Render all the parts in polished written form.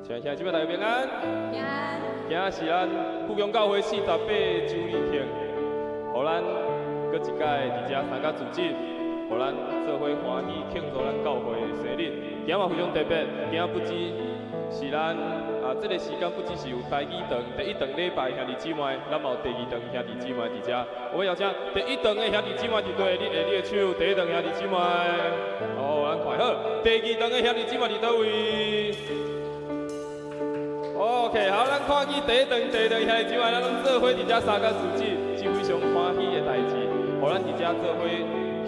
请兄弟大家平安。平安。今仔是咱富强教会48周年庆，互咱搁一届伫遮参加主旨，互咱做伙欢喜庆祝咱教会的生日。今仔嘛非常特别，今仔不只是咱这个时间不只是有台语堂，第一堂礼拜兄弟姊妹，咱嘛有第二堂兄弟姊妹伫遮。我邀请第一堂的兄弟姊妹伫对，你的手，第一堂兄弟姊妹，哦，咱快好。第二堂的兄弟姊妹伫倒位？ OK， 好，咱看见第一堂、第二堂兄弟姊妹，咱拢做伙伫遮参加主旨，是非常欢喜的代志。互咱伫遮做伙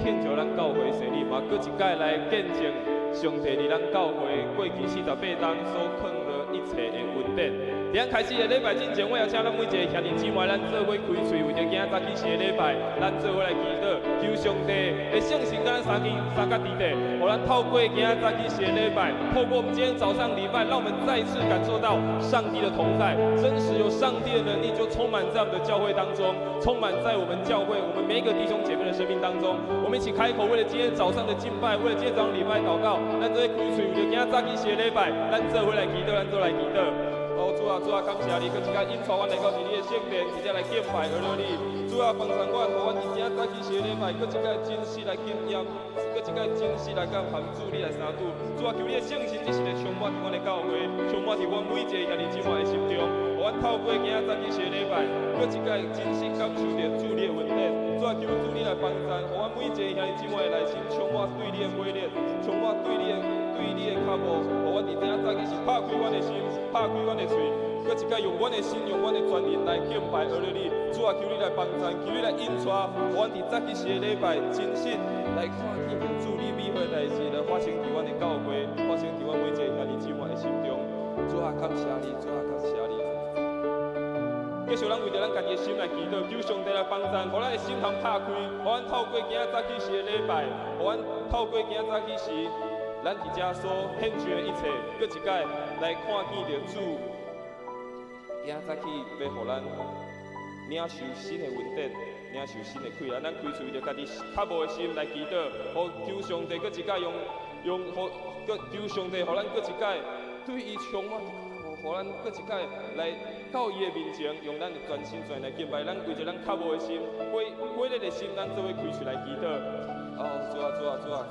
庆祝咱教会生日，嘛，搁一届来见证上帝伫咱教会过去48冬所放落一切的恩典。伫咱开始的礼拜之前，我邀请咱每一个兄弟姊妹，咱做伙开喙，为着今仔早起是的礼拜，咱做伙来祈祷，求上帝的圣神跟咱三甲地地，互咱透过今仔早起是的礼拜，透过我们今天早上礼拜，让我们再一次感受到上帝的同在，真实有上帝的能力就充满在我们的教会当中，充满在我们教会我们每一个弟兄姐妹的生命当中。我们一起开口，为了今天早上的敬拜，为了今天早上礼拜祷告，咱做伙开喙，为着今仔早起是的礼拜，咱做伙来祈祷，咱做来祈祷。 哦，主啊，感谢你，搁一届引带阮来到你的圣殿，直接来敬拜而乐你。主啊，帮助阮，互阮伫今仔早起是的礼拜，搁一届真实来检验，搁一届真实来甲含主你来相拄。主啊，求你的圣神一时来充满伫阮的教会，充满伫阮每一个兄弟姊妹的心中。互阮透过今仔早起是的礼拜，搁一届真实感受着主你的恩典。主啊，求主你来帮助，互阮每一个兄弟姊妹的内心充满对你的火热，充满对你的脚步。互阮伫今仔早起是拍开阮的心，拍开阮的。 搁一届用阮的心，用阮的全力来敬拜而乐你。主啊，求你来帮助，求你来引带，阮伫早起时的礼拜，真实来看见主你美好的代志，来发生伫阮的教会，发生伫阮每一个兄弟姊妹的心中。主啊，感谢你，主啊，感谢你。继续，咱为着咱家己的心来祈祷，求上帝来帮助，互咱的心通拍开，互咱透过今仔早起时的礼拜，互咱透过今仔早起时。 咱伫遮所献上的一切，搁一届来看见着主，今仔早起要互咱领受新的恩典，领受新的气，咱开出为着家己较无的心来祈祷，互求上帝搁一届用，搁求上帝互咱搁一届对伊充满，互咱搁一届来到伊的面前，用咱的全心全意来敬拜，咱为着咱较无的心，火热的心，咱做伙开出来祈祷。 哦，主啊，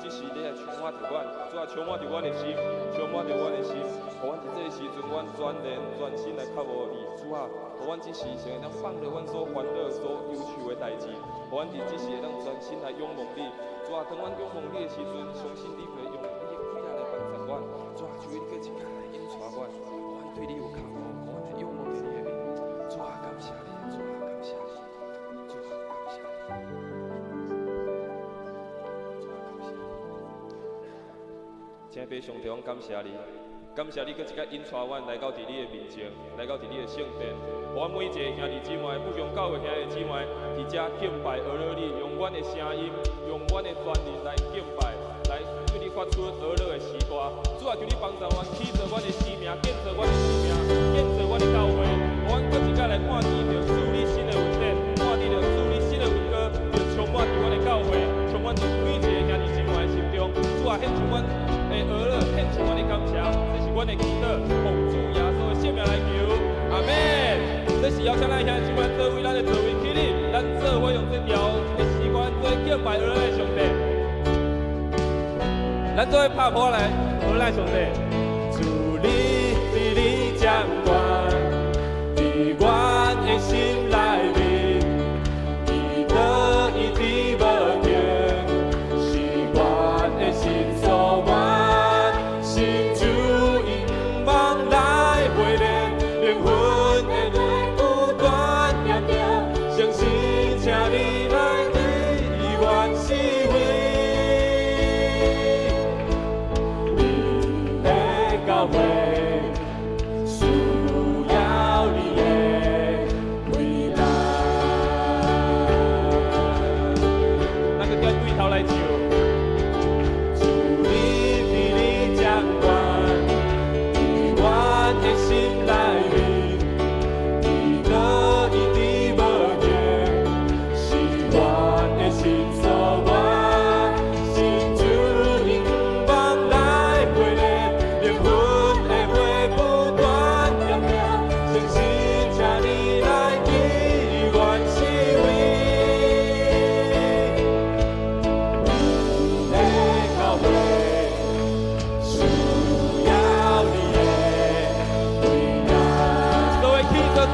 这时你来充满着阮，主啊，充满着阮的心，充满着阮的心，互阮伫这个时阵，阮全然全心来靠无你，主啊，互阮这时成会当放下阮所烦恼、所忧愁的代志，互阮伫这时会当全心来仰望你，主啊，当阮仰望你的时阵，相信你会用你的气来帮助阮，主啊，求你搁一届来引带阮，互阮对你有靠慕，互阮来仰望着你的名，主啊，感谢你，主啊，感谢你，主啊，感谢你。 请父上帝，阮感谢你，感谢你，搁一届引带阮来到伫你的面前，来到伫你的圣殿，互阮每一个兄弟姊妹，不用教会兄弟姊妹，伫遮敬拜而乐你，用阮的声音，用阮的专利来敬拜，来对你发出而乐的诗歌。主啊，求你帮助阮，起着阮的生命，建设阮的生命，建设阮的教会，互阮搁一届来看见着主你新的恩典，看见着主你新的恩歌，就充满伫阮的教会，充满伫每一个兄弟姊妹的心中。主啊，献出阮。 而乐献出阮的感谢，这是阮的祈祷，奉主耶稣的圣名来求，阿门。这是邀请咱兄弟姊妹做为咱的座位起立，咱做伙用这条的时光做敬拜而乐的上帝，咱做伙拍鼓来而乐上帝。主你伫你掌管，伫阮的心内面，伊得一滴无停，是阮的心所愿。 灵魂的泪不断点点，相信请你来对阮是为，你的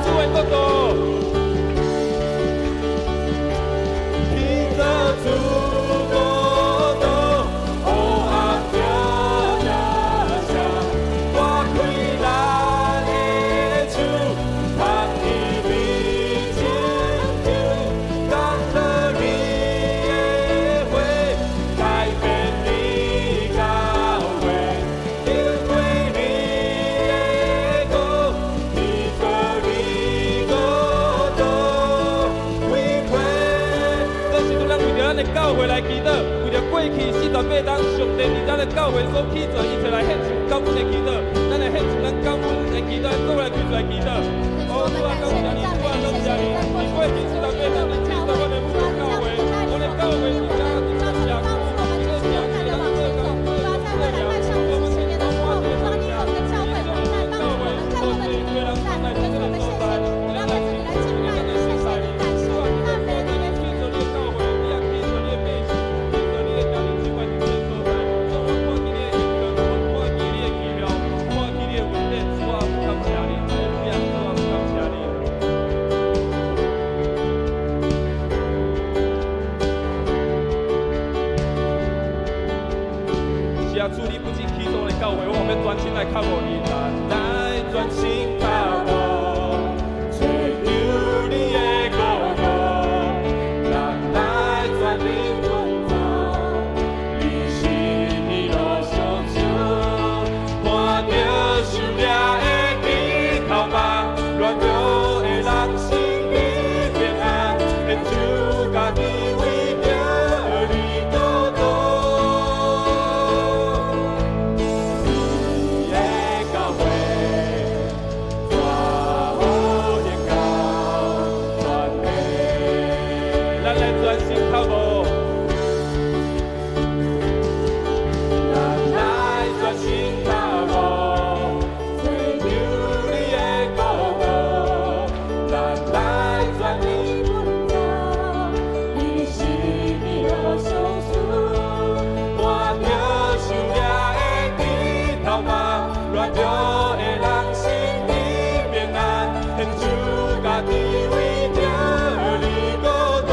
主的国度，去做主国度，黑暗就落下，我开咱的手，牵伊面前走，讲到你的话，改变你教会，因为你的国，去做你国度，为会。这时阵，咱为着咱的教会来祈祷，为着过去48当上帝伫咱的教会所起做一切来献上感恩的祈祷，咱来献上咱感恩的祈祷，做来开出来祈祷。哦，主啊，感谢你，主啊，感谢你，你过去48当你起做我的母教会，我的教会是家是家是家，一个家是咱这个在未来迈向50年的时候，主啊，你我们的教会不再帮助我们更多的领域在，但是我们谢谢你，我要在这里来敬拜你，谢谢你，感谢你，赞美你。是啊，主你不仅启动的教会，我们专心来靠无你，咱来专心靠无，追求你的国度，咱来全力奋斗，你是你路上主，看着受掠的乞头嘛，乱流的人心里平安，献出家己为着你国度。专心靠无，咱来专心靠无，追求你的国度，咱来全力奋斗，你是你路上主，看着受掠的乞头嘛，乱流的人心里平安，献出家己为着你国度。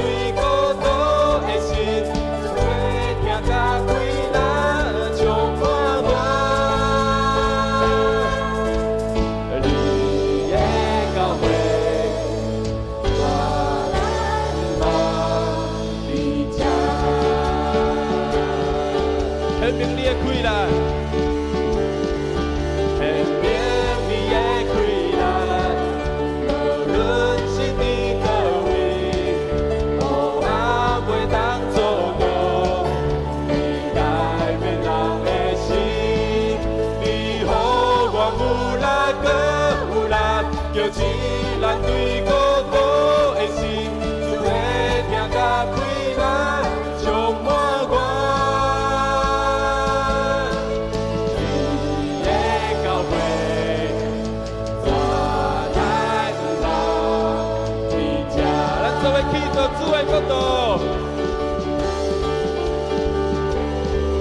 对孤独的心，做听甲开咱充满我。你的教会，我望你家，显明你的开啦。叫起咱对孤独的心，只会听甲开咱充满我。你的教会，我来到你家，咱做伙起做主的国度，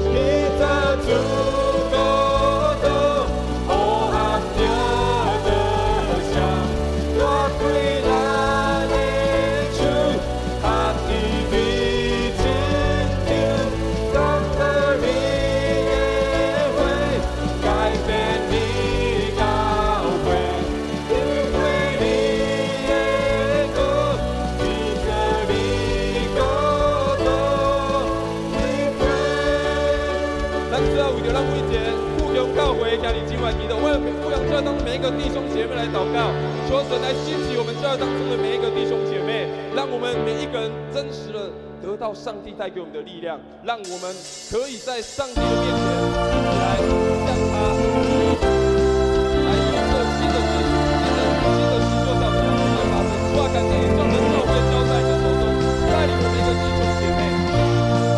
起做主。为了牧养教会当中每一个弟兄姐妹来祷告，求神来兴起我们教会当中的每一个弟兄姐妹，让我们每一个人真实的得到上帝带给我们的力量，让我们可以在上帝的面前一起来向他来预测新的事情，新的事就在我们当中会发生。主啊，感谢你将我们教会交在你的手中，带领我们每一个弟兄姐妹，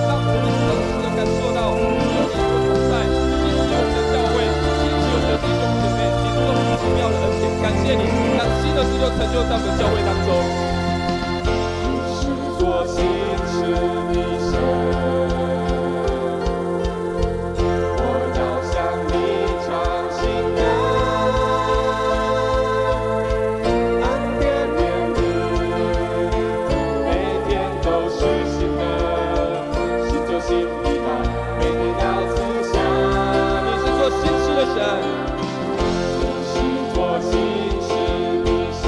让我们真实的感受到有你的同在，兴起我们的教会。弟兄姐妹，你做奇妙的恩典，感谢你，让新的事就成就在我们教会当中。你是做新事的神，我要向你唱新歌，恩典怜悯，每天都是新的，新就新的爱，每天要思想。你是做新事的神。做新事的神，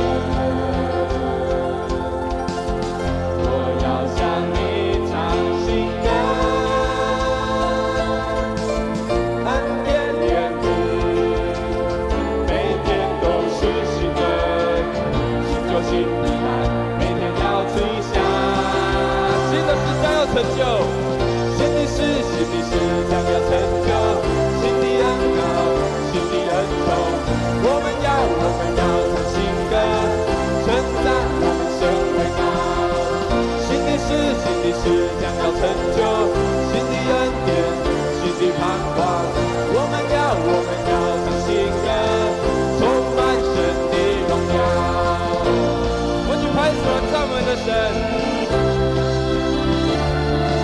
我要向你唱新歌，恩典怜悯，每天都是新的，新就新的爱，每天要吹响，新的事将要成就，新的事将要成就，新的恩膏，新的恩宠。我们要唱新歌，称赞我们神为高。新的事将要成就，新的恩典，新的盼望。我们要唱新歌，充满神的荣耀。我们去拍手赞美的神，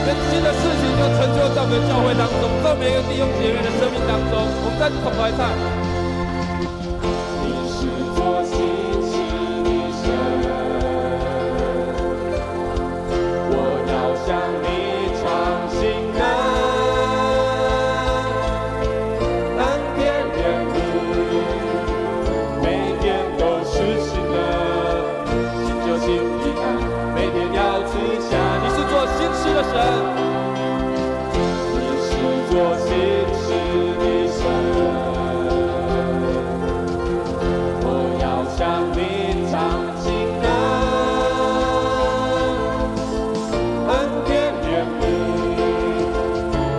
愿新的事情就成就在我们的教会当中，在每一个弟兄姐妹的生命当中。我们再次同来唱。做新事的神，我要向你唱新歌，恩典怜悯，每天都是新的，新就新的爱，每天要吹响。你是做新事的神，你是做新事的神。向你唱新歌，恩典怜悯，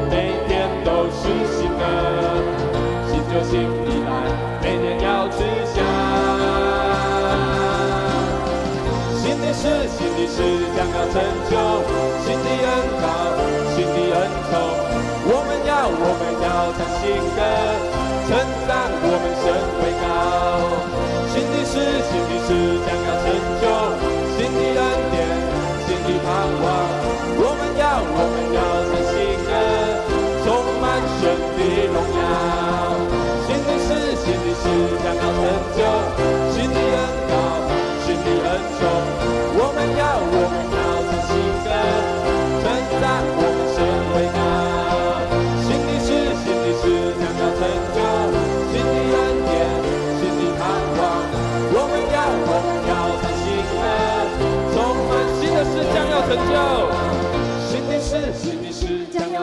每天都是新的，新就新的来，每天要吹响。新的事将要成就，新的恩膏，新的恩宠。我们要唱新歌，称赞我们神为高。新的事将要成就，新的恩典，新的盼望。我们要唱新歌，充满神的荣耀。新的事将要成就，新的恩膏，新的恩宠。我们要唱新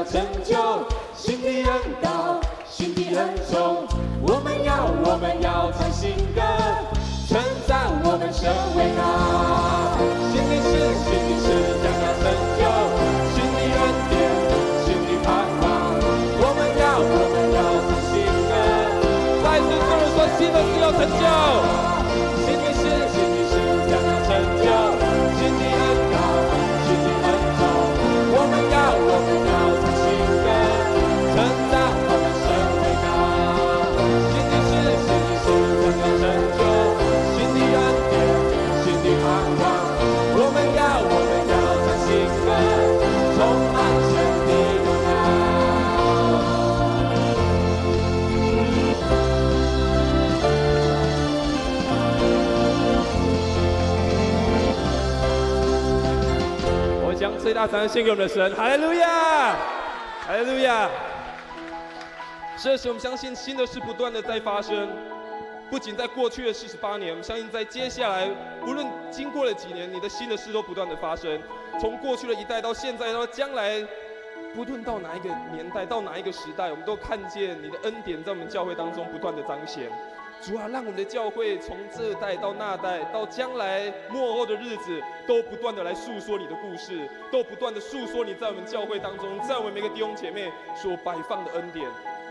要成就，新的恩膏，新的恩宠。我们要唱新歌，称赞我们神伟大。新的事将要成就，新的恩典，新的盼望。我们要唱新歌。再次众人说，新的事要成就，新的事将要成就，新的恩膏，新的恩宠。我们要唱新歌，称赞我们神伟大。新的事将要成就，新的恩典，新的盼望。我们要唱新歌，充满神的荣耀。我将最大赞献给我们的神，哈利路亚，哈利路亚。这时，我们相信新的事不断的在发生，不仅在过去的48年，我们相信在接下来，无论经过了几年，你的新的事都不断的发生。从过去的一代到现在到将来，不论到哪一个年代，到哪一个时代，我们都看见你的恩典在我们教会当中不断的彰显。主啊，让我们的教会从这代到那代，到将来末后的日子，都不断的来诉说你的故事，都不断的诉说你在我们教会当中，在我们每个弟兄姐妹所摆放的恩典。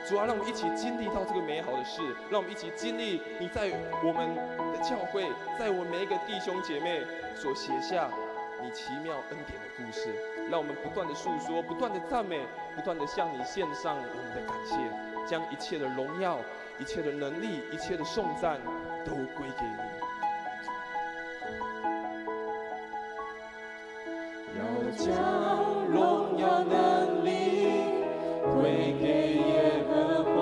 主啊，让我们一起经历到这个美好的事，让我们一起经历你在我们的教会，在我们每一个弟兄姐妹所写下你奇妙恩典的故事。让我们不断的诉说，不断的赞美，不断的向你献上我们的感谢，将一切的荣耀、一切的能力、一切的颂赞都归给你。要将荣耀能力归给耶和华，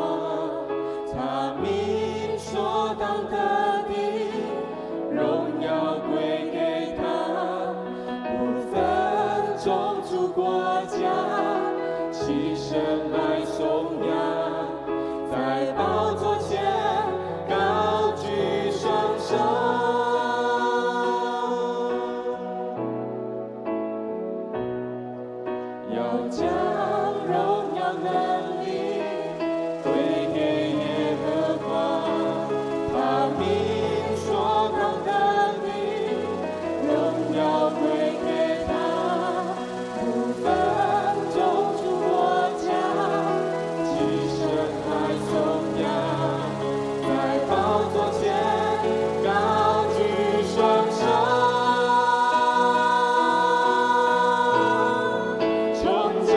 他名所当得的荣耀归给他，不分种族国家，齐声来颂扬，在宝座前高举双手。要将荣耀能力归给耶和华，他名所当得的荣耀归给他，不分种族国家，齐声来颂扬，在宝座前高举双手。重建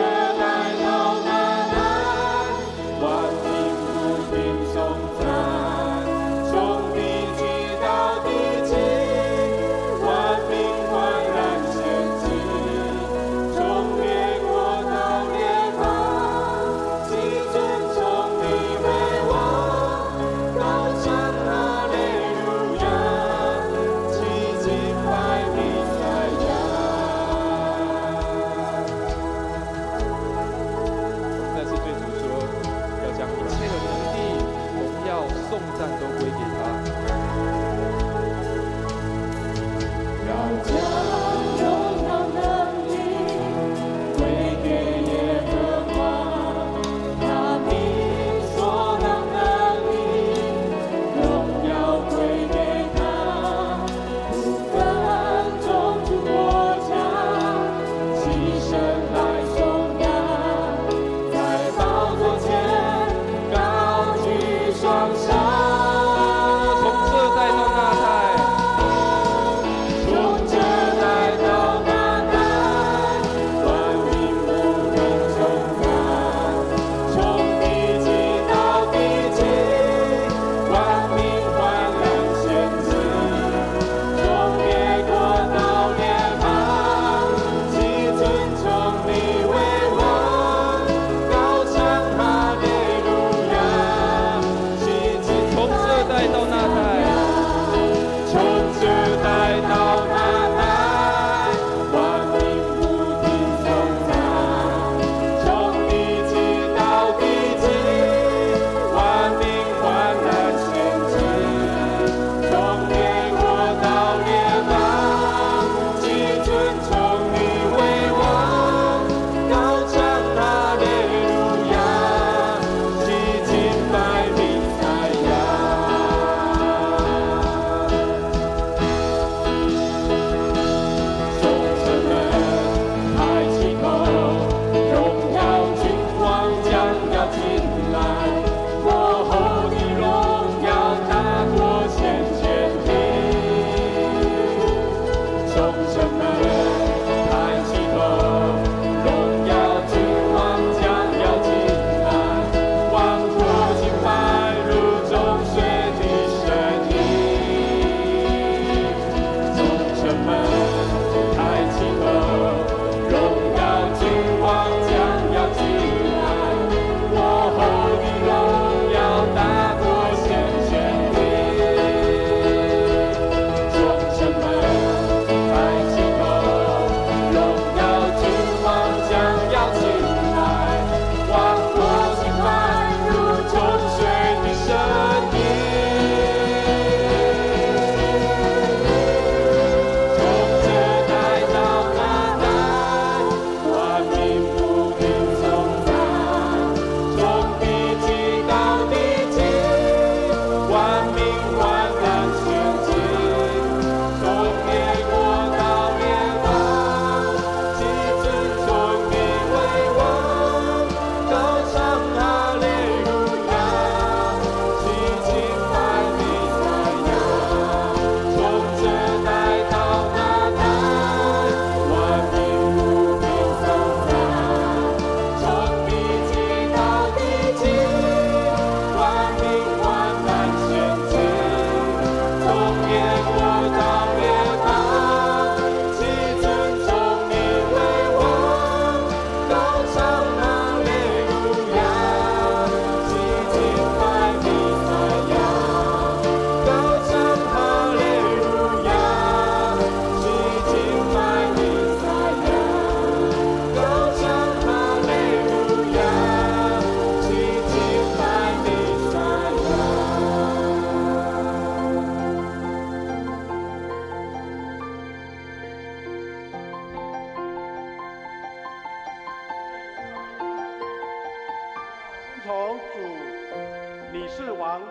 你是王，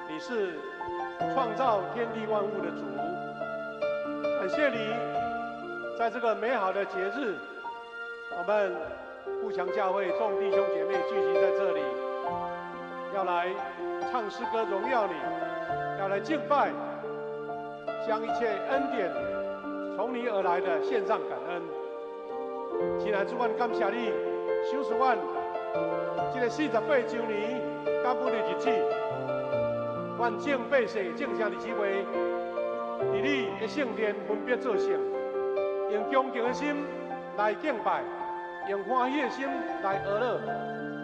你是创造天地万物的主。感谢你，在这个美好的节日，我们富强教会众弟兄姐妹聚集在这里，要来唱诗歌荣耀你，要来敬拜，将一切恩典从你而来的献上感恩。亲爱的主，我感谢你，守护我这个48周年感恩的日子，愿众百姓正常日子为，伫你的圣殿分别作圣，用恭敬的心来敬拜，用欢喜的心来学乐，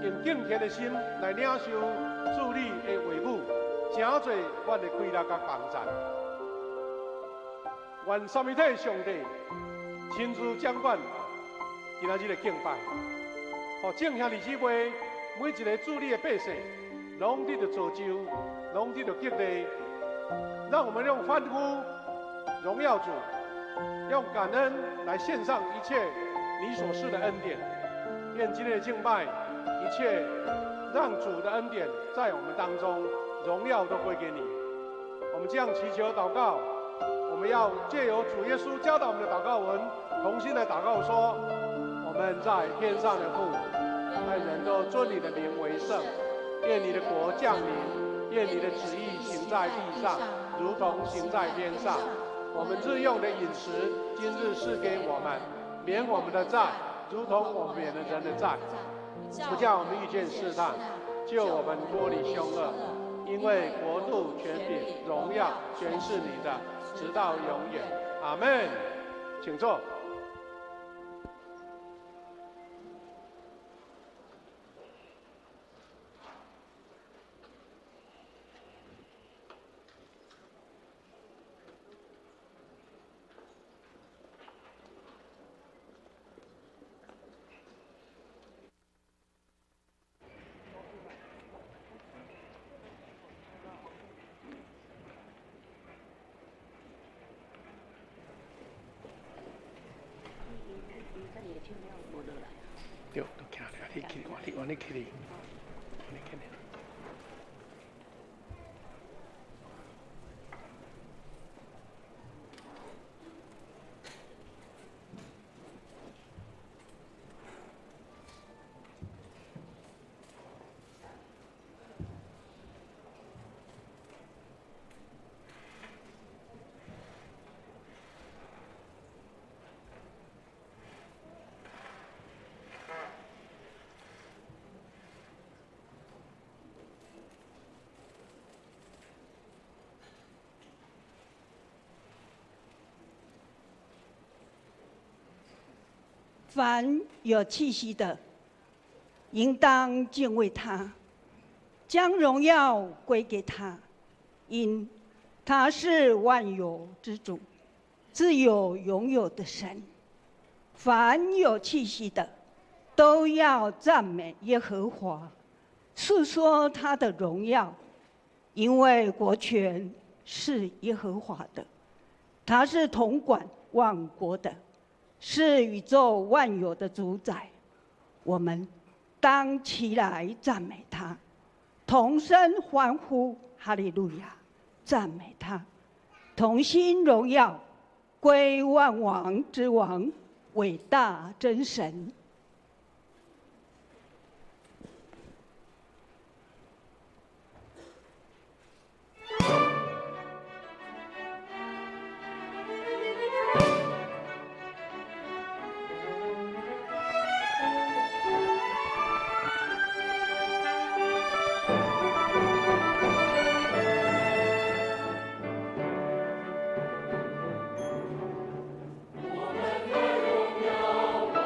用敬虔的心来领受主你的话语，真侪我的快乐甲帮赞。愿三位一体上帝亲自掌管今仔日的敬拜，互正向日子为每一个主你的百姓，拢得到造就，拢得到激励，让我们用欢呼荣耀主，用感恩来献上一切你所赐的恩典。愿今天的敬拜，一切让主的恩典在我们当中，荣耀都归给你。我们这样祈求祷告，我们要借由主耶稣教导我们的祷告文，同心的祷告说：我们在天上的父，愿人都尊你的名为圣，愿你的国降临，愿你的旨意行在地上，如同行在天上。我们日用的饮食，今日赐给我们，免我们的债，如同我们免了人的债，不叫我们遇见试探，救我们脱离凶恶。因为国度、权柄、荣耀，全是你的，直到永远。阿们。请坐。对，都看了，你起，你起。凡有气息的，应当敬畏他，将荣耀归给他，因他是万有之主，自有永有的神。凡有气息的，都要赞美耶和华，述说他的荣耀，因为国权是耶和华的，他是统管万国的，是宇宙万有的主宰。我们当起来赞美他，同声欢呼哈利路亚，赞美他，同心荣耀归万王之王，伟大真神。我们的荣耀万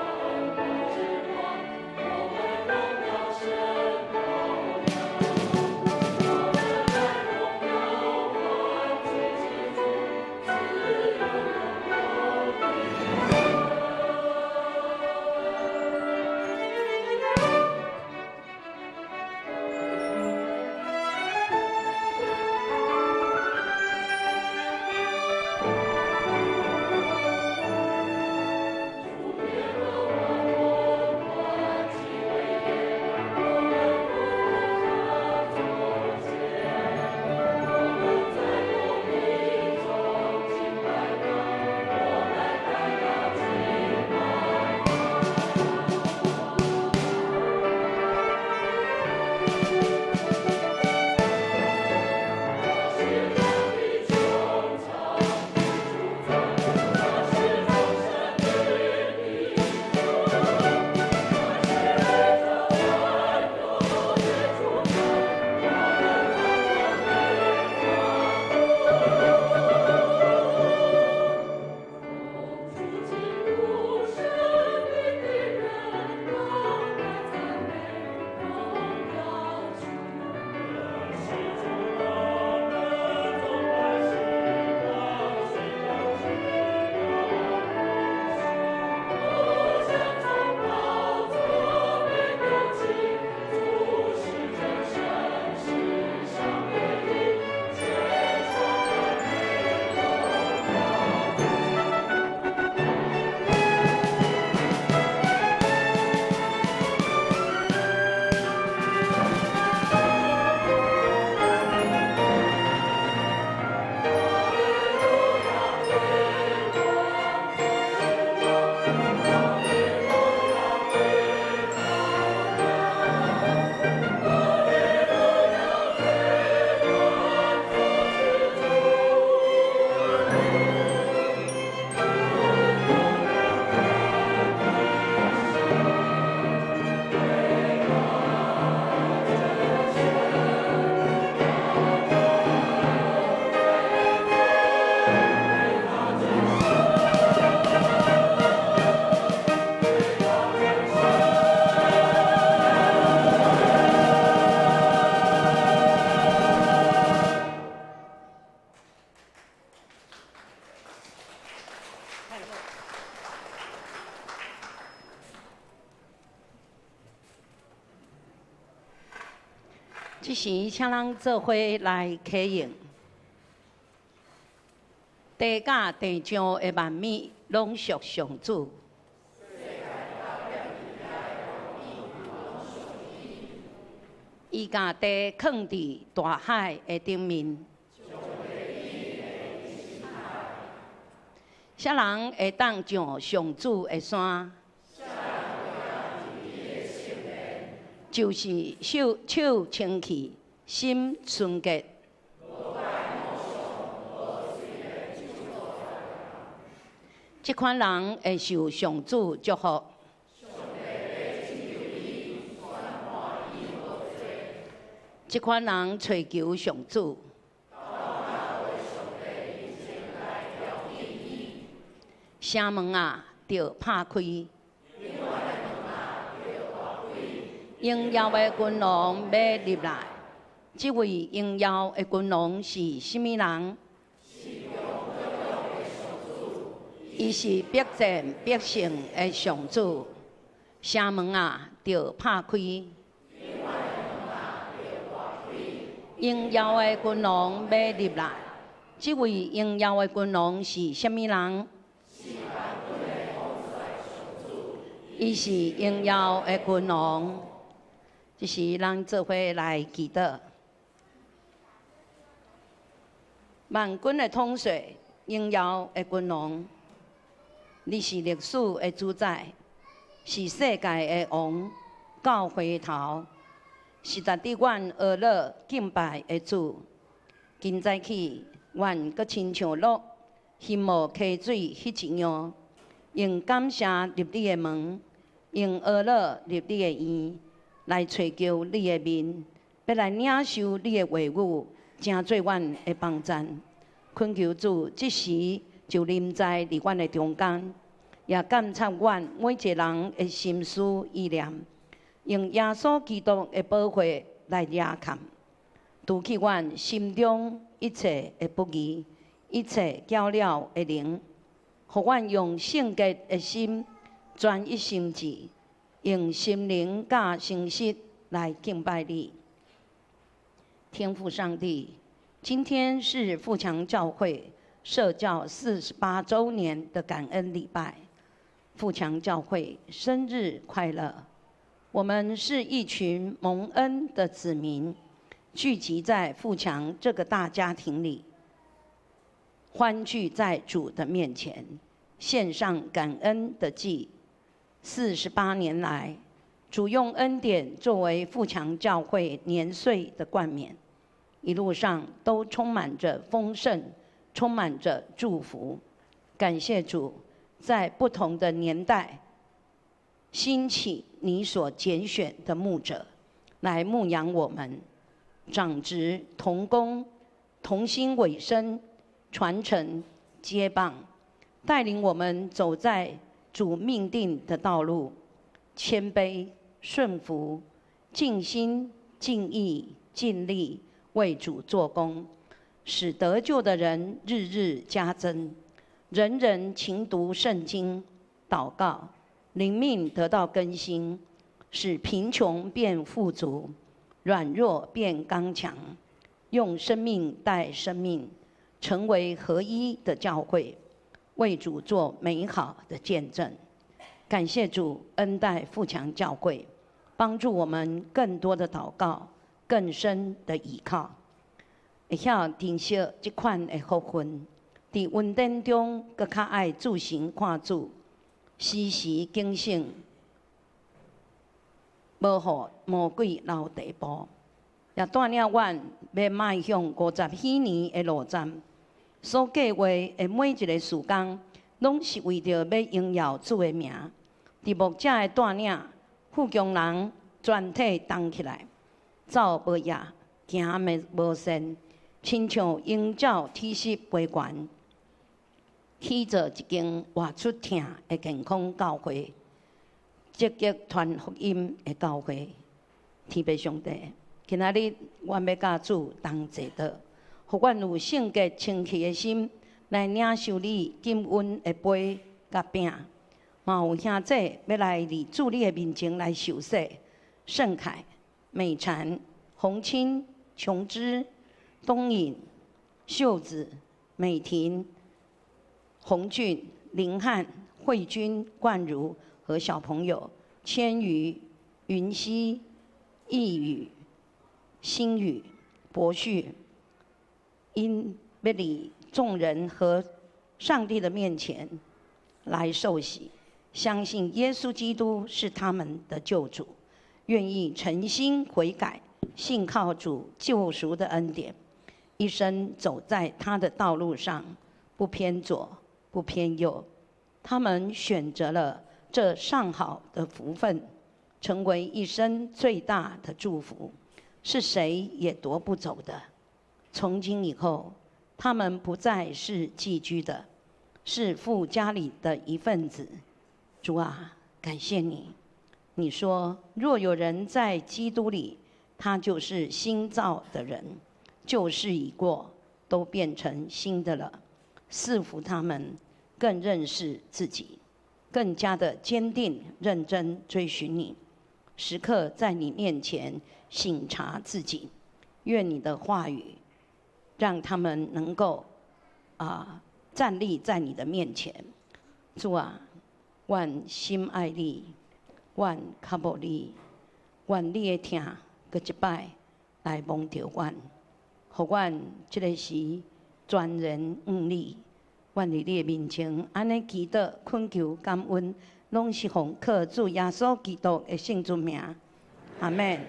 即时请咱做伙来启用。地甲地上的万物，拢属上主。伊甲地放伫大海的顶面。啥人会当上上主的山？就是手清气，心纯洁。这款人会受上主祝福。这款人追求上主。城门啊，着拍开。应邀的君王要入来。这位应邀的君王是甚物人？伊是百战百胜的上主。城门啊，着拍开。应邀的君王要入来。这位应邀的君王是甚物人？伊是应邀的君王。这是咱做伙来祈祷。万军的统帅，应邀的君王，你是历史的主宰，是世界的王，到回头，是值得阮学乐敬拜的主。今早起，愿阁亲像鹿，翕无溪水迄一样，用感谢入你的门，用学乐入你的院。来找求你的面，要来领受你的话语，成做阮的帮赞。恳求主即时就临在伫阮的中间，也监察阮每一个人的心思意念，用耶稣基督的宝血来压看，除去阮心中一切的不义，一切搅了的灵，互阮用圣洁的心，专一心志。用心灵甲诚实来敬拜你，天父上帝。今天是富强教会社教48周年的感恩礼拜，富强教会生日快乐！我们是一群蒙恩的子民，聚集在富强这个大家庭里，欢聚在主的面前，献上感恩的祭。48年来，主用恩典作为富强教会年岁的冠冕，一路上都充满着丰盛，充满着祝福。感谢主，在不同的年代，兴起你所拣选的牧者，来牧养我们，长职同工，同心委身，传承接棒，带领我们走在主命定的道路，谦卑顺服，尽心尽意尽力为主做工，使得救的人日日加增，人人勤读圣经，祷告，灵命得到更新，使贫穷变富足，软弱变刚强，用生命带生命，成为合一的教会。为主做美好的见证，感谢主恩待富强教会，帮助我们更多的祷告，更深的依靠，会晓珍惜这款的福分，伫稳定中更较爱自行看主，时时警醒，无互魔鬼留地步，也带领阮要迈向50许年的路站。所计划的每一个事工，拢是为着要荣耀主的名。伫牧者的带领，富强人全体动起来，走无野，行无线，亲像鹰鸟体式飞悬，起造一间活出疼的健康教会，积极传福音的教会。天父上帝，今仔日阮要甲主同坐倒。互阮有圣洁清气的心，来领受你金恩的杯甲饼。嘛有兄弟要来伫主你的面前来受洗、圣凯、美禅、洪清、琼枝、东引、秀子、美婷、洪俊、林汉、慧君、冠如和小朋友千余、云溪、义宇、新宇、博旭，因被理众人和上帝的面前来受洗，相信耶稣基督是他们的救主，愿意诚心悔改，信靠主救赎的恩典，一生走在他的道路上，不偏左，不偏右。他们选择了这上好的福分，成为一生最大的祝福，是谁也夺不走的。从今以后，他们不再是寄居的，是父家里的一份子。主啊，感谢你。你说，若有人在基督里，他就是新造的人，旧事已过，都变成新的了。赐福他们更认识自己，更加的坚定认真追寻你，时刻在你面前省察自己。愿你的话语让他们能够站立在你的面前。主啊，愿心爱你，愿较无你，愿你的听搁一摆来蒙着阮，互阮这个时全然你。愿伫你的面前，安尼祈祷、恳求、感恩，拢是奉靠主耶稣基督的圣尊名。阿门。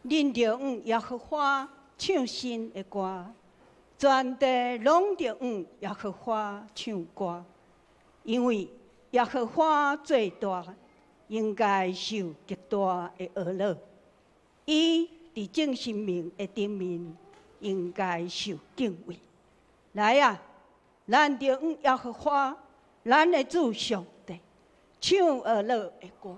恁着耶和华唱新的歌，全地拢着耶和华唱歌，因为耶和华最大，应该受极大的恶乐。伊伫正生命的顶面，应该受敬畏。来啊，咱着耶和华，咱的主上帝，唱恶乐的歌。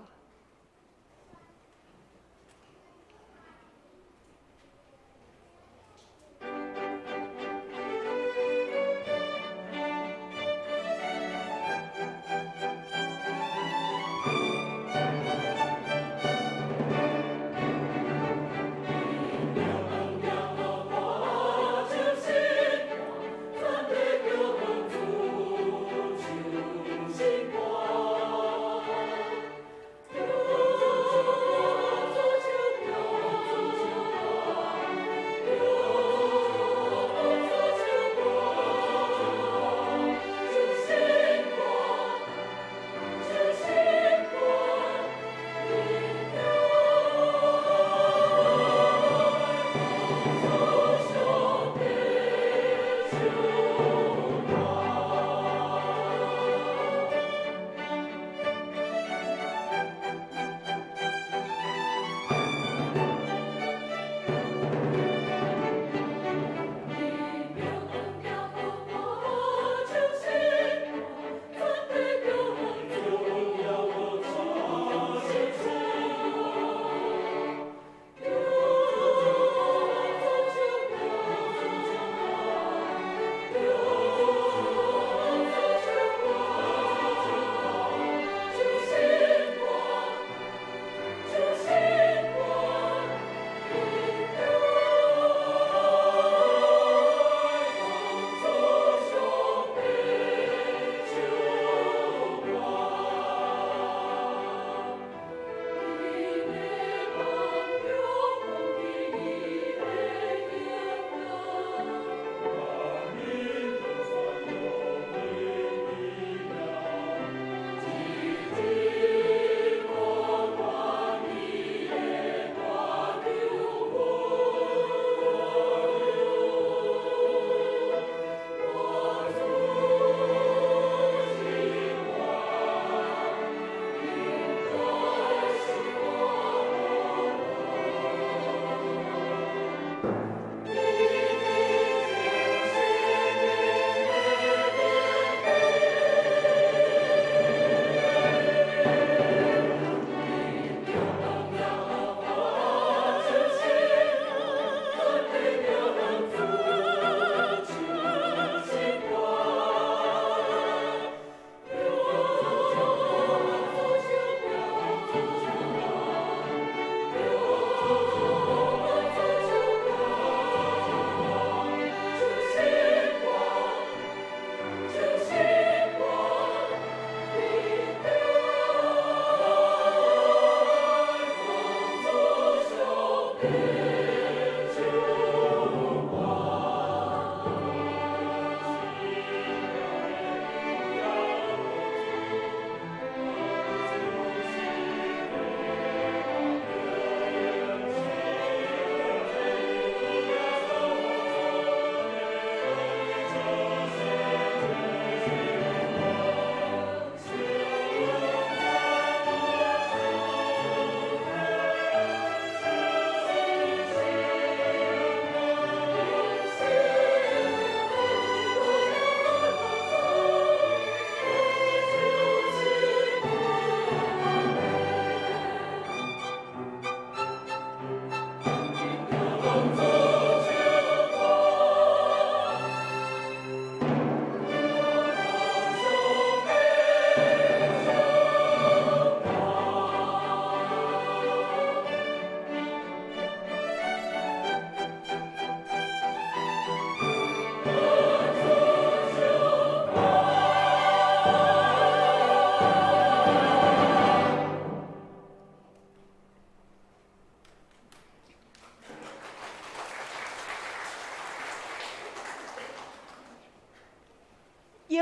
主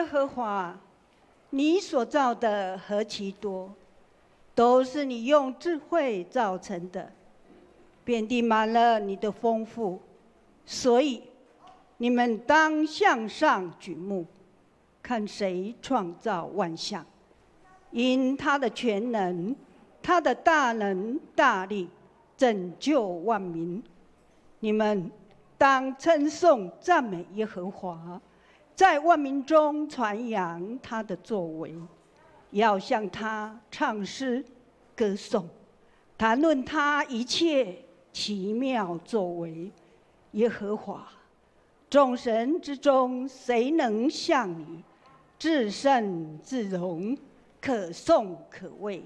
和华，你所造的何其多，都是你用智慧造成的，遍地满了你的丰富。所以你们当向上举目，看谁创造万象，因他的全能，他的大能大力，拯救万民。你们当称颂赞美耶和华，在万民中传扬他的作为，要向他唱诗歌颂，谈论他一切奇妙作为。耶和华，众神之中，谁能像你至圣至荣，可颂可畏，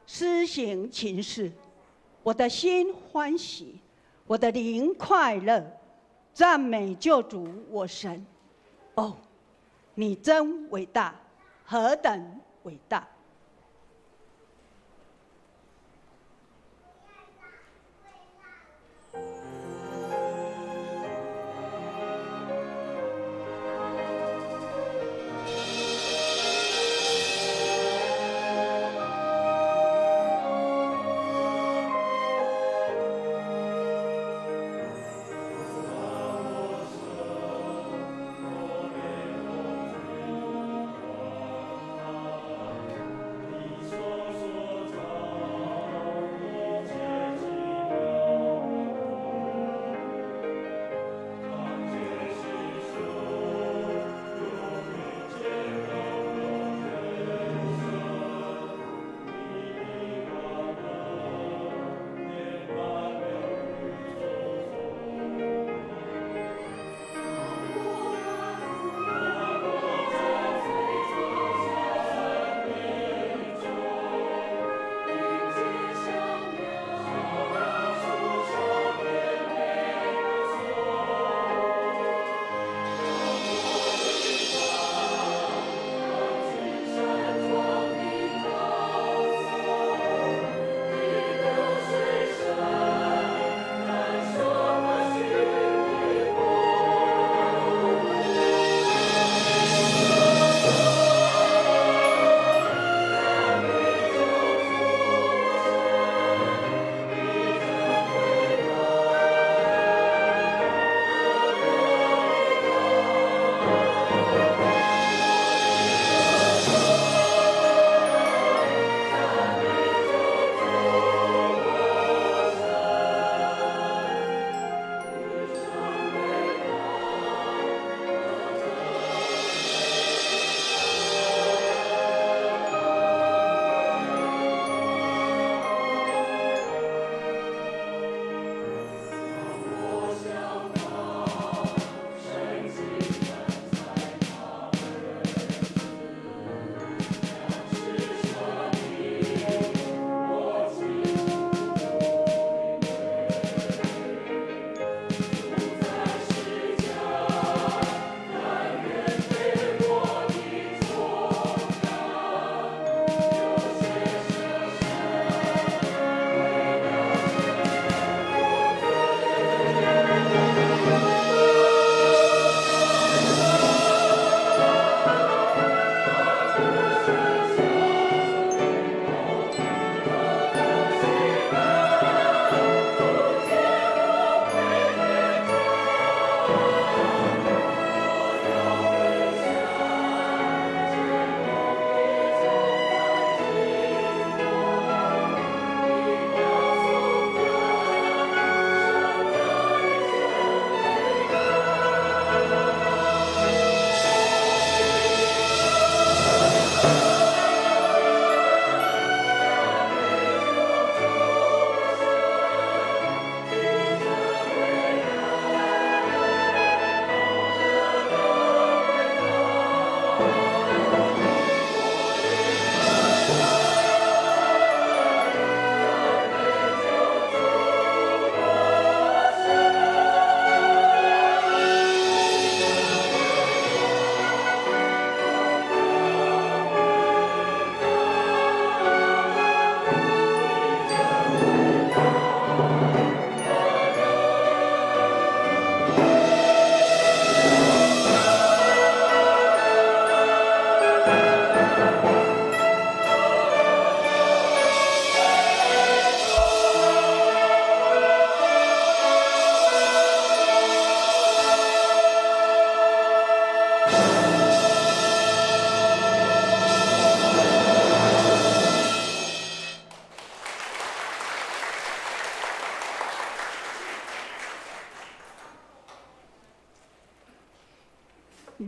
施行奇事？我的心欢喜，我的灵快乐，赞美救主我神。哦，你真伟大，何等伟大！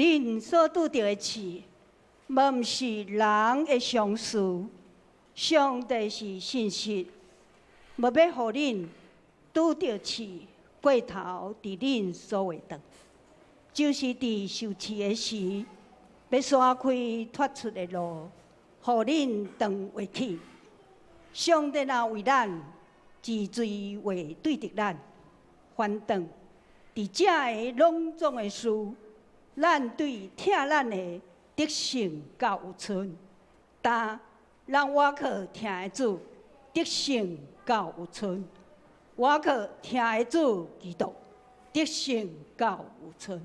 恁所拄着的刺，无毋是人的相似。上帝是信实，无要互恁拄着刺，过头伫恁所会当，就是伫受刺的时，要闪开脱出的路，互恁当回去。上帝若为咱治罪，为对敌咱，反正伫这个隆重的事，咱对疼咱的得胜到有存。但让我可听的主得胜到有存，我可听的主基督得胜到有存。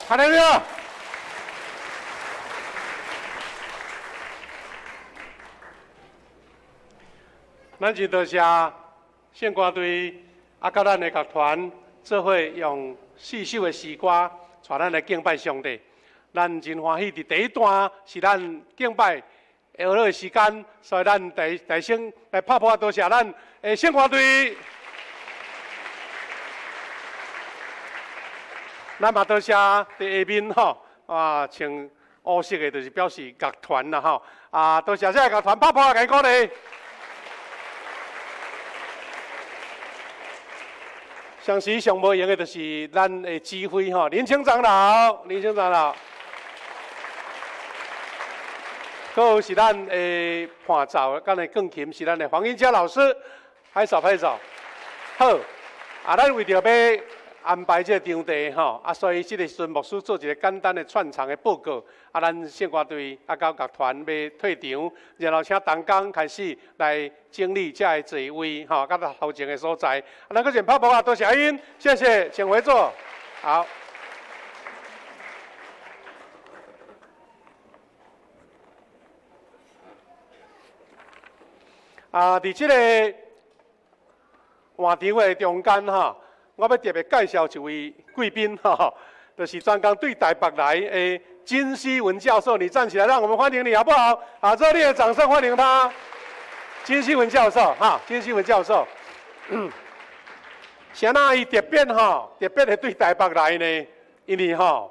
哈利路亚！咱就多谢献歌队啊，甲咱的乐团做伙用4首的诗歌，带咱来敬拜上帝。咱真欢喜，伫第一段是咱敬拜学乐的时间，所以咱大声来拍拍，多谢咱的献歌队。咱嘛多谢伫下面吼啊，请乌色的，就是表示乐团啦吼。啊，多谢这个乐团，拍拍给鼓励。上时上无闲的，就是咱的指挥吼，林清长老，林清长老。还有是咱的伴奏，咱的钢琴是咱的黄英佳老师，拍手拍手。好，啊，咱为着要安排这个场地吼，啊，所以这个时阵牧师做一个简单的串场的报告，啊，咱献歌队啊，到乐团要退场，然后请同工开始来整理这个座位吼，甲头前的所在，啊，咱搁先拍拍啊，多谢因，谢谢，请回座，好。啊，伫这个换场的中间哈，我要特别介绍一位贵宾哈，就是专工对台北来的金希文教授，你站起来，让我们欢迎你好不好？啊，热烈的掌声欢迎他，金希文教授哈，金希文教授。啥那伊特别哈，特别的对台北来呢？因为哈，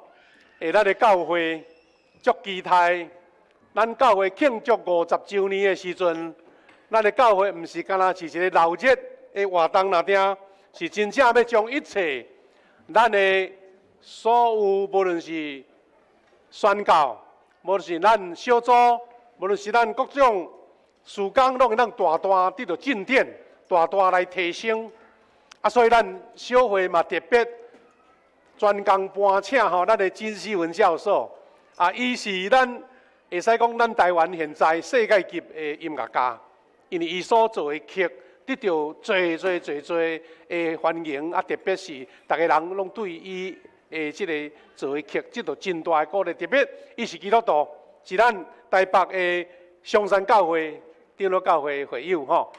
咱的教会足期待，咱教会庆祝50周年的时阵。咱的教会毋是干那是一个闹热的活动那点，是真正要将一切咱的所有，无论是宣教，无论是咱小组，无论是咱各种事工，拢让大大得到进展，大大来提升。啊，所以咱小会嘛特别专工搬请吼，咱的金希文教授啊，伊是咱会使讲咱台湾现在世界级的音乐家。因为伊所做的曲得到最的欢迎，啊，特别是大家人拢对伊的即个做的曲得到真大的鼓励。特别伊是基督徒，是咱台北的香山教会、长老教会的会友吼。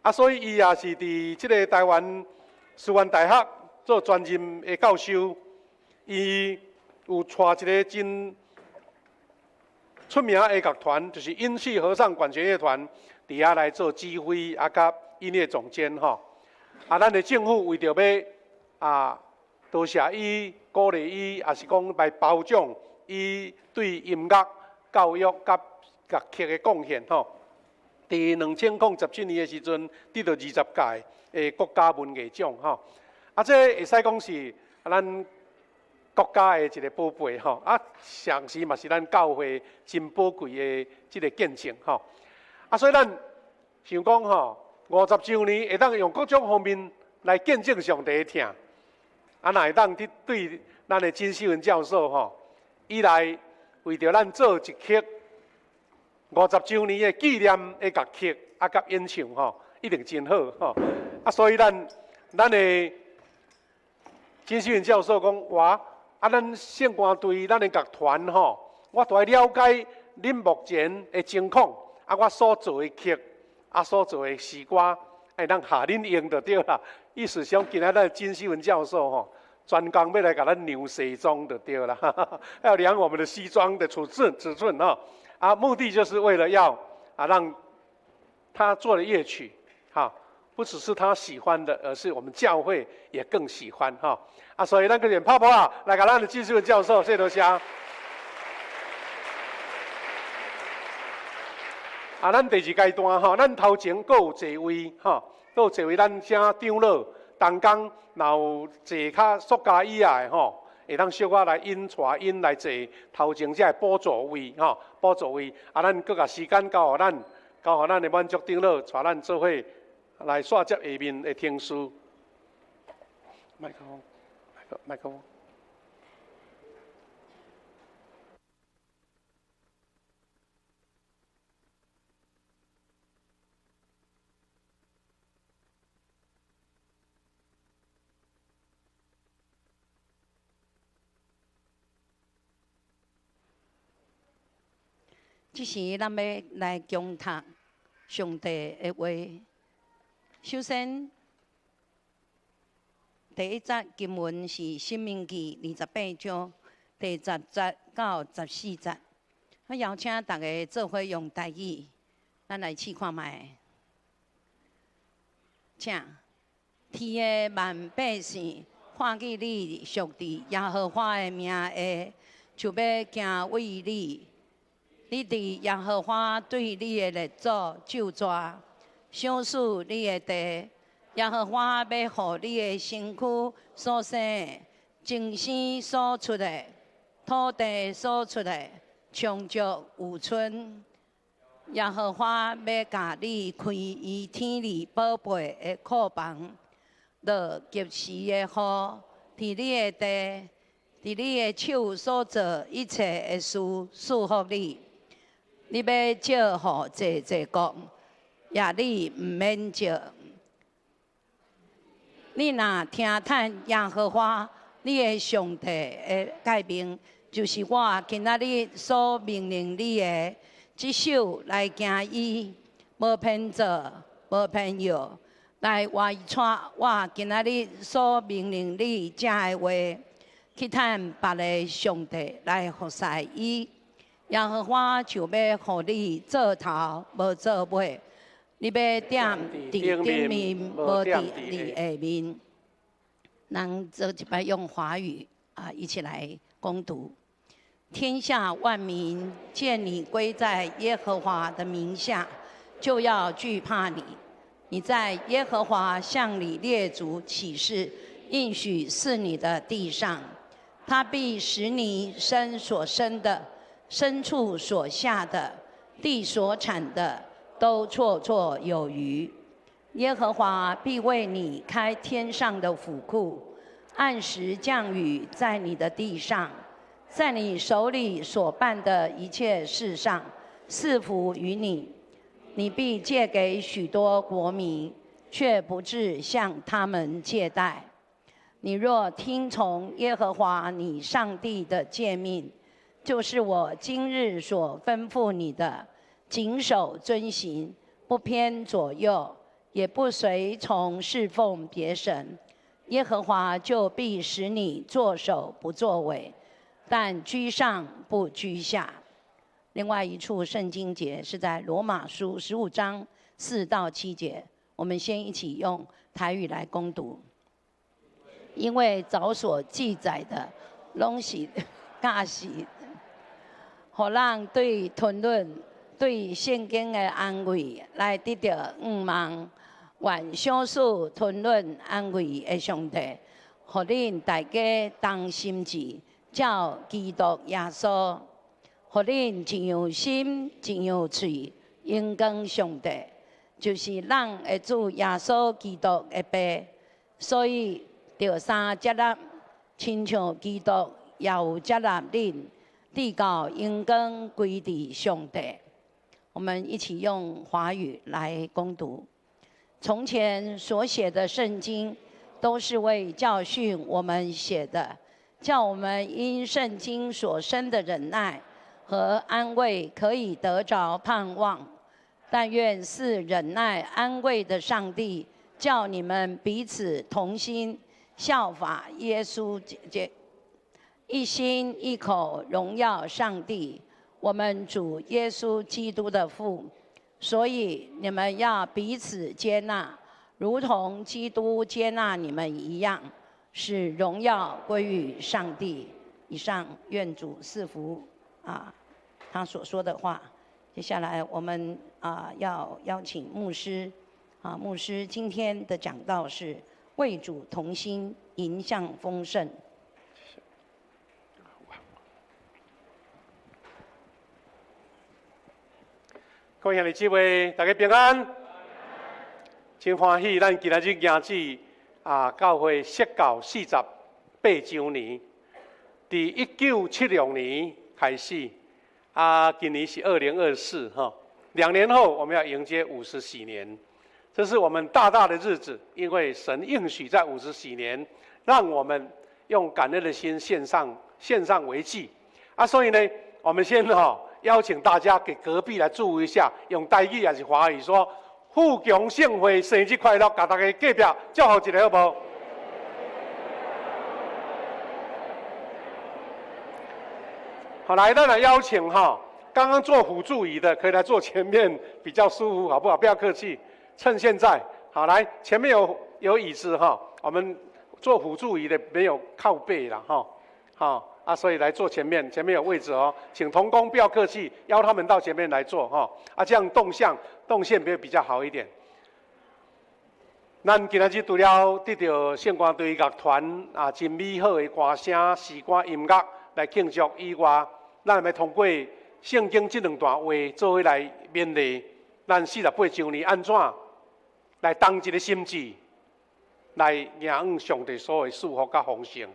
啊，所以伊也是伫即个台湾师范大学做专任的教授。伊有带一个真出名的乐团，就是英系和尚管弦乐团。伫遐来做指挥，啊，甲音乐总监吼。啊，咱的政府为着要多谢伊，鼓励伊，也是讲来褒奖伊对音乐、教育甲乐曲的贡献吼。伫2017年的时阵，得到20届的国家文艺奖吼。啊，这会使讲是咱国家的一个宝贝吼。啊，上时嘛是咱教会真宝贵的即个见证吼。啊，所以咱想讲吼，50周年会当用各种方面来见证上帝的疼。啊，若会当对咱的金希文教授吼，伊来为着咱做一曲50周年的纪念的乐曲，啊，甲演唱吼，一定真好吼。啊，所以咱的金希文教授讲哇，啊，咱献歌队、咱的乐团吼，我都要了解恁目前的情况。啊，我所做的曲，啊，所做的诗歌，会当下恁用就对啦。意思上，今仔咱金希文教授吼，专工要来给咱量西装就对了，要量我们的西装的尺寸哈。啊，目的就是为了要让他做的乐曲哈，不只是他喜欢的，而是我们教会也更喜欢哈。啊，所以咱个点泡泡啊，来给咱的金希文教授，谢谢大家。啊，咱第2阶段吼，咱头前阁有座位吼，阁有座位，咱请长老同工，若有坐较塑胶椅仔吼，会当小可来带因来坐头前这宝座位吼，宝座位。啊，咱阁甲时间交互咱的满足长老，带咱做伙来煞接下面的听书。麦克风。即时咱要来恭读上帝的话。首先，第一节经文是《申命记》28章第10节到14节。我邀请大家做伙用台语，咱来试看卖。请天的万百姓，看见你属伫耶和华的名的就要行为你。你伫耶和华对你的列祖咒詛，想使你的地。耶和华要互你的身躯所生的、精生所出的、土地所出的，充足有春。耶和华要甲你开伊天里宝贝的库房，落及时的雨，伫你的地，伫你的手所做一切的事，祝福你。你要借互济济国，也你毋免借。你若听叹耶和华你的上帝的诫命，就是我今仔日所命令你的，即首来行伊，无偏做，无偏摇，来话带我今仔日所命令你这的话，去叹别个上帝来服侍伊。耶和华就要互你做头，无做尾。你要点伫顶面，无伫你下面。咱这一摆用华语一起来攻读。天下万民见你归在耶和华的名下，就要惧怕你。你在耶和华向你列祖起誓，应许是你的地上，他必使你身所生的、牲畜所下的、地所产的，都绰绰有余。耶和华必为你开天上的府库，按时降雨在你的地上，在你手里所办的一切事上，赐福于你。你必借给许多国民，却不致向他们借贷。你若听从耶和华你上帝的诫命，就是我今日所吩咐你的，谨守遵行，不偏左右，也不随从侍奉别神，耶和华就必使你作首不作尾，但居上不居下。另外一处圣经节是在罗马书15章4到7节，我们先一起用台语来攻读。因为早所记载的，拢是假是，互咱对吞论、对圣经的安慰来得到望。愿相信吞论安慰的上帝，互恁大家同心志，照基督耶稣，互恁一样心、一样嘴，应跟上帝，就是咱的主耶稣基督的爸。所以着三接纳，亲像基督也有接纳恁，地教应跟归伫上帝。我们一起用华语来攻读。从前所写的圣经，都是为教训我们写的，叫我们因圣经所生的忍耐和安慰，可以得着盼望。但愿是忍耐安慰的上帝，叫你们彼此同心，效法耶稣姐姐，一心一口荣耀上帝，我们主耶稣基督的父。所以你们要彼此接纳，如同基督接纳你们一样，使荣耀归于上帝。以上愿主赐福他所说的话。接下来我们要邀请牧师牧师今天的讲道是为主同心，迎向丰盛。各位兄弟姊妹，大家平安，真欢喜！咱今仔日迎接教会设教48周年，自1976年开始，今年是2024哈，2年后我们要迎接50喜年，这是我们大大的日子，因为神应许在50喜年，让我们用感恩的心献上为祭所以呢，我们先邀请大家给隔壁来祝福一下，用台语还是华语说“富强盛会生日快乐”，给大家隔壁祝福一下好不好？好，来，咱来邀请刚刚做辅助椅的可以来坐前面，比较舒服，好不好？不要客气，趁现在。好，来，前面有椅子我们做辅助椅的没有靠背了啊，所以来坐前面，前面有位置哦，请同工不要客气，邀他们到前面来坐哈。啊，这样动线比较好一点。咱今仔日除了得到圣歌队乐团啊真美好的歌声、诗歌、音乐来庆祝以外，咱要通过圣经这两段话做伙来勉励咱48周年安怎来动一个心志，来迎向上帝所有祝福甲丰盛。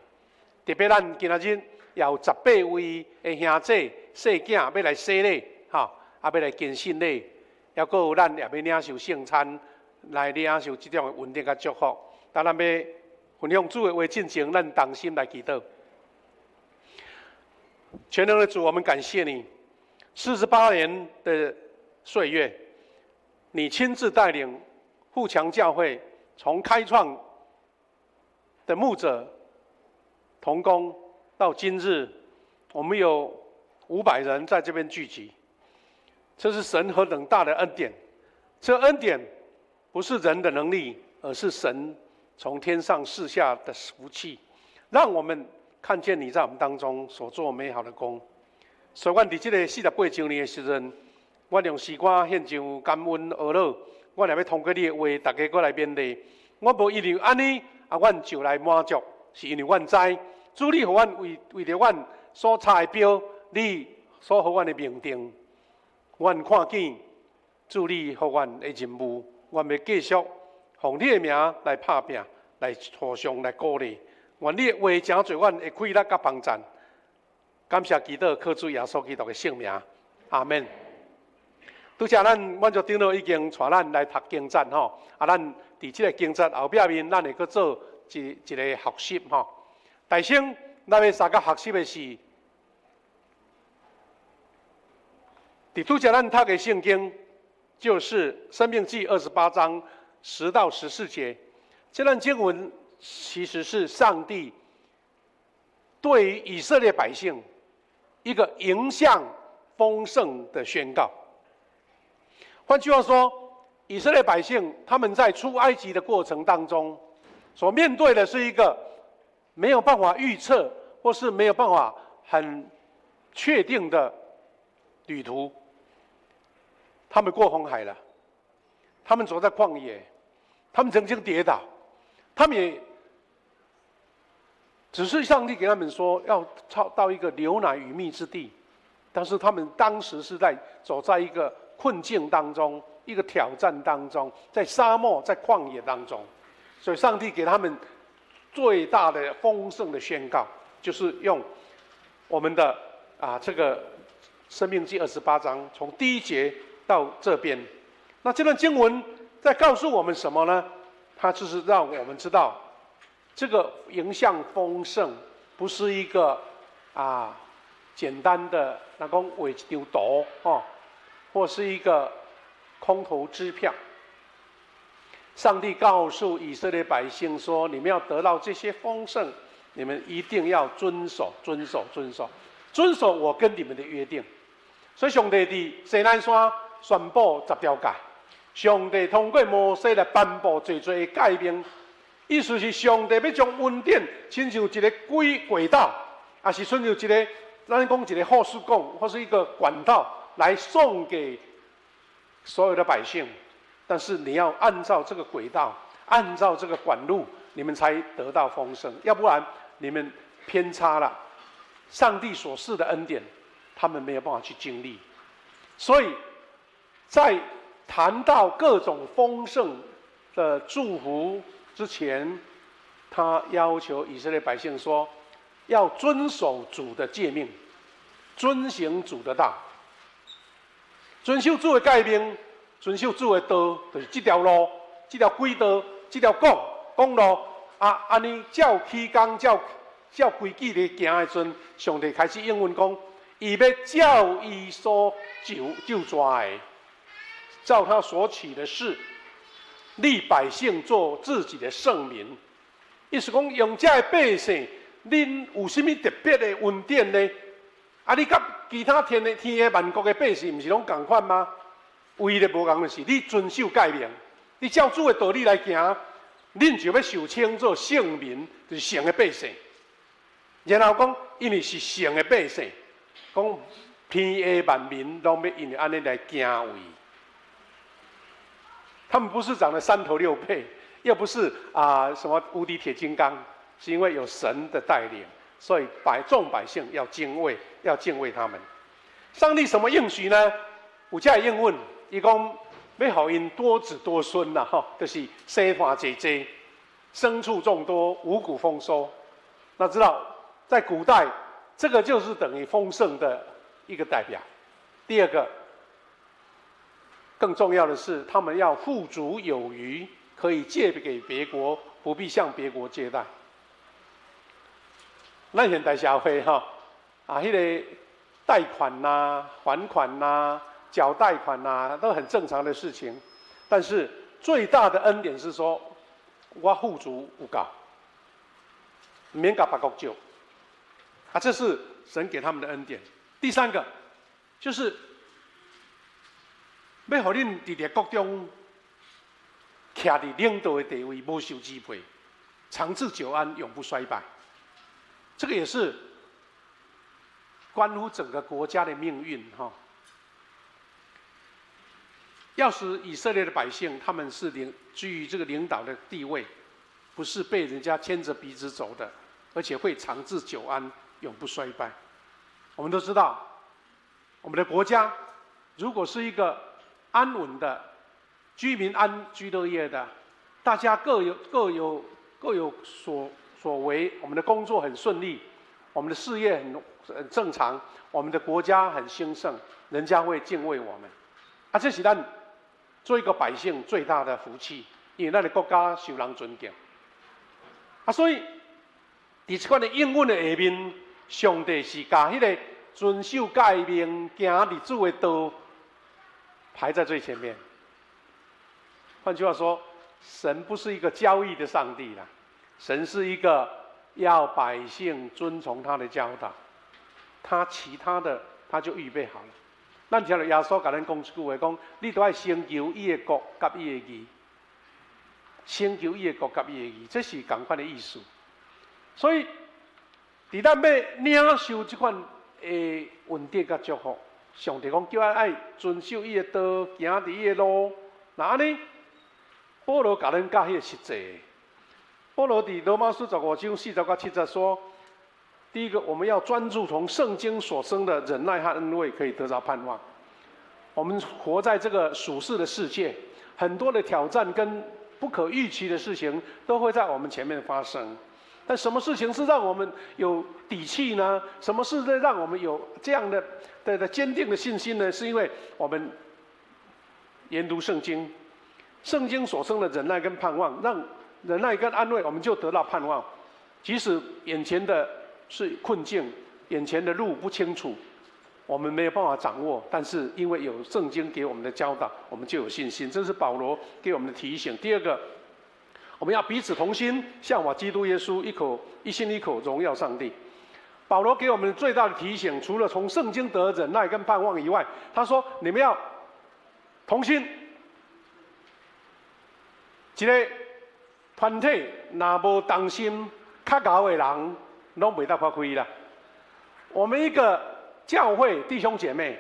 特别咱今仔日也有18位的兄弟、细囝要来洗礼，哈，啊要来献信礼，还佫有咱也要领受圣餐，来领受这种的稳定甲祝福。当咱要分享主的话进前，咱同心来祈祷。全能的主，我们感谢你，48年的岁月，你亲自带领富强教会从开创的牧者同工到今日，我们有500人在这边聚集，这是神何等大的恩典！这恩典不是人的能力，而是神从天上赐下的福气，让我们看见你在我们当中所做美好的工。所以，我在这个48周年的时阵，我用诗歌献上感恩和乐。我也要通过你的话，大家过来勉励。我无因为安尼啊，我就来满足，是因为我知主你互我为着我所差的标，你所互我的命定，我看见主你互我的任务，我要继续奉你的名来打拼，来互相来鼓励。愿你的话诚侪，阮会快乐甲帮助。感谢祈祷，靠主耶稣基督的圣名，阿门。拄则咱满足长老已经带咱来读经节吼，啊，咱伫即个经节后壁面，咱会去做一个学习吼。大先，咱要三个学习的是，伫拄则咱读的圣经，就是《申命记》28章10到14节。这段经文其实是上帝对于以色列百姓一个迎向丰盛的宣告。换句话说，以色列百姓他们在出埃及的过程当中，所面对的是一个没有办法预测，或是没有办法很确定的旅途。他们过红海了，他们走在旷野，他们曾经跌倒，他们也只是上帝给他们说要到一个流奶与蜜之地，但是他们当时是走在一个困境当中，一个挑战当中，在沙漠、在旷野当中，所以上帝给他们最大的丰盛的宣告，就是用我们的这个《申命记》28章，从第1节到这边。那这段经文在告诉我们什么呢？它就是让我们知道，这个迎向丰盛不是一个简单的那讲画一张图哦，或是一个空头支票。上帝告诉以色列百姓说：“你们要得到这些丰盛，你们一定要遵守我跟你们的约定。”所以上帝伫西奈山宣布10条诫，上帝通过摩西来颁布最的诫命，意思是上帝要将恩典亲像一个轨道，也是亲像一个咱讲一个后事讲，或是一个管道来送给所有的百姓。但是你要按照这个轨道，按照这个管路，你们才得到丰盛，要不然你们偏差了上帝所赐的恩典，他们没有办法去经历。所以在谈到各种丰盛的祝福之前，他要求以色列百姓说，要遵守主的诫命，遵行主的道，遵守主的诫命，遵守主的道，就是这条路、这条轨道、这条公路安尼照起工、照规矩的行的时阵，上帝开始应允讲，伊要照伊所就抓的，照他所起的事，立百姓做自己的圣民。意思讲，用这的百姓，恁有什么特别的恩典呢？你甲其他天的万国的百姓，不是拢同款吗？唯一的无同的是，你遵守诫命，你照主的道理来行，恁就要受称作圣民，就是神的百姓。然后讲，因为是圣的百姓，讲天下万民拢要因为安尼来敬畏。他们不是长得3头6臂，又不是什么无敌铁金刚，是因为有神的带领，所以众百姓要敬畏他们。上帝什么应许呢？有这应允，伊讲要予因多子多孙啦，就是生团济济，牲畜众多，五谷丰收。那知道在古代，这个就是等于丰盛的一个代表。第二个，更重要的是，他们要富足有余，可以借给别国，不必向别国借贷。咱现代社会迄个贷款呐、还款呐、缴贷款呐，都很正常的事情。但是最大的恩典是说，我富足有够，免甲别国借。这是神给他们的恩典。第三个，就是要互恁伫国中徛伫领导的地位，无受支配，长治久安，永不衰败。这个也是关乎整个国家的命运要使以色列的百姓，他们是居于这个领导的地位，不是被人家牵着鼻子走的，而且会长治久安，永不衰败。我们都知道，我们的国家如果是一个安稳的，居民安居乐业的，大家各有所为，我们的工作很顺利，我们的事业很正常，我们的国家很兴盛，人家会敬畏我们。这是咱做一个百姓最大的福气，因为咱的国家受人尊敬。所以伫这款的应允的下面，上帝是把迄个遵守诫命、行日主的道排在最前面。换句话说，神不是一个交易的上帝啦，神是一个要百姓遵从他的教导，他其他的他就预备好了。咱听到耶稣甲咱讲一句话，讲你都要先求伊的国甲伊的义，先求伊的国甲伊的义，这是同款的意思。所以，伫咱要领受这款的稳定甲祝福，上帝讲叫咱爱遵守伊的道，行伫伊的路。那安尼，保罗甲咱教迄个实际。保罗伫罗马书15章40到70说，第一个，我们要专注从圣经所生的忍耐和恩惠，可以得到盼望。我们活在这个属世的世界，很多的挑战跟不可预期的事情都会在我们前面发生。但什么事情是让我们有底气呢？什么是让我们有这样的坚定的信心呢？是因为我们研读圣经，圣经所生的忍耐跟盼望，让忍耐跟安慰，我们就得到盼望。即使眼前的是困境，眼前的路不清楚，我们没有办法掌握，但是因为有圣经给我们的教导，我们就有信心。这是保罗给我们的提醒。第二个，我们要彼此同心，向往基督耶稣，一心一口荣耀上帝。保罗给我们最大的提醒，除了从圣经得忍耐跟盼望以外，他说：你们要同心。一个团体若无同心，较高的人拢袂当发挥啦。我们一个教会弟兄姐妹，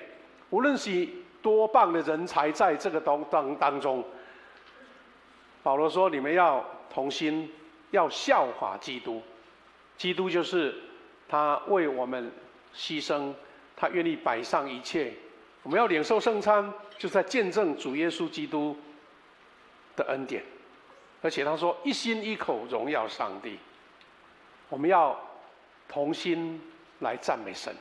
无论是多棒的人才，在这个当中，保罗说：你们要同心，要效法基督。基督就是他为我们牺牲，他愿意摆上一切。我们要领受圣餐，就是在见证主耶稣基督的恩典。而且他说：一心一口荣耀上帝。我们要同心来赞美神。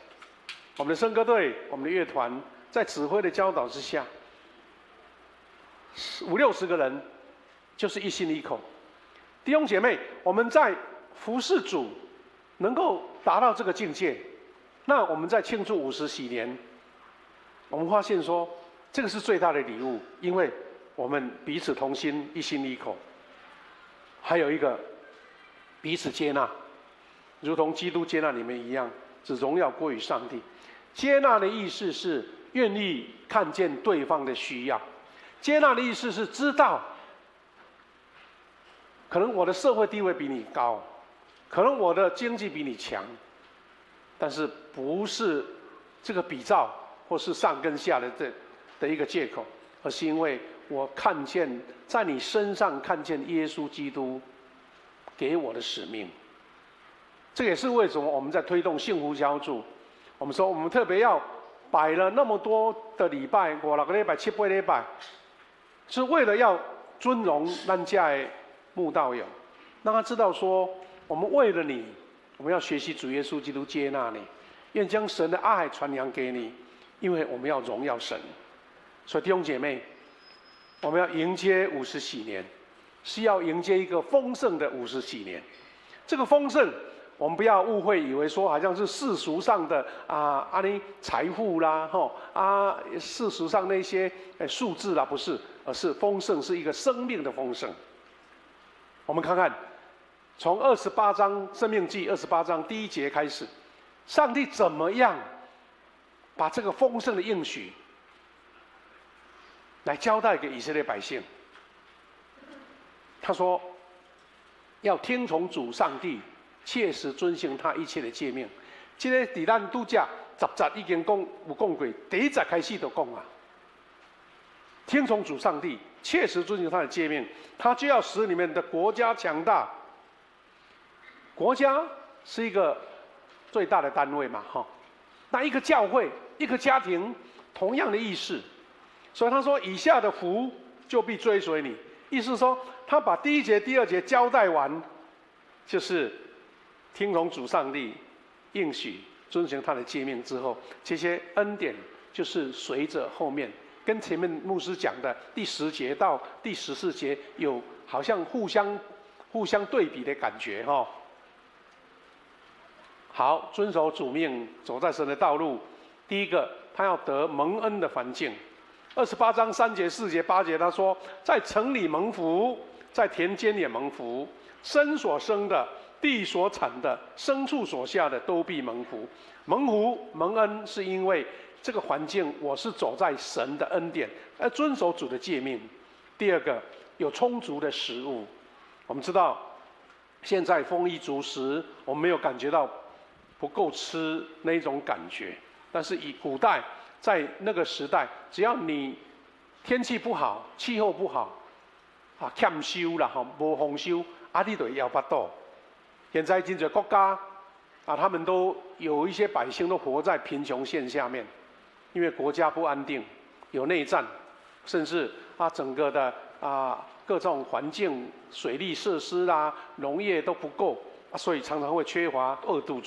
我们的圣歌队、我们的乐团，在指挥的教导之下，50-60个人，就是一心一口。弟兄姐妹，我们在服侍主，能够达到这个境界，那我们在庆祝50禧年，我们发现说，这个是最大的礼物，因为我们彼此同心，一心一口。还有一个，彼此接纳，如同基督接纳你们一样，只荣耀归于上帝。接纳的意思是愿意看见对方的需要，接纳的意思是知道，可能我的社会地位比你高，可能我的经济比你强，但是不是这个比照或是上跟下的一个借口，而是因为我看见在你身上看见耶稣基督给我的使命。这也是为什么我们在推动幸福小组，我们说我们特别要摆了那么多的礼拜，5、6个礼拜、7、8礼拜，是为了要尊荣咱家的慕道友，让他知道说，我们为了你，我们要学习主耶稣基督接纳你，愿将神的爱传扬给你，因为我们要荣耀神。所以弟兄姐妹，我们要迎接50禧年，是要迎接一个丰盛的50禧年。这个丰盛，我们不要误会，以为说好像是世俗上的财富啦，世俗上那些数字啦，不是，而是丰盛是一个生命的丰盛。我们看看，从28章《申命记》28章第1节开始，上帝怎么样把这个丰盛的应许来交代给以色列百姓？他说，要听从主上帝，切实遵行他一切的诫命。这个在咱拄则10节已经有讲过，第1节开始就讲啊，听从主上帝，切实遵行他的诫命，他就要使你们的国家强大。国家是一个最大的单位嘛，那一个教会、一个家庭，同样的意思。所以他说，以下的福就必追随你。意思是说，他把第1节、第2节交代完，就是听从主上帝应许，遵循他的诫命之后，这些恩典就是随着后面，跟前面牧师讲的第10节到第14节有好像互相对比的感觉哈。好，遵守主命，走在神的道路。第一个，他要得蒙恩的环境。28章3节、4节、8节，他说，在城里蒙福，在田间也蒙福，生所生的、地所产的、牲畜所下的，都必蒙福。蒙福、蒙恩，是因为这个环境我是走在神的恩典，而遵守主的诫命。第二个，有充足的食物。我们知道，现在丰衣足食，我们没有感觉到不够吃那一种感觉，但是以古代在那个时代，只要你天气不好、气候不好，欠收啦，无丰收，你就要巴肚。现在真多国家他们都有一些百姓都活在贫穷线下面，因为国家不安定，有内战，甚至整个的各种环境、水利设施啦、农业都不够，所以常常会缺乏饿肚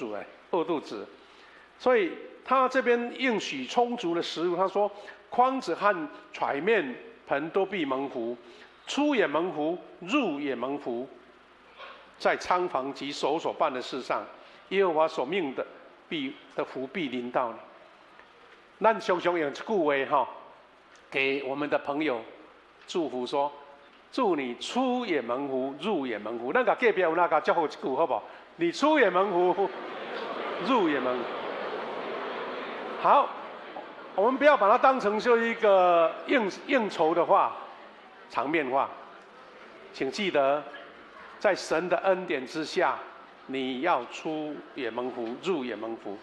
子。所以他这边应许充足的食物，他说筐子和揣面盆都必蒙福，出也蒙福，入也蒙福，在仓房及手所办的事上，耶和华所命的福必临到你。咱常常用这句话给我们的朋友祝福说，祝你出也蒙福，入也蒙福。咱甲隔壁有哪甲祝福一句好不好？你出也蒙福，入也蒙福。好，我们不要把它当成就是一个应酬的话、场面话。请记得，在神的恩典之下，你要出也蒙福，入也蒙福。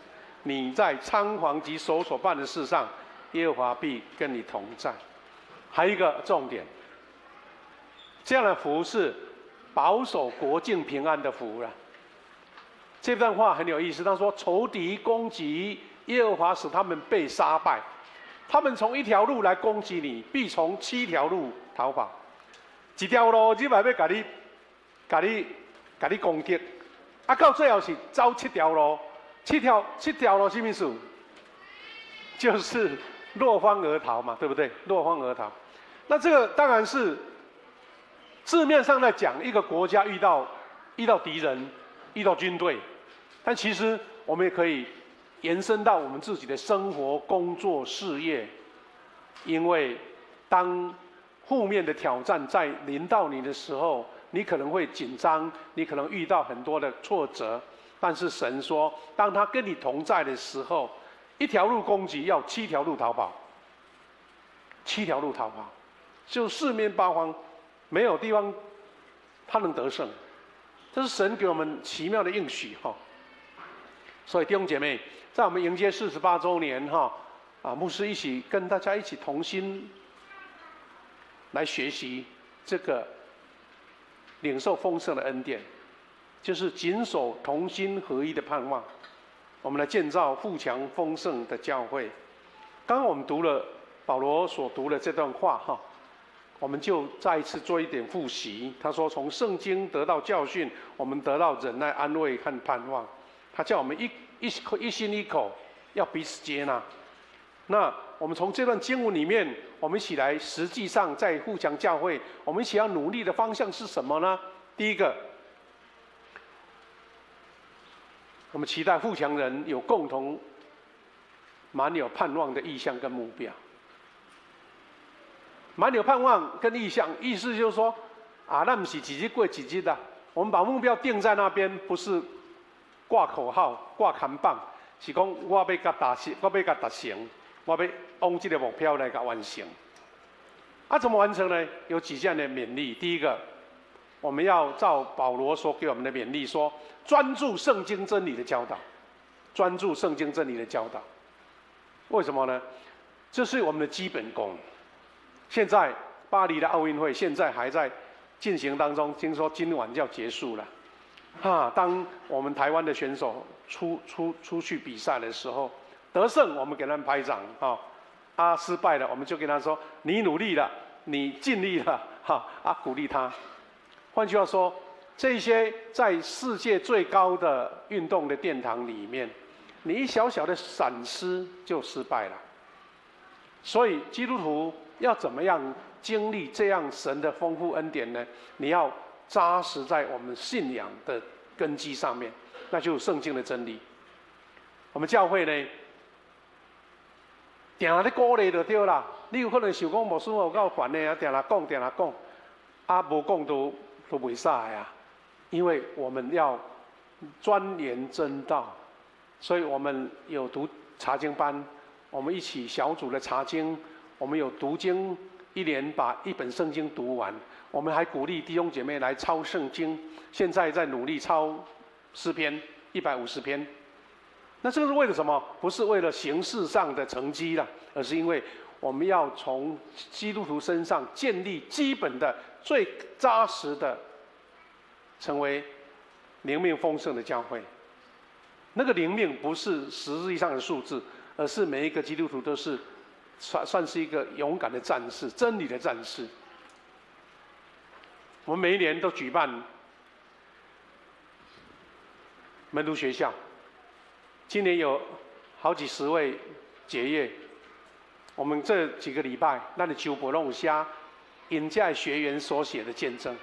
你在仓房及手所办的事上，耶和华必跟你同在。还有一个重点，这样的福是保守国境平安的福了。这段话很有意思，他说：仇敌攻击，耶和华使他们被杀败。他们从一条路来攻击你，必从7条路逃跑。一条路你嘛要甲你攻击，到最后是走7条路。7条路什么意思？就是落荒而逃嘛，对不对？落荒而逃。那这个当然是字面上在讲一个国家遇到敌人、遇到军队，但其实我们也可以延伸到我们自己的生活、工作、事业。因为当负面的挑战在临到你的时候，你可能会紧张，你可能遇到很多的挫折。但是神说，当他跟你同在的时候，一条路攻击，要7条路逃跑。7条路逃跑，就四面八方没有地方他能得胜。这是神给我们奇妙的应许哈。所以弟兄姐妹，在我们迎接48周年哈，牧师一起跟大家一起同心来学习这个领受丰盛的恩典，就是谨守同心合一的盼望。我们来建造富强丰盛的教会。刚刚我们读了保罗所读的这段话哈，我们就再一次做一点复习。他说，从圣经得到教训，我们得到忍耐、安慰和盼望。他叫我们一心一口要彼此接纳。那我们从这段经文里面，我们一起来，实际上在富强教会，我们一起要努力的方向是什么呢？第一个，我们期待富强人有共同、满有盼望的意向跟目标。满有盼望跟意向，意思就是说，那不是几日过几日的，我们把目标定在那边，不是挂口号、挂看板，是讲我要甲达成，我要甲达成，我要往这个目标来甲完成。怎么完成呢？有几项的勉励。第一个，我们要照保罗所给我们的勉励说，专注圣经真理的教导，专注圣经真理的教导。为什么呢？这是我们的基本功。现在巴黎的奥运会现在还在进行当中，听说今晚就要结束了。当我们台湾的选手出去比赛的时候，得胜我们给他们拍掌，失败了我们就跟他说：你努力了，你尽力了，鼓励他。换句话说，这些在世界最高的运动的殿堂里面，你一小小的闪失就失败了。所以基督徒要怎么样经历这样神的丰富恩典呢？你要扎实在我们信仰的根基上面，那就是圣经的真理。我们教会呢，定下咧鼓励就对啦。你有可能想讲牧师有够烦的定下讲，无讲都袂使啊。因为我们要钻研真道，所以我们有读查经班，我们一起小组的查经，我们有读经，一年把一本圣经读完。我们还鼓励弟兄姐妹来抄圣经，现在在努力抄诗篇150篇。那这个是为了什么？不是为了形式上的成绩啦，而是因为我们要从基督徒身上建立基本的、最扎实的，成为灵命丰盛的教会。那个灵命不是实际上的数字，而是每一个基督徒都是算是一个勇敢的战士，真理的战士。我们每一年都举办门徒学校，今年有好几十位结业。我们这几个礼拜，咱的周伯弄下因家学员所写的见证。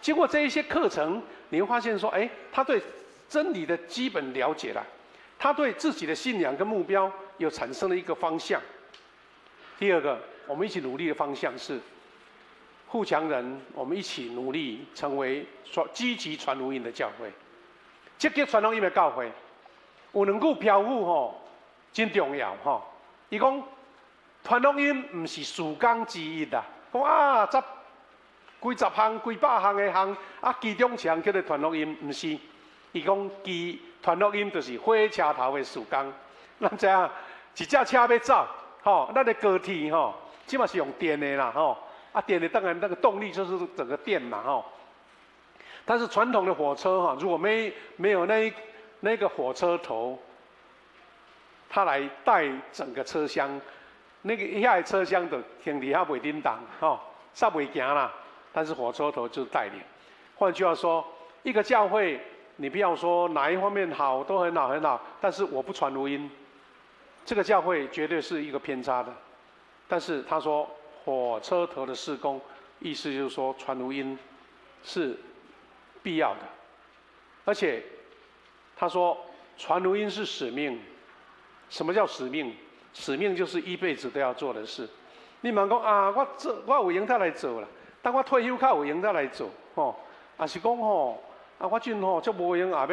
经过这一些课程，你会发现说，他对真理的基本了解了，他对自己的信仰跟目标有产生了一个方向。第二个，我们一起努力的方向是富强人，我们一起努力成为积极传福音的教会。积极传福音的教会，有两句标语真重要伊讲传福音不是事工之一啦，讲几十项、几百项的项，其中一项叫做传福音，不是。伊讲传福音就是火车头的事工。咱知影一架车要走，咱的高铁即嘛是用电的啦，电的当然那个动力就是整个电嘛，但是传统的火车如果没有那个火车头，它来带整个车厢，那个一下车厢就停底下袂叮当，煞袂行啦。但是火车头就是带领。换句话说，一个教会，你不要说哪一方面好都很好很好，但是我不传福音，这个教会绝对是一个偏差的。但是他说火车头的事工，意思就是说传福音是必要的，而且他说传福音是使命。什么叫使命？使命就是一辈子都要做的事。你问讲我有闲才来做啦，等我退休较有闲才来做，也是讲我阵足无闲，也要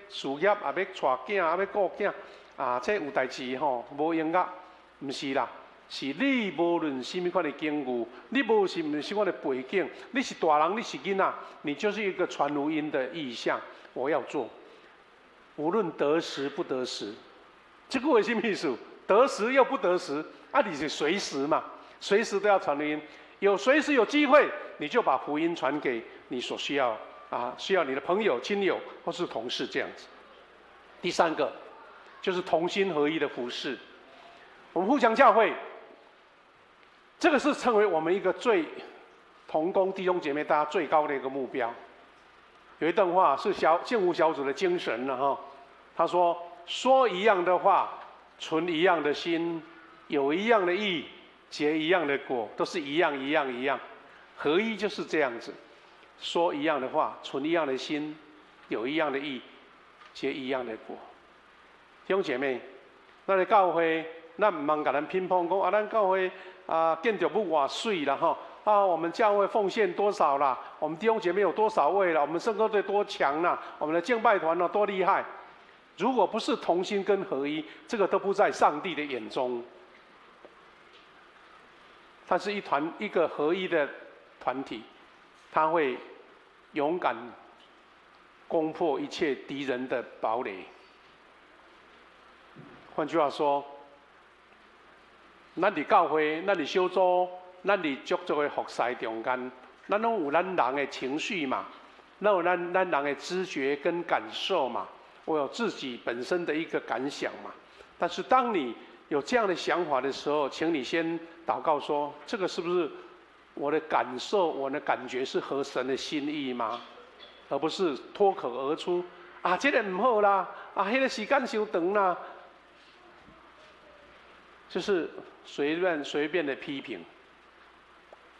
事业，也要带囝，也要顾囝，这有代志无闲甲，唔是啦，是你无论什么款的境遇，你无什么款的背景，你是大人，你是囡仔，你就是一个传福音的意向，我要做。无论得时不得时，这个为什么意思？得时又不得时，啊，你是随时嘛，随时都要传福音。随时有机会，你就把福音传给你所需要需要你的朋友、亲友或是同事这样子。第三个就是同心合一的服事。我们互相教会，这个是成为我们一个最同工弟兄姐妹大家最高的一个目标。有一段话是幸福小组的精神了哈，他说一样的话，存一样的心，有一样的义，结一样的果，都是一样。合一就是这样子，说一样的话，存一样的心，有一样的义，结一样的果。弟兄姐妹，咱的教会，咱唔茫甲咱乒乓讲咱教会建筑物偌水啦吼。我们教会奉献多少啦？我们弟兄姐妹有多少位了？我们圣歌队多强啦？我们的敬拜团多厉害？如果不是同心跟合一，这个都不在上帝的眼中。它是一个合一的团体，它会勇敢攻破一切敌人的堡垒。换句话说，咱伫教会，咱伫小组。咱伫足足的服侍中间，咱拢有咱人的情绪嘛，咱有咱人的知觉跟感受嘛，我有自己本身的一个感想嘛。但是当你有这样的想法的时候，请你先祷告说：这个是不是我的感受、我的感觉是合神的心意吗？而不是脱口而出这个唔好啦，迄个时间伤长啦，就是随便的批评。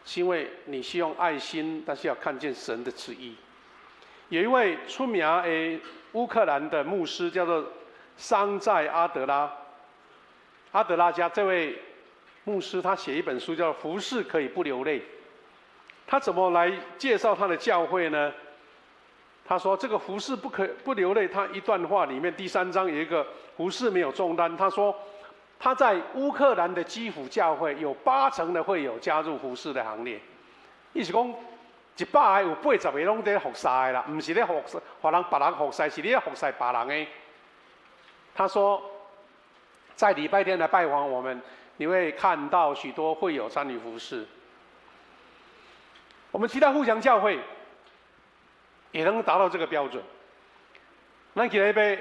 是因为你希望爱心，但是要看见神的旨意。有一位出名的乌克兰的牧师，叫做桑在阿德拉加。这位牧师他写一本书，叫《服事可以不流泪》。他怎么来介绍他的教会呢？他说：“这个服事不流泪。”他一段话里面第3章有一个服事没有重担。他说，他在乌克兰的基辅教会有80%的会友加入服事的行列，意思讲100个有80个拢在服侍的啦，不是在别人服侍，是你在服侍别人的。他说，在礼拜天来拜访我们，你会看到许多会友参与服事。我们其他互相教会也能达到这个标准。咱今日要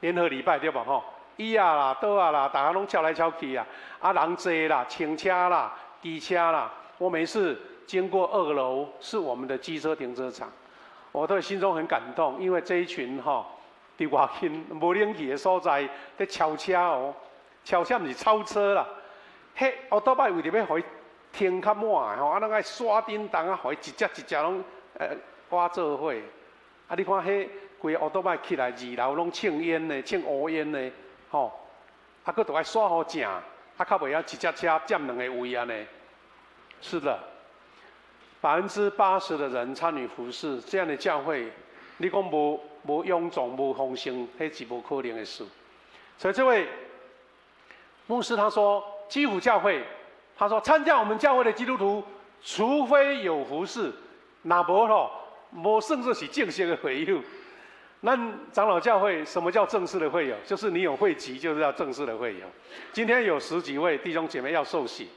联合礼拜对吧？吼。椅啦、桌啦，大家拢翘来翘去人多啦，轻车啦、机车啦。我每次经过2楼是我们的机车停车场，我都心中很感动，因为这一群伫外近无冷气的所在在超车哦，超车不是超车啦，迄奥多拜为着要互伊停较满的咱爱刷叮当互伊一只拢挂做伙。你看迄规奥多拜起来2楼拢呛烟的、呛乌烟的。佫都爱刷好正，较袂晓一只车占2个位安尼。是的，80%的人参与服事，这样的教会，你讲无臃肿、无丰盛，迄是无可能的事。所以这位牧师他说，基辅教会，他说参加我们教会的基督徒，除非有服事，若无甚至是正式的会友。那长老教会什么叫正式的会友？就是你有会籍，就是要正式的会友。今天有10几位弟兄姐妹要受洗，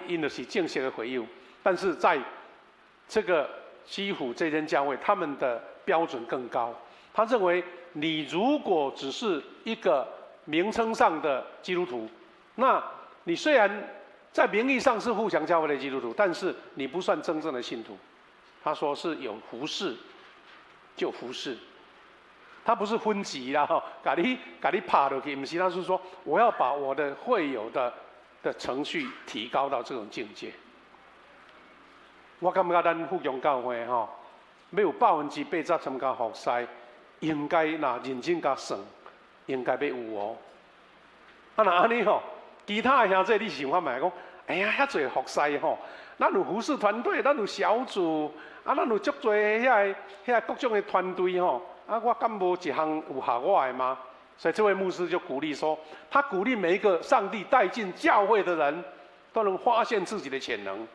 因的是正式的会友。但是在这个基辅这间教会，他们的标准更高。他认为，你如果只是一个名称上的基督徒，那你虽然在名义上是互相教会的基督徒，但是你不算真正的信徒。他说是有服事，就服事。他不是分级啦，把你拍落去，不是，他是说我要把我的会友的程序提高到这种境界。我感觉咱富强教会要有80%参加服事，应该若认真甲算，应该要有哦。若安尼其他的兄弟你想法嘛讲，哎呀，遐侪服事咱有服事团队，咱有小组，咱有足多遐各种的团队我敢无一项有合我的吗？所以这位牧师就鼓励说，他鼓励每一个上帝带进教会的人，都能发现自己的潜能，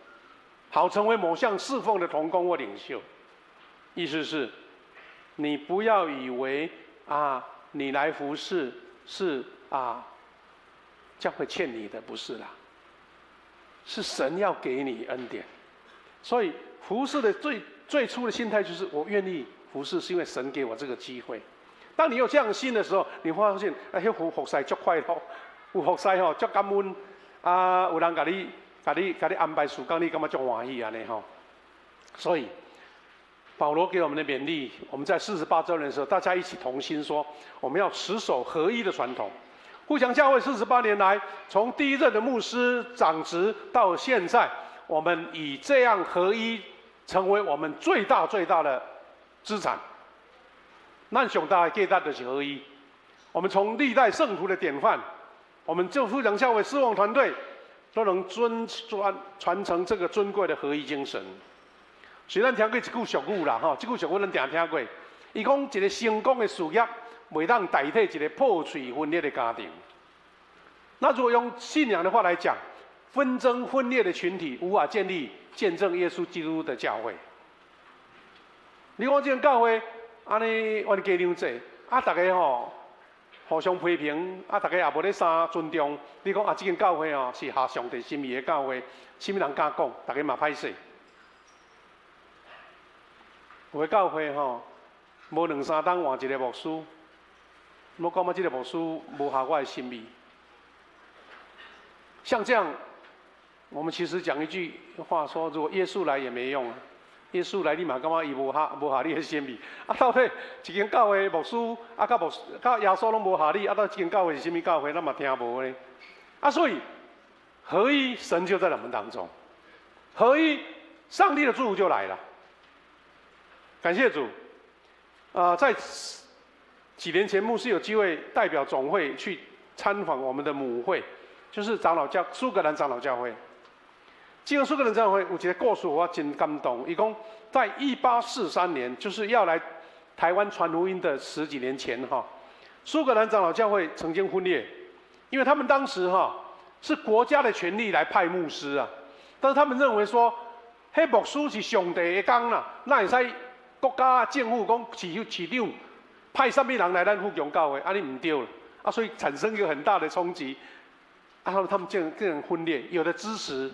好成为某项侍奉的同工或领袖。意思是，你不要以为你来服侍是教会欠你的，不是啦，是神要给你恩典。所以服侍的最初的心态就是我愿意服侍，是因为神给我这个机会。当你有这样的心的时候，你会发现，迄服侍足快乐，有服侍吼足感恩，有人给你安排事工，你感觉足欢喜安尼吼。所以保罗给我们的勉励，我们在48周年的时候，大家一起同心说，我们要持守合一的传统。互祥教会48年来，从第一任的牧师长职到现在，我们以这样合一成为我们最大的资产。咱上大的价值就是合一。我们从历代圣徒的典范，我们就互祥教会侍奉团队，都能传承这个尊贵的合一精神。虽然听过一句俗语啦，这句俗语咱常听过，伊讲一个成功的事业，袂当代替一个破碎分裂的家庭。那如果用信仰的话来讲，纷争分裂的群体无法建立见证耶稣基督的教会。你看这个教会，安尼阮家长济，大家互相批评，大家也无咧啥尊重。你讲这间教会是合上帝心意的教会，什么人敢讲？大家嘛歹势。有的教会无2-3天换一个牧师，我感觉这个牧师无合我的心意。像这样，我们其实讲一句话说：如果耶稣来也没用啊。耶稣来，你嘛感觉伊无合你的心意。到底一间教会牧师甲耶稣拢无合你，到一间教会是什么教会？咱嘛听无呢。所以合一，神就在我们当中；合一，上帝的祝福就来了。感谢主。在几年前，牧师有机会代表总会去参访我们的母会，就是苏格兰长老教会。这个苏格兰长老会有一个故事，我真感动。伊讲在1843年，就是要来台湾传福音的10几年前，苏格兰长老教会曾经分裂，因为他们当时是国家的权力来派牧师啊，但是他们认为说，迄牧师是上帝的工啦，那会使国家政府讲市长派什么人来咱富强教会，你唔对了，所以产生一个很大的冲击，他们这样分裂，有的支持。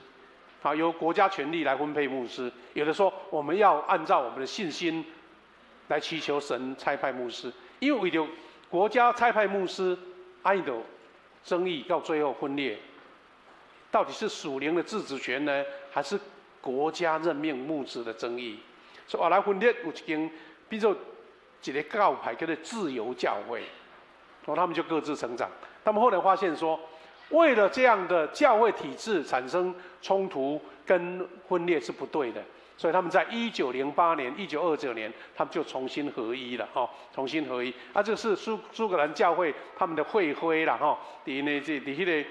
由国家权力来分配牧师，有的说我们要按照我们的信心来祈求神差派牧师，因为为了国家差派牧师，有争议到最后分裂，到底是属灵的自主权呢，还是国家任命牧师的争议？所以后来分裂有一间，比如一个教派叫做自由教会，他们就各自成长。他们后来发现说，为了这样的教会体制产生冲突跟分裂是不对的，所以他们在1908年、1929年，他们就重新合一了，重新合一。这是苏格兰教会他们的会徽啦，在迄个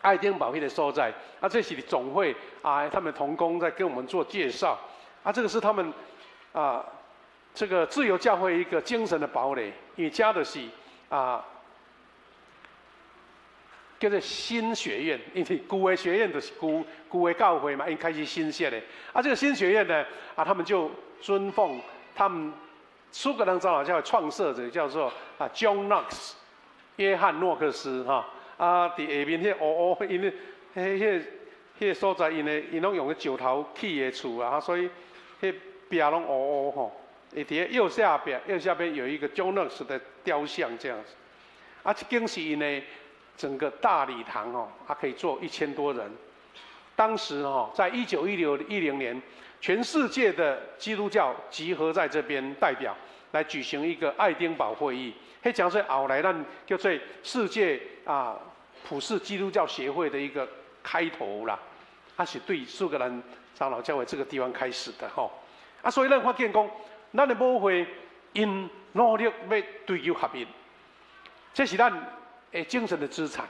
爱丁堡迄个所在。这是总会他们同工在跟我们做介绍。这个是他们这个自由教会一个精神的堡垒，因为加的是叫做新学院，因为旧的学院就是旧的教会嘛，因开始新设的。这个新学院呢，他们就尊奉他们苏格兰长老教会创设者叫做John Knox， 约翰诺克斯在下面迄乌，因为迄个所在，因拢用个石头砌的厝所以迄壁拢乌下底右下边有一个 John Knox 的雕像这样子。这间是因为整个大礼堂可以坐1000多人。当时在1910年，全世界的基督教集合在这边，代表来举行一个爱丁堡会议。迄讲说后来咱叫做世界普世基督教协会的一个开头啦，是对苏格兰长老教会这个地方开始的所以咱发现讲，咱的母会因努力要追求合一，这是咱精神的资产。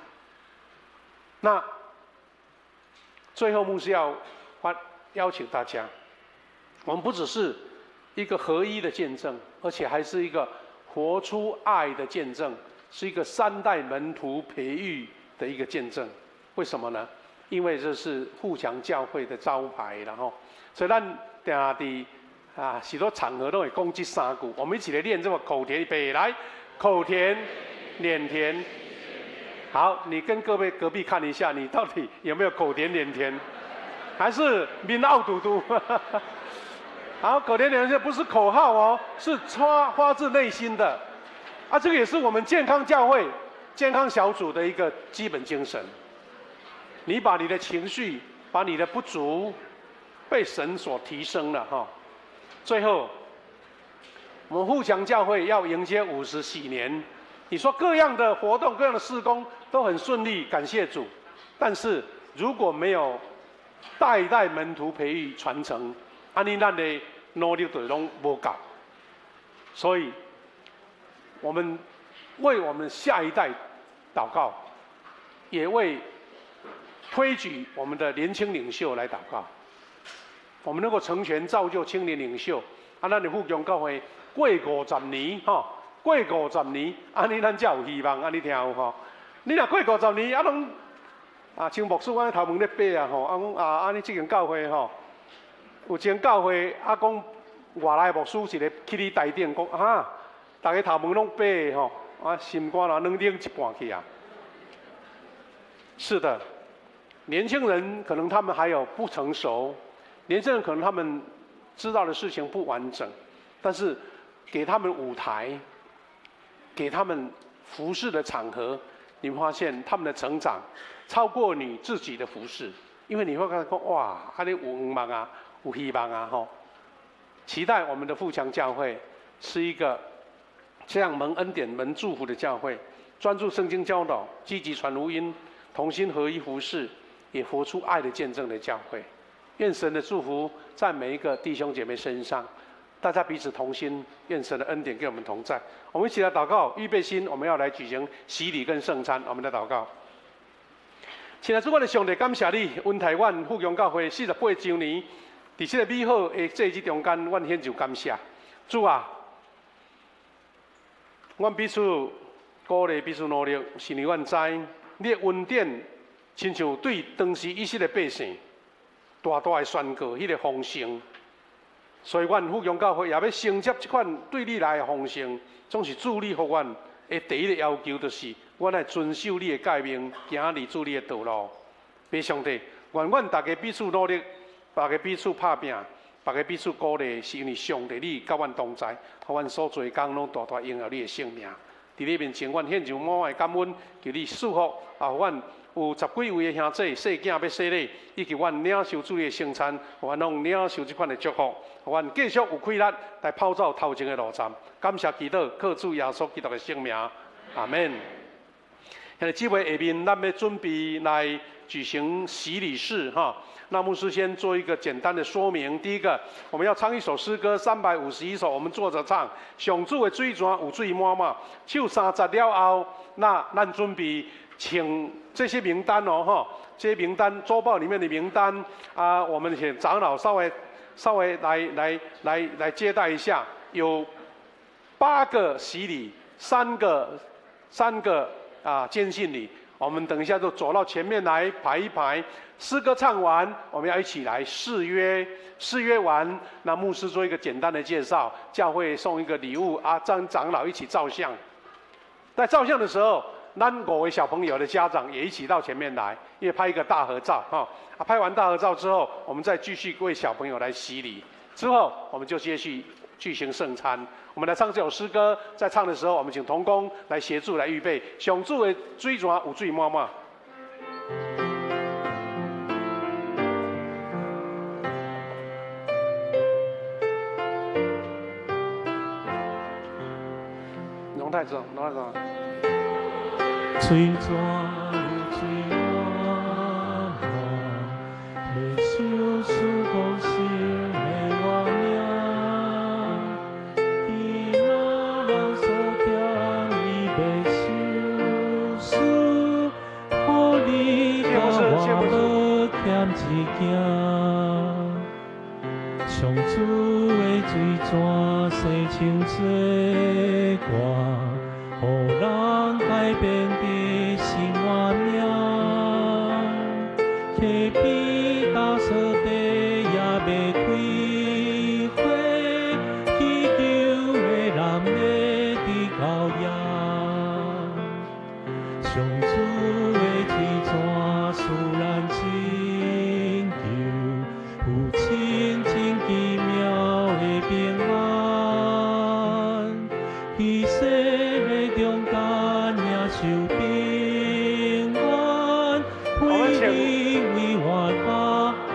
那最后牧师要邀请大家，我们不只是一个合一的见证，而且还是一个活出爱的见证，是一个3代门徒培育的一个见证。为什么呢？因为这是富强教会的招牌，所以咱定许多场合都会讲这3句，我们一起来练这个口诀，备来。口甜、脸甜。好，你跟各位隔壁看一下，你到底有没有口甜脸甜，还是面傲嘟嘟？好，口甜脸甜不是口号哦，是发自内心的。啊，这个也是我们健康教会、健康小组的一个基本精神。你把你的情绪，把你的不足，被神所提升了哈。最后，我们富强教会要迎接50喜年。你说各样的活动、各样的事工都很顺利，感谢主。但是如果没有代代门徒培育传承，安尼咱的努力就拢无够。所以，我们为我们下一代祷告，也为推举我们的年轻领袖来祷告。我们能够成全造就青年领袖，啊，咱的富强教会过50年哈。过50年，安尼咱才有希望，安尼听有吼？你若过50年，啊拢像牧师我头毛咧爬啊吼，安尼这间教会吼，有一间教会啊讲外来牧师一个去你台顶讲哈，大家头毛拢爬吼，啊心肝啦软冷一半去啊。是的，年轻人可能他们还有不成熟，年轻人可能他们知道的事情不完整，但是给他们舞台。给他们服侍的场合，你会发现他们的成长超过你自己的服侍，因为你会看到哇，他的有希望啊，有希望啊吼。期待我们的富强教会是一个这样蒙恩典、蒙祝福的教会，专注圣经教导，积极传福音，同心合一服侍，也活出爱的见证的教会。愿神的祝福在每一个弟兄姐妹身上。大家彼此同心，愿神的恩典跟我们同在。我们一起来祷告，预备心，我们要来举行洗礼跟圣餐。我们来祷告。亲爱的主，我的上帝，感谢你，温台湾富强教会48周年，在这个美好的节日中间，我献上感谢。主啊，我彼此鼓励，彼此努力，是因为我知你的恩典，亲像对当时以色列百姓大大的宣告，迄个丰盛。所以，阮富强教会也要承接这款对你来的丰盛，总是主你给阮的第一个要求，就是阮来遵守你的诫命，行你主你的道路。拜上帝，愿阮大家彼此努力，大家彼此拍拼，大家彼此鼓励，是因为上帝你甲阮同在，互阮所做的工拢大大荣耀你的圣名。伫你面前，阮献上满满的感恩，求你祝福，互阮。有10几位的兄弟、细囝要洗礼，以及阮领受主的圣餐，阮拢领受这款的祝福，阮继续有气力来跑走头前的路站。感谢祈祷，靠主耶稣基督的圣名，阿门。现在这位下面，咱要准备来举行洗礼式哈。那牧师先做一个简单的说明。第一个，我们要唱一首诗歌，351首，我们坐着唱。上主的水泉有水满满，手30了后，那咱准备。请这些名单哦，哈，这些名单周报里面的名单啊，我们请长老稍微来接待一下。有8个洗礼，3个坚信礼。我们等一下就走到前面来排一排，诗歌唱完，我们要一起来誓约。誓约完，那牧师做一个简单的介绍，教会送一个礼物啊，长老一起照相。在照相的时候。咱5位小朋友的家长也一起到前面来，因为拍一个大合照哈。拍完大合照之后，我们再继续为小朋友来洗礼。之后，我们就继续举行圣餐。我们来唱这首诗歌，在唱的时候，我们请同工来协助来预备。上主的水泉有水满满。龙太子。水泉有水满满，回首思故乡的画面。伊若人所欠，伊袂收拾，互你甲我无欠一件。上主的水泉洗清做歌，互人改变。新画面，溪边大草地也袂开花，祈求的人要伫高野。彼世中甘也受平安，为你为我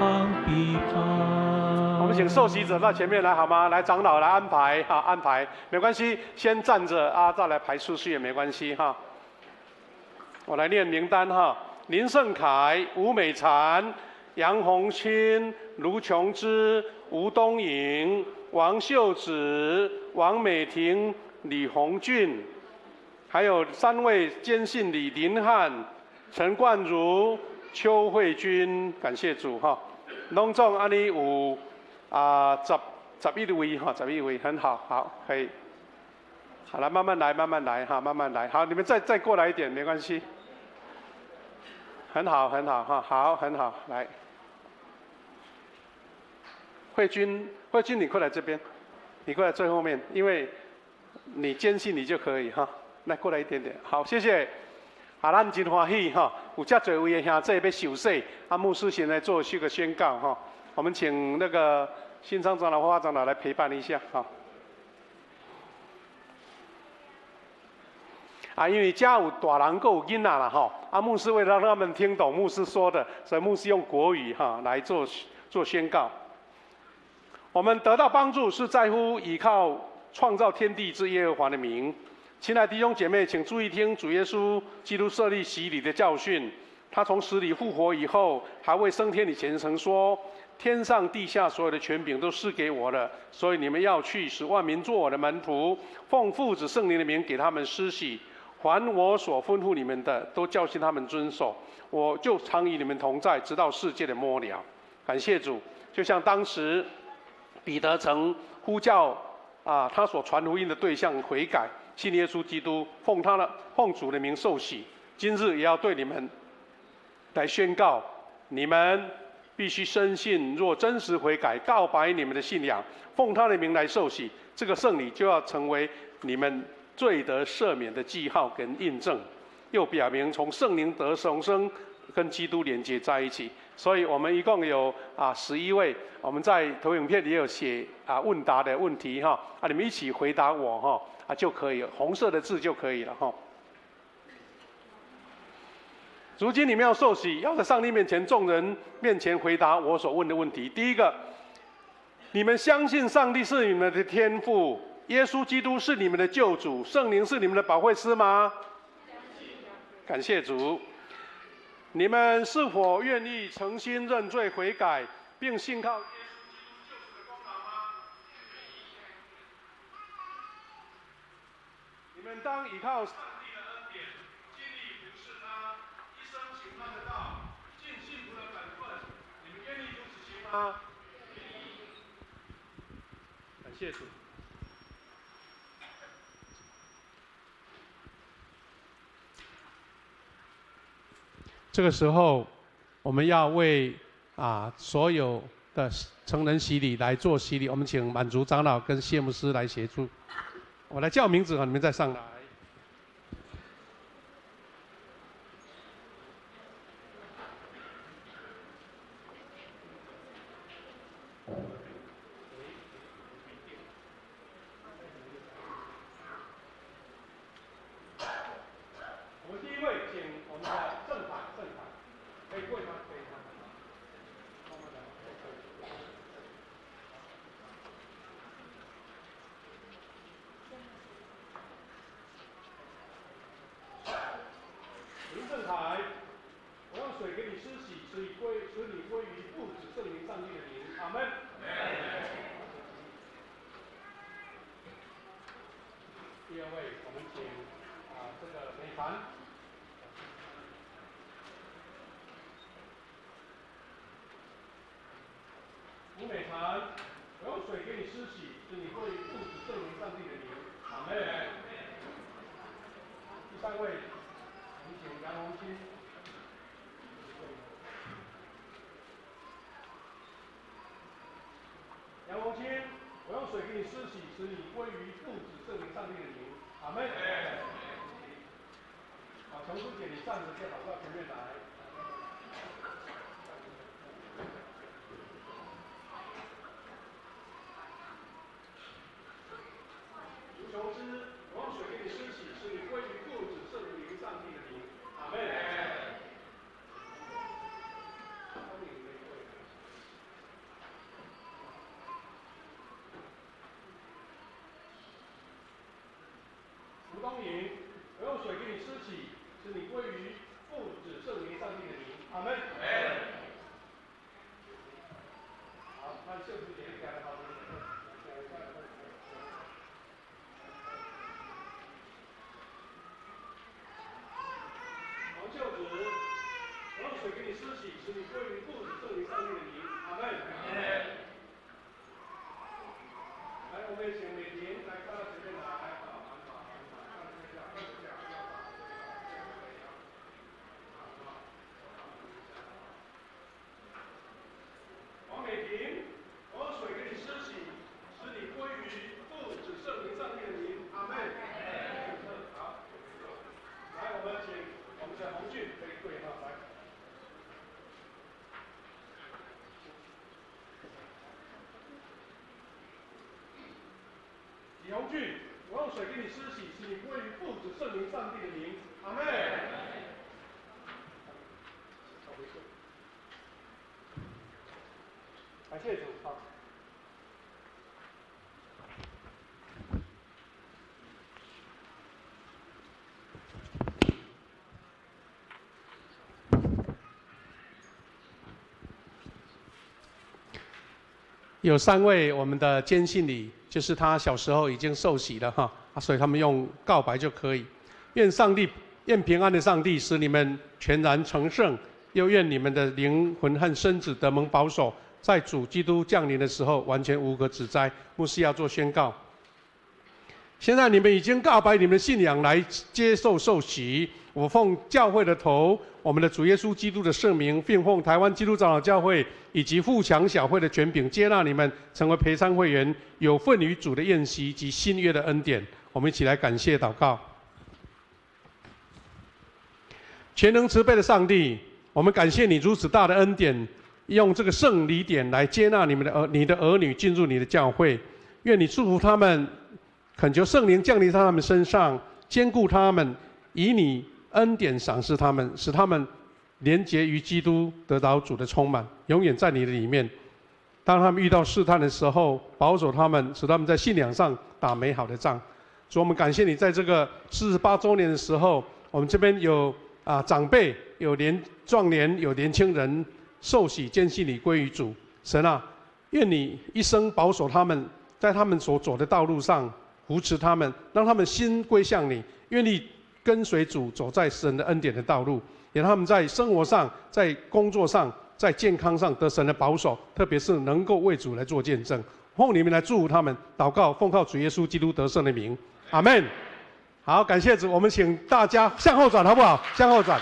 当避盼。我们请受洗者到前面来好吗？来，长老来安排哈，安排没关系，先站着啊，再来排顺序也没关系哈。我来念名单哈：林胜凯、吴美婵、杨红清、卢琼芝、吴东颖、王秀子、王美婷、李红俊，还有3位坚信李林汉、陈冠如、邱慧君，感谢主哈。隆重安尼有11位哈，11位很好，好可以。好了，慢慢来，慢慢来哈，慢慢来。好，你们再过来一点，没关系。很好，很好哈，好，很好，来。慧君，你过来这边，你过来最后面，因为你坚信你就可以哈。来，过来一点点，好，谢谢。啊，咱真欢喜哈，有这侪位的兄弟要受洗，啊，牧师现在做个宣告哈。我们请那个新昌长老、花花长老来陪伴一下哈。啊，因为家有大人，够有囡仔啦哈。啊，牧师为了让他们听懂牧师说的，所以牧师用国语哈来做宣告。我们得到帮助是在乎依靠创造天地之耶和华的名。亲爱的弟兄姐妹，请注意听主耶稣基督设立洗礼的教训。他从死里复活以后，还未升天以前曾说：“天上地下所有的权柄都是给我的，所以你们要去，使万民做我的门徒，奉父子圣灵的名给他们施洗。凡我所吩咐你们的，都教训他们遵守。我就常与你们同在，直到世界的末了。”感谢主，就像当时彼得曾呼叫他所传福音的对象悔改，信耶稣基督，奉主的名受洗。今日也要对你们来宣告，你们必须深信，若真实悔改，告白你们的信仰，奉他的名来受洗，这个圣礼就要成为你们罪得赦免的记号跟印证，又表明从圣灵得重生跟基督连接在一起。所以我们一共有11位，我们在投影片里也有写问答的问题哈，你们一起回答我哈就可以了，红色的字就可以了哈。如今你们要受洗，要在上帝面前、众人面前回答我所问的问题。第一个，你们相信上帝是你们的天父，耶稣基督是你们的救主，圣灵是你们的保惠师吗？感谢主。你们是否愿意诚心认罪悔改，并信靠耶稣基督救赎的功劳吗？你们当依靠上帝的恩典，尽力服侍他，一生行他的道，尽幸福的本分。你们愿意如此行吗？感谢主。这个时候，我们要为所有的成人洗礼来做洗礼。我们请满族长老跟谢牧师来协助。我来叫名字，你们再上来。我们第一位，请我们的郑凯，可以跪吗？可以吗？林正凯，我用水给你施洗，使你归于父子圣灵上帝的名。阿门。第二位，我们请这个美凡。吴美婵，我用水给你施洗，使你归于父子圣灵上帝的名。阿门。第三位，我们请杨红清。杨红清，我用水给你施洗，使你归于父子圣灵上帝的名。阿门。琼书姐，你站着就好，到前面来。卢琼芝，我用水给你施洗，使你归于父子圣灵上帝的名。阿门。吴东营，我用水给你施洗，使你归于父子圣灵上帝的名。阿门。好，那秀子姐姐来好。王秀子，我用水给你施洗，使你归于父子圣灵上帝的名。阿门。来，我们请美婷来到前面来。王美婷，我用水给你施洗，使你归于父子圣灵上帝的名。阿门。好，来，我们请我们的洪俊可以跪哈，来。李洪俊，我用水给你施洗，使你归于父子圣灵上帝的名。阿门。感谢主，好。有3位我们的监信礼，就是他小时候已经受洗了哈，所以他们用告白就可以。愿平安的上帝使你们全然成圣，又愿你们的灵魂和身子得蒙保守，在主基督降临的时候完全无可指摘。牧师要做宣告。现在你们已经告白你们的信仰来接受受洗，我奉教会的头，我们的主耶稣基督的圣名，并奉台湾基督长老教会以及富强小会的权柄，接纳你们成为陪参会员，有份于主的宴席及新约的恩典。我们一起来感谢祷告。全能慈悲的上帝，我们感谢你如此大的恩典，用这个圣礼典来接纳你的儿女进入你的教会。愿你祝福他们，恳求圣灵降临在他们身上，坚固他们，以你恩典赏赐他们，使他们连结于基督，得到主的充满，永远在你的里面。当他们遇到试探的时候，保守他们，使他们在信仰上打美好的仗。主，我们感谢你，在这个48周年的时候，我们这边有长辈，有壮年，有年轻人受洗坚信你归于主。神啊，愿你一生保守他们，在他们所走的道路上扶持他们，让他们心归向你，愿你跟随主走在神的恩典的道路，也让他们在生活上、在工作上、在健康上得神的保守，特别是能够为主来做见证。奉你们来祝福他们，祷告奉靠主耶稣基督得胜的名，阿们。好，感谢主，我们请大家向后转，好不好？向后转。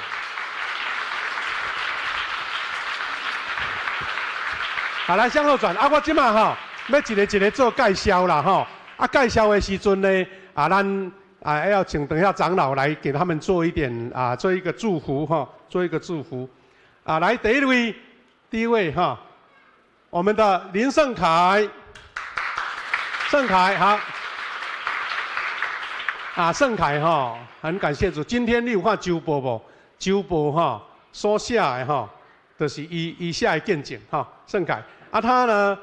好，来向后转。我即马要一个做介绍啦介绍的时阵呢，要请等一下长老来给他们做一点做一个祝福做一个祝福。来第一位我们的林盛凯，好。盛凯很感谢主。今天你有看周报无？周报所写的就是以下的见证盛凯他呢，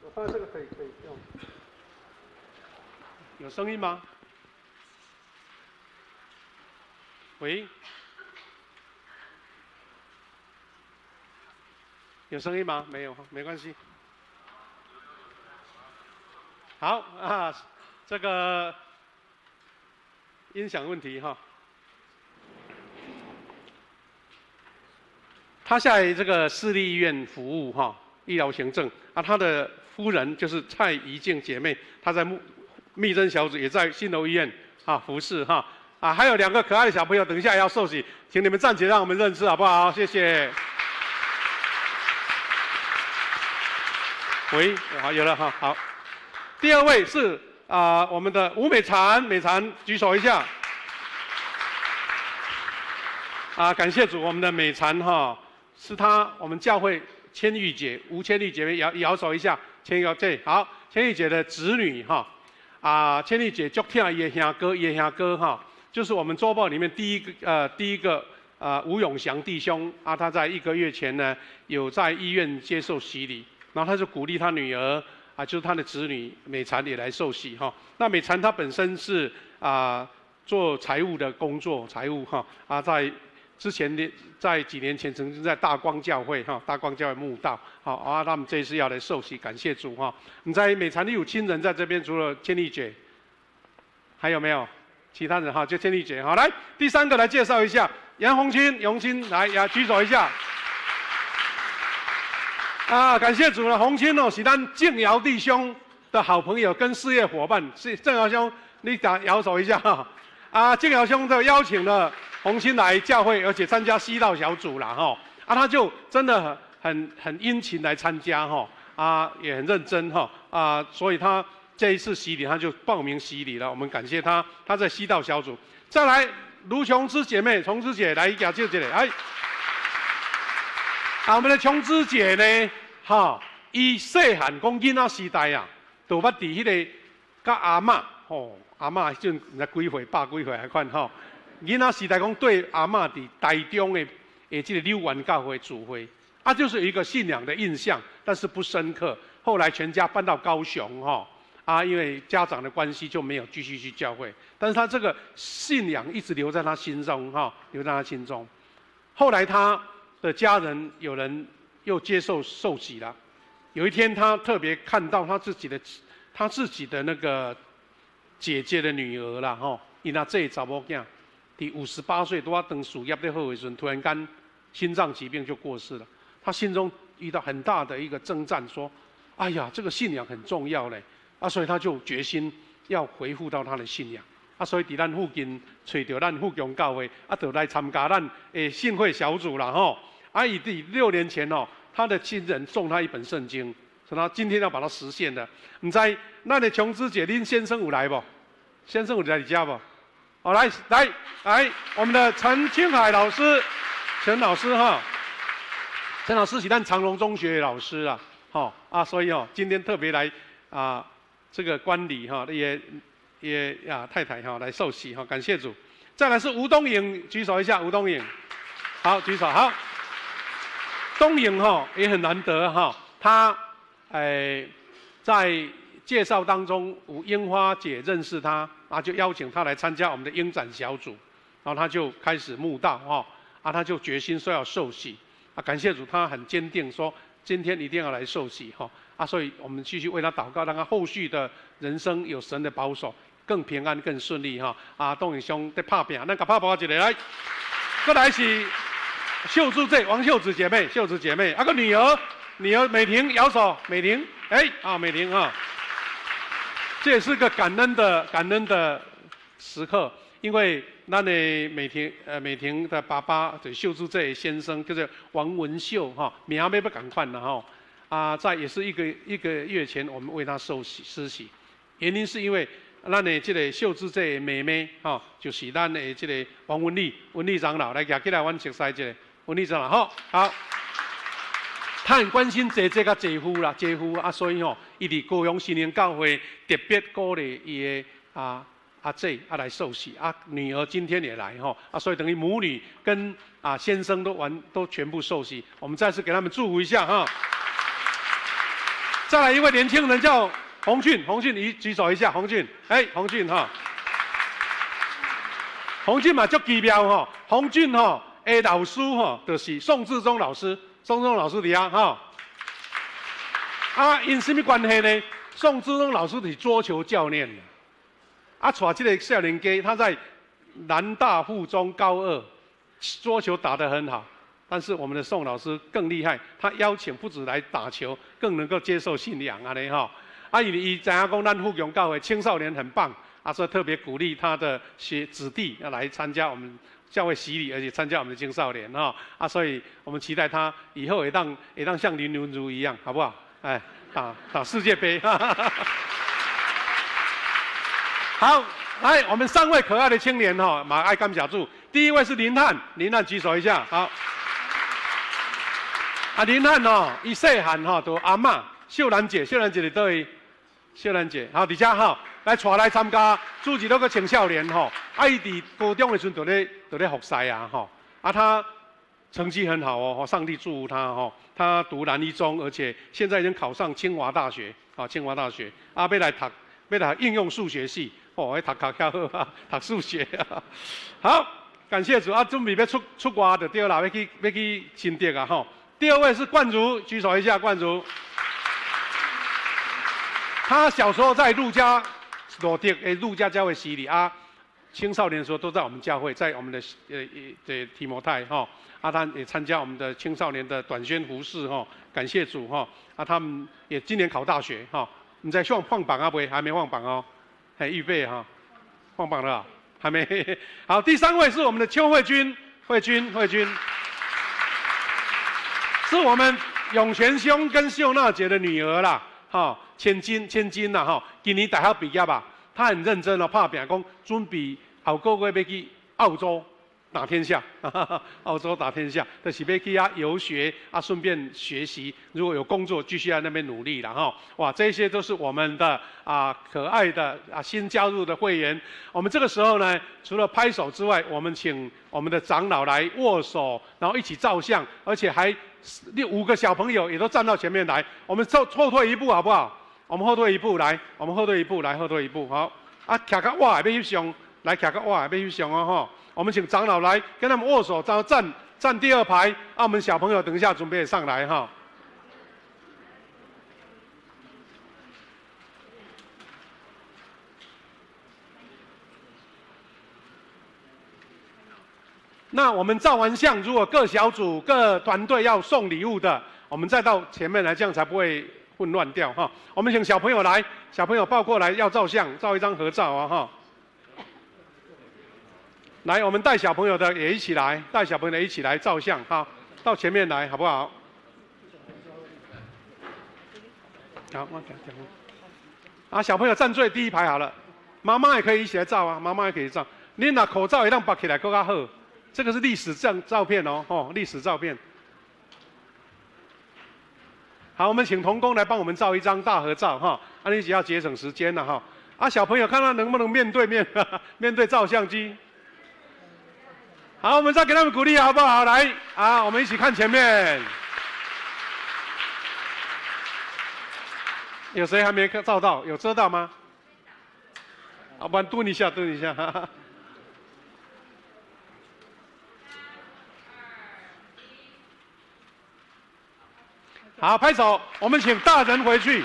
我看这个可以用，有声音吗？喂，有声音吗？没有，没关系。好这个。音响问题他在这个市立医院服务医疗行政他的夫人就是蔡怡静姐妹，她在密侦小组，也在新楼医院服侍还有2个可爱的小朋友，等一下要受洗，请你们站起来让我们认识好不好？谢谢。喂，好，有了好。第2位是。我们的吴美婵举手一下。感谢主，我们的美婵是我们教会千玉姐，吴千玉姐妹摇手一下，千玉姐好，千玉姐的侄女千丽姐足疼伊的兄哥，伊的兄哥哈，就是我们周报里面第一个吴永祥弟兄啊，他在1个月前呢，有在医院接受洗礼，然后他就鼓励他女儿啊，就是他的子女美婵也来受洗哈。那美婵她本身是做财务的工作，财务哈在之前的在几年前曾经在大光教会大光教会慕道，好他们这一次要来受洗，感谢主哈。你在美婵有亲人在这边，除了千丽姐，还有没有其他人哈？就千丽姐好，来第3个来介绍一下杨红青来举手一下。感谢主了，红青是咱敬尧弟兄的好朋友跟事业伙伴，是郑尧兄，你摇手一下哈。敬尧兄就邀请了红青来教会，而且参加西道小组啦哈。他就真的很殷勤来参加哈，也很认真哈所以他这一次洗礼他就报名洗礼了，我们感谢他，他在西道小组。再来卢琼枝姐妹，琼枝姐来举手一下，我们的琼枝姐呢，伊细汉讲囡仔时代就捌伫迄个甲阿嬷阿嬷迄阵唔知几岁，100几岁还款囡仔时代讲对阿嬷伫台中的这个柳园教会主会，就是有一个信仰的印象，但是不深刻。后来全家搬到高雄因为家长的关系就没有继续去教会，但是他这个信仰一直留在他心中留在他心中。后来他的家人有人又接受受洗了，有一天他特别看到他自己的那个姐姐的女儿啦因为这查某囝第58岁都要等事业在好的时候，突然间心脏疾病就过世了。他心中遇到很大的一个征战，说：“哎呀，这个信仰很重要嘞！”所以他就决心要回复到他的信仰。所以在咱附近找到咱富强教会，就来参加咱的信会小组啦以6年前他的亲人送他一本圣经，所以他今天要把它实现了。唔知咱的琼枝姐，恁先生有来不？先生有来你家不？来，我们的陈清海老师，陈老师陈老师是咱长荣中学的老师啦，所以今天特别来这个观礼也太太来受洗感谢主。再来是吴东颖，举手一下，吴东颖，好，举手好。东颖也很难得他在介绍当中，樱花姐认识他就邀请他来参加我们的鹰展小组，然后他就开始慕道他就决心说要受洗感谢主，他很坚定说今天一定要来受洗所以我们继续为他祷告，让他后续的人生有神的保守，更平安更顺利东颖兄在拍拼，咱甲拍拍一个来，再来是秀珠姐王秀子姐妹，个女儿美婷摇手，美婷美婷这也是个感恩的时刻，因为咱的美婷的爸爸就是秀珠这先生，叫做王文秀名要不赶快了在也是一个月前，我们为他施洗，原因是因为咱的这个秀珠这妹妹就是咱的这个王文丽长老来举起来，阮熟悉一下文丽长老好。他很关心姐姐甲姐夫啦，所以伊伫高雄新灵教会特别鼓励伊的阿姐来受洗女儿今天也来所以等于母女跟先生都全部受洗，我们再次给他们祝福一下再来一位年轻人叫洪俊，你举手一下，洪俊洪俊嘛足奇妙洪俊的老师就是宋志忠老师。宋志忠老师伫因什么关系呢？宋志忠老师是桌球教练带这个少年家，他在南大附中高2，桌球打得很好。但是我们的宋老师更厉害，他邀请不止来打球，更能够接受信仰伊知影讲咱富强教会青少年很棒所以特别鼓励他的子弟要来参加我们教会洗礼，而且参加我们的青少年所以我们期待他以后也当像林文如一样，好不好？打世界杯。好，来我们3位可爱的青年马爱感谢主。第一位是林汉举手一下，好。林汉伊细汉就阿嬷秀兰姐伫倒位？秀兰姐好，底下来带来参加主持那个青少年吼，伊伫高中的时阵就咧服侍啊吼，他成绩很好哦，上帝祝福他吼，他读南一中，而且现在已经考上清华大学啊，清华大学要来应用数学系哦，读较好啊，读数学啊，好，感谢主啊，准备要出国就对啦，要去新竹啊吼。第二位是冠如，举手一下，冠如。他小时候在陆家教会洗礼啊，青少年的时候都在我们教会，在我们的提摩太哈，他也参加我们的青少年的短宣服事哈，感谢主哈，他们也今年考大学哈，你在放榜啊不？还没放榜哦，还预备哈，放榜了还没？好，第三位是我们的邱慧君，是我们永泉兄跟秀娜姐的女儿啦，哈。千金啦吼，今年大学毕业吧，他很认真哦，拍拼讲准备后个月要去澳洲打天下，澳洲打天下，就是要去游学顺便学习，如果有工作继续在那边努力啦哈。哇，这些都是我们的可爱的新加入的会员。我们这个时候呢，除了拍手之外，我们请我们的长老来握手，然后一起照相，而且还5个小朋友也都站到前面来，我们后退一步好不好？我们后退一步来，后退一步，好。徛到我的要翕相，来徛到我的要翕相哦吼。我们请长老来跟他们握手，然后站第2排。我们小朋友等一下准备上来哈。那我们照完相，如果各小组、各团队要送礼物的，我们再到前面来，这样才不会混乱掉哈。我们请小朋友来，小朋友抱过来要照相，照一张合照啊哈。来，我们带小朋友的也一起来，照相哈，到前面来好不好？好，我讲。小朋友站最第1排好了，妈妈也可以一起来照啊，妈妈也可以照。你拿口罩也让拔起来更加好，这个是历史照片哦，历史照片。好，我们请同工来帮我们照一张大合照哈，你只要节省时间了哈。小朋友看他能不能面对面照相机。好，我们再给他们鼓励好不好？来我们一起看前面。有谁还没照到？有遮到吗？不然蹲一下。好，拍手。我们请大人回去，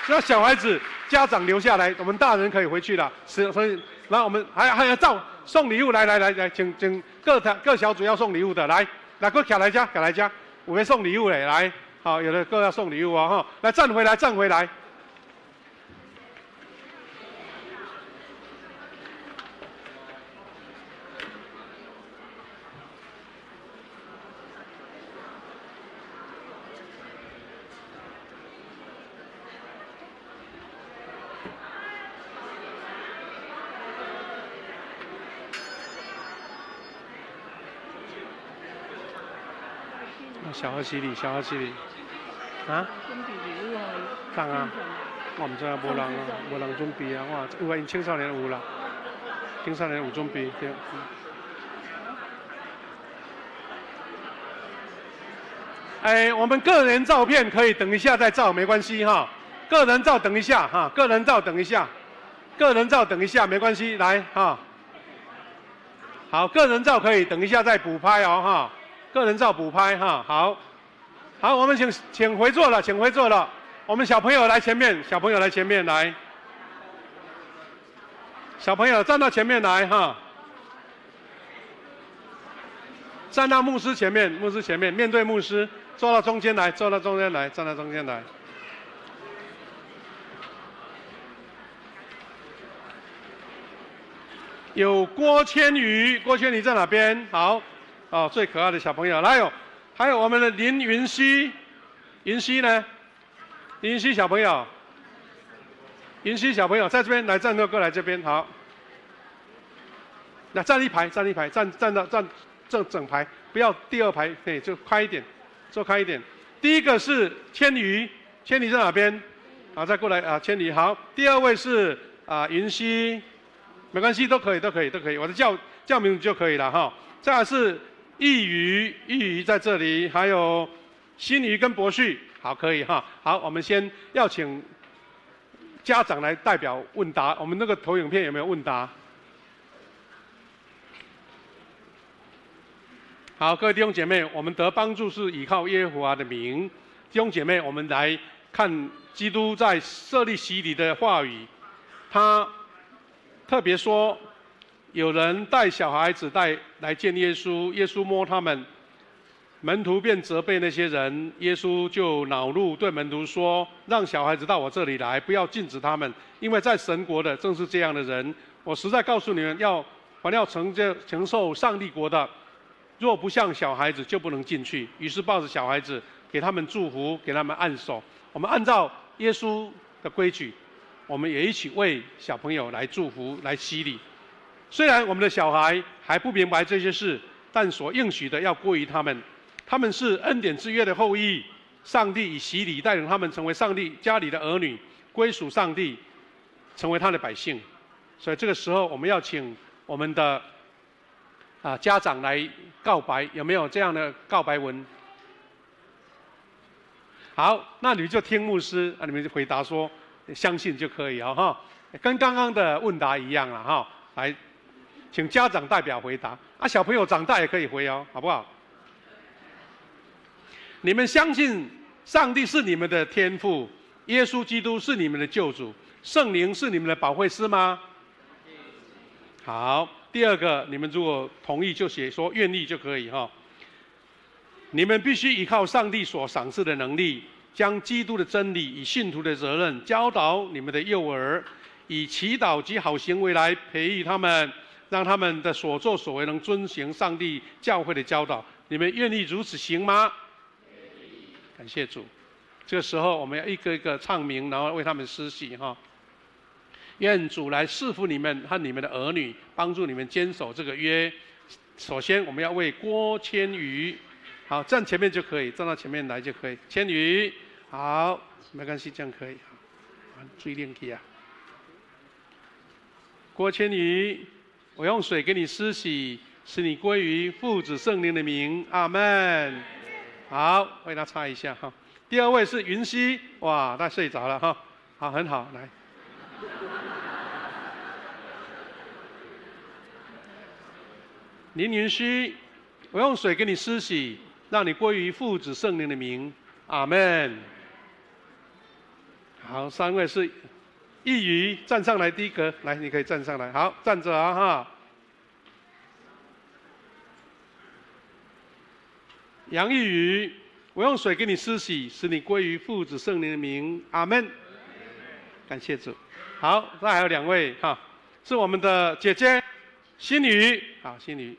那小孩子家长留下来，我们大人可以回去了。所以，然后我们还要送礼物，来，请各小组要送礼物的，来，各起来家，我们送礼物嘞，来，好，有的各要送礼物哈，来站回来。小河洗礼啊？当啊，我唔知啊，无人准备啊，有因青少年有啦，青少年有准备对。我们个人照片可以等一下再照，没关系哈。个人照等一下哈，个人照等一下没关系，来哈。好，个人照可以等一下再补拍哦哈。个人照补拍哈，好，我们请回座了，我们小朋友来前面来，小朋友站到前面来哈，站到牧师前面，面对牧师，坐到中间来，站到中间来。有郭千宇在哪边？好。最可爱的小朋友，还有我们的林云熙呢？云熙小朋友在这边来站过来这边，好，那站一排，站到整排，不要第2排，就快一点，坐开一点。第一个是千宇在哪边？再过来千宇好。第2位是云溪，没关系，都可以，我的叫名字就可以了哈。再来是易瑜在这里，还有新瑜跟博旭，好，可以哈。好，我们先要请家长来代表问答。我们那个投影片有没有问答？好，各位弟兄姐妹，我们得帮助是倚靠耶和华的名。弟兄姐妹，我们来看基督在设立洗礼的话语，他特别说，有人带小孩子来见耶稣，耶稣摸他们，门徒便责备那些人，耶稣就恼怒，对门徒说：“让小孩子到我这里来，不要禁止他们，因为在神国的正是这样的人。我实在告诉你们，凡要承受上帝国的，若不像小孩子，就不能进去。”于是抱着小孩子，给他们祝福，给他们按手。我们按照耶稣的规矩，我们也一起为小朋友来祝福、来洗礼。虽然我们的小孩还不明白这些事，但所应许的要归于他们。他们是恩典之约的后裔，上帝以洗礼带领他们成为上帝家里的儿女，归属上帝，成为他的百姓。所以这个时候，我们要请我们的家长来告白，有没有这样的告白文？好，那你们就听牧师，你们就回答说相信就可以哈，跟刚刚的问答一样了哈。来，请家长代表回答，小朋友长大也可以回哦，好不好？你们相信上帝是你们的天父，耶稣基督是你们的救主，圣灵是你们的保惠师吗？好，第二个，你们如果同意就写说愿意就可以哈。你们必须依靠上帝所赏赐的能力，将基督的真理以信徒的责任教导你们的幼儿，以祈祷及好行为来培育他们，让他们的所作所为能遵行上帝教会的教导。你们愿意如此行吗？感谢主。这个时候我们要一个一个唱名，然后为他们施洗哈。愿主来赐福你们和你们的儿女，帮助你们坚守这个约。首先，我们要为郭千瑜，好，站前面就可以，站到前面来就可以。千瑜，好，没关系，这样可以。好，注意练气啊。郭千瑜，我用水给你施洗，使你归于父子圣灵的名，阿们。好，为他擦一下哈。第二位是云溪，哇，他睡着了哈。好，很好，来。林云溪，我用水给你施洗，让你归于父子圣灵的名，阿们。好，三位是易瑜，站上来第一个，来，你可以站上来，好，站着啊哈。杨易瑜，我用水给你施洗，使你归于父子圣灵的名，阿们。感谢主。好，那还有两位哈，是我们的姐姐心宇，好，心宇。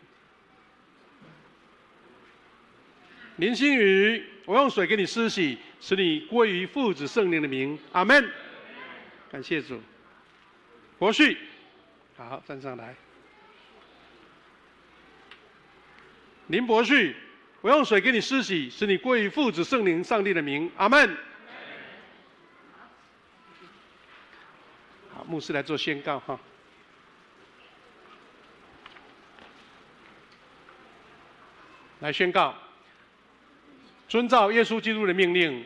林心宇，我用水给你施洗，使你归于父子圣灵的名，阿们。感谢主。博旭，好，站上来。林博旭，我用水给你施洗，使你归于父子圣灵上帝的名，阿们。好，牧师来做宣告哈。来宣告，遵照耶稣基督的命令，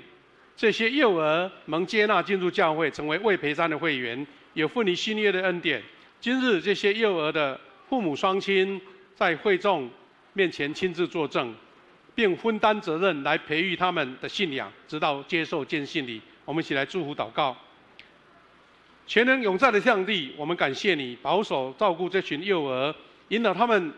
这些幼儿蒙接纳进入教会，成为未培山的会员，有份于新约的恩典。今日这些幼儿的父母双亲在会众面前亲自作证，并分担责任来培育他们的信仰，直到接受见信礼。我们一起来祝福祷告。全能永在的上帝，我们感谢你保守照顾这群幼儿，引导他们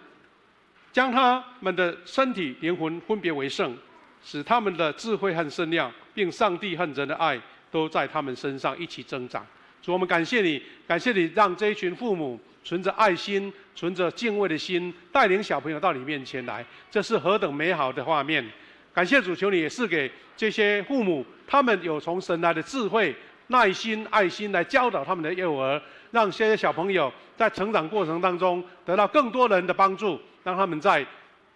将他们的身体灵魂分别为圣，使他们的智慧和身量，并上帝和人的爱都在他们身上一起增长。主，我们感谢你，感谢你让这一群父母存着爱心，存着敬畏的心，带领小朋友到你面前来，这是何等美好的画面！感谢主，求你也赐给这些父母，他们有从神来的智慧、耐心、爱心来教导他们的幼儿，让这些小朋友在成长过程当中得到更多人的帮助，让他们在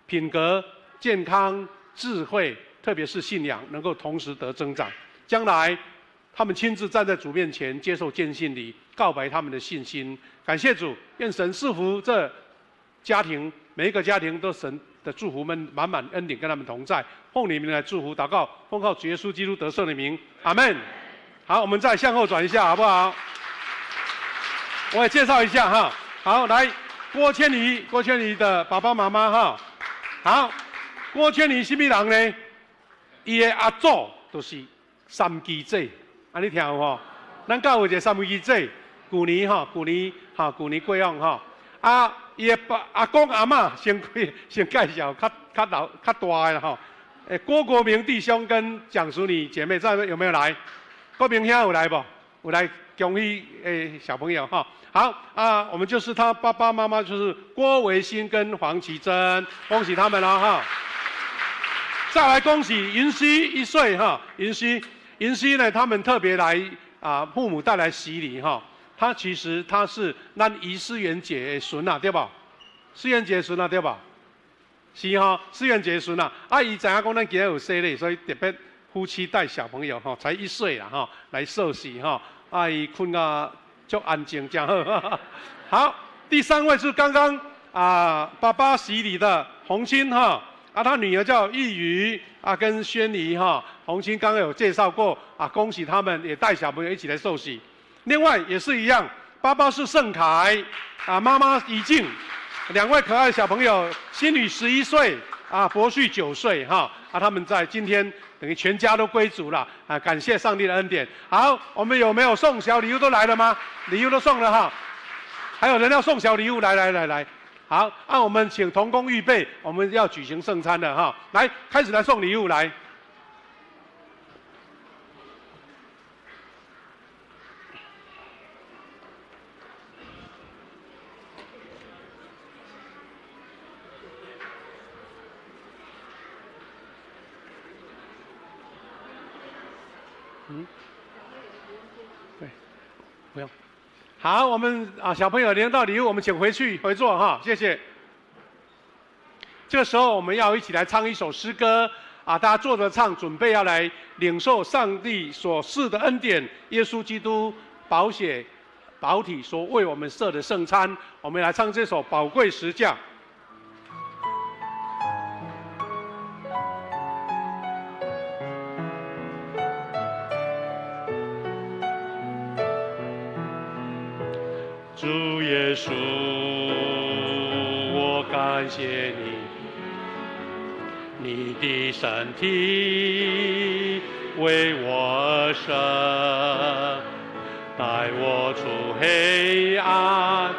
品格、健康、智慧，特别是信仰，能够同时得增长。将来他们亲自站在主面前接受坚信礼，告白他们的信心。感谢主，愿神赐福这家庭，每一个家庭都神的祝福们满满恩典跟他们同在。奉你名来祝福祷告，奉靠主耶稣基督得胜的名，阿门。好，我们再向后转一下，好不好？我也介绍一下哈。好，来郭千里的爸爸妈妈哈。好，郭千里什么人呢？伊的阿祖就是三基姐，安尼听有吼？咱教会一个三基姐，去年过往吼。啊，伊的阿公阿嬷先介绍，较大的啦吼。郭国明弟兄跟蒋淑妮姐妹在有没有来？郭明兄有来不？有来恭喜小朋友哈。好啊，我们就是他爸爸妈妈就是郭维新跟黄绮贞，恭喜他们了哈。再来恭喜云溪1岁哈，云溪呢，他们特别来父母带来洗礼哈。其实他是咱姨思源姐的孙啊，对吧？思源姐的孙啊，对吧？是哈，思源姐的孙啊。伊知影讲咱今日有生日，所以特别夫妻带小朋友哈，才1岁啦哈，来受洗哈。伊困啊就安静这样好。好，第3位是刚刚爸爸洗礼的洪清哈。他女儿叫易瑜跟宣怡哈，洪清刚刚有介绍过恭喜他们也带小朋友一起来受洗。另外也是一样，爸爸是盛凯妈妈怡静，2位可爱的小朋友，新宇11岁博旭9岁哈他们在今天等于全家都归主了感谢上帝的恩典。好，我们有没有送小礼物都来了吗？礼物都送了哈，还有人要送小礼物，来。好，我们请同工预备，我们要举行圣餐了哈。来，开始来送礼物来。对，不用。好，我们小朋友领到礼物，我们请回座哈，谢谢。这个时候我们要一起来唱一首诗歌大家坐着唱，准备要来领受上帝所赐的恩典，耶稣基督宝血宝体所为我们设的圣餐。我们来唱这首《宝贵十架》。主耶稣，我感谢你，你的身体为我而生，带我出黑暗，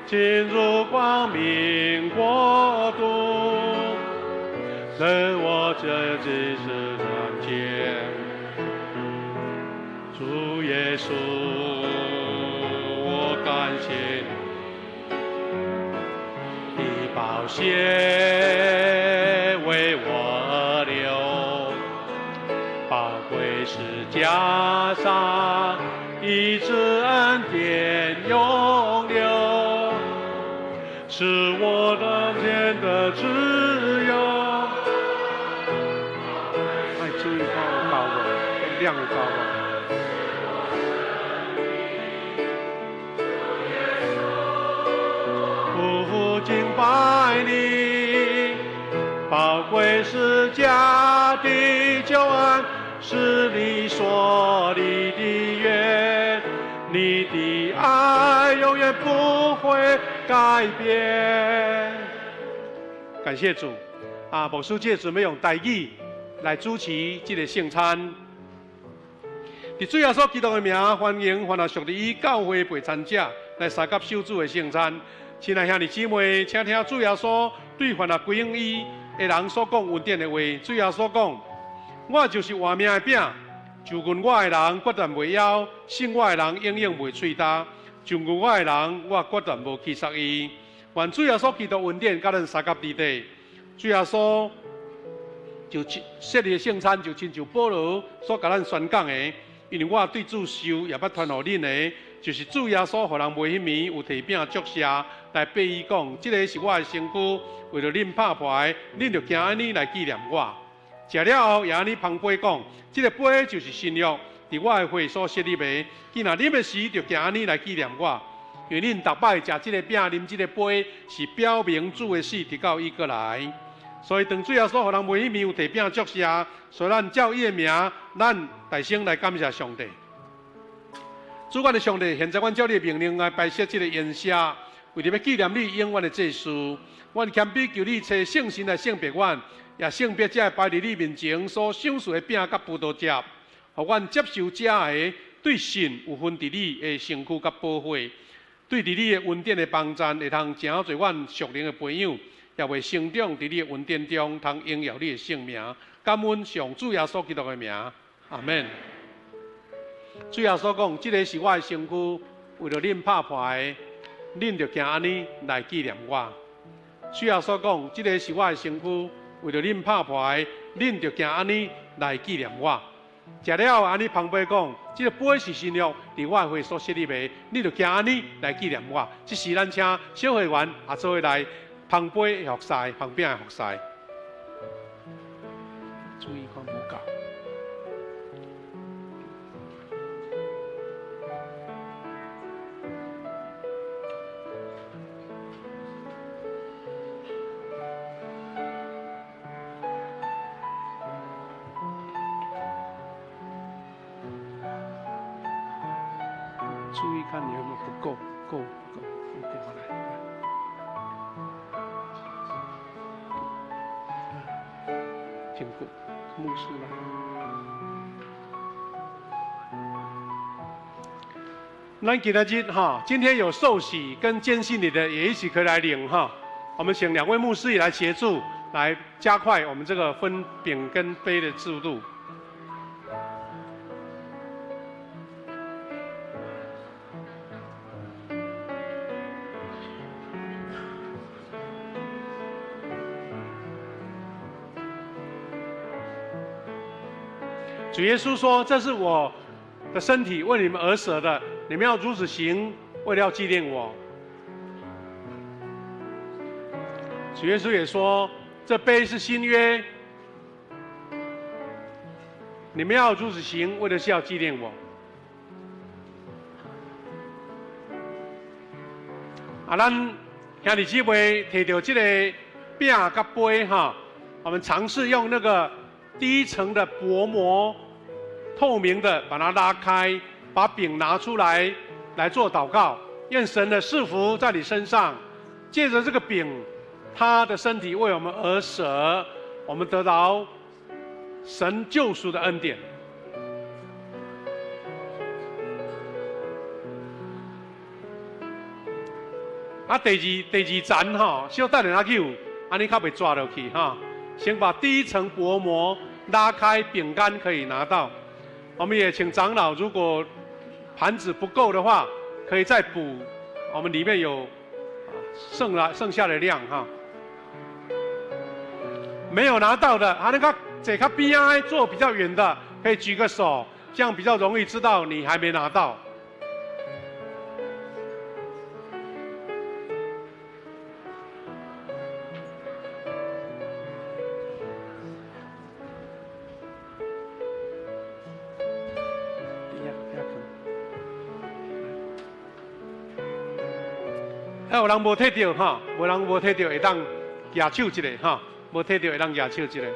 进入光明国度，使我这只是人间。主耶稣，感谢你的宝血为我流，宝贵十架上医治恩典永留，是我的天的自由。注意看高了，亮高了。敬拜你，宝贵十架的救恩，是你所立的约，你的爱永远不会改变。感谢主牧师姐准备用台语来主持这个圣餐。伫主耶稣基督的名，欢迎凡属于教会陪餐者来参加受主的圣餐。亲爱兄弟姊妹，请听主耶稣对凡归应伊的人所讲恩典的话。主耶稣讲：“我就是活命的饼，就近我的人决断袂枵，信我的人永远袂喙焦。就近我的人，我决断无欺杀伊。”愿主耶稣基督恩典甲咱三甲伫地。主耶稣就设立圣餐，就亲像保罗所甲咱宣讲的，因为我对主受也捌传互恁的。就是主耶稣，互人袂迄暝有摕饼祝谢，来背伊讲，这个是我的身躯，为了恁拍破的，恁就行安尼来纪念我。食了后，也安尼旁杯讲，这个杯就是新约，伫我的会所设立的，既然啉的时，就行安尼来纪念我。因为恁逐摆食这个饼、啉这个杯，是表明主的死直到伊过来。所以当主耶稣互人袂迄面有摕饼祝谢，所以咱照伊的名，咱大声来感谢上帝。主管的上帝，现在阮照你的命令来摆设这个筵席，为着要纪念你永远的祭祀。阮谦卑求你找圣神来圣别阮，也圣别这摆伫你面前所享受的饼甲葡萄汁，互阮接受这个对神有份伫你的身躯甲保护，对伫你的恩典的帮助，会通真做阮属灵的朋友，也会成长伫你的恩典中，通荣耀你的圣名。感恩上主耶稣基督的名，阿门。主耶稣讲，这个是我的身躯，为了恁拍破的，恁就行安尼来纪念我。主耶稣讲，这个是我的身躯，为了恁拍破的，恁就行安尼来纪念我。食了安尼旁边讲，这个杯是新约，伫我的会所设立的，你就行安尼来纪念我。这时咱请小会员也做伙来旁杯服侍，旁边服侍。注意看无够。注意看你有没有不够，你给我来。挺过，牧师来。咱今日哈，今天有受洗跟坚信你的也一起可以来领哈。我们请2位牧师也来协助，来加快我们这个分饼跟杯的制度。主耶稣说：“这是我的身体，为你们而舍的，你们要如此行，为了要纪念我。”主耶稣也说：“这杯是新约，你们要如此行，为的是要纪念我。”咱兄弟姊妹摕到这个饼甲杯哈，我们尝试用那个第一层的薄膜。透明的，把它拉开，把饼拿出来，来做祷告。愿神的赐福在你身上，借着这个饼，他的身体为我们而舍，我们得到神救赎的恩典。第二层哈，小等下手，安尼较袂抓落去哈。先把第一层薄膜拉开，饼干可以拿到。我们也请长老，如果盘子不够的话，可以再补。我们里面有剩下的量哈。没有拿到的，那个坐较边啊，坐比较远的，可以举个手，这样比较容易知道你还没拿到。有人无摕到哈，无人无摕到会当举手一个哈，无摕到会当举手一个。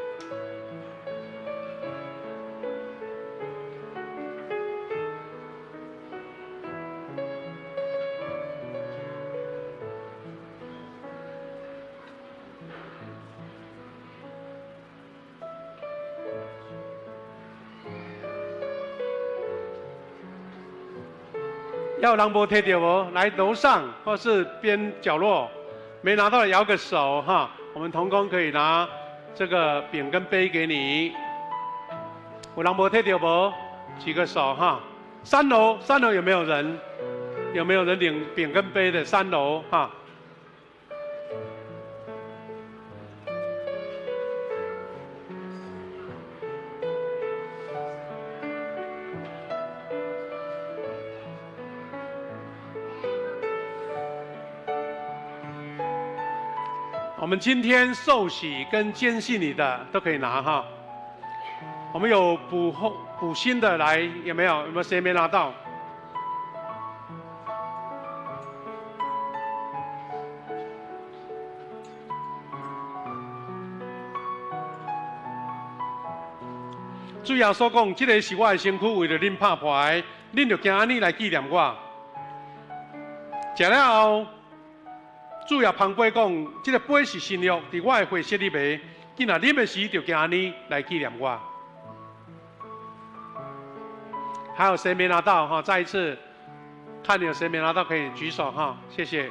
要人无摕到无，来楼上或是边角落，没拿到的摇个手哈，我们同工可以拿这个饼跟杯给你。有人无摕到无，举个手哈。3楼有没有人？有没有人领饼跟杯的？3楼哈。我们今天受洗跟坚信你的都可以拿哈。我们有补新的来，有没有？有没有谁没拿到？主耶稣讲，这个是我的身躯，为了恁拍破的，恁就今安尼来纪念我。食了后，主耶旁边讲，这个杯是新约，伫我的血色里面，今仔啉的时就今安尼来纪念我。还有谁没拿到哈？再一次，看有谁没拿到可以举手哈，谢谢。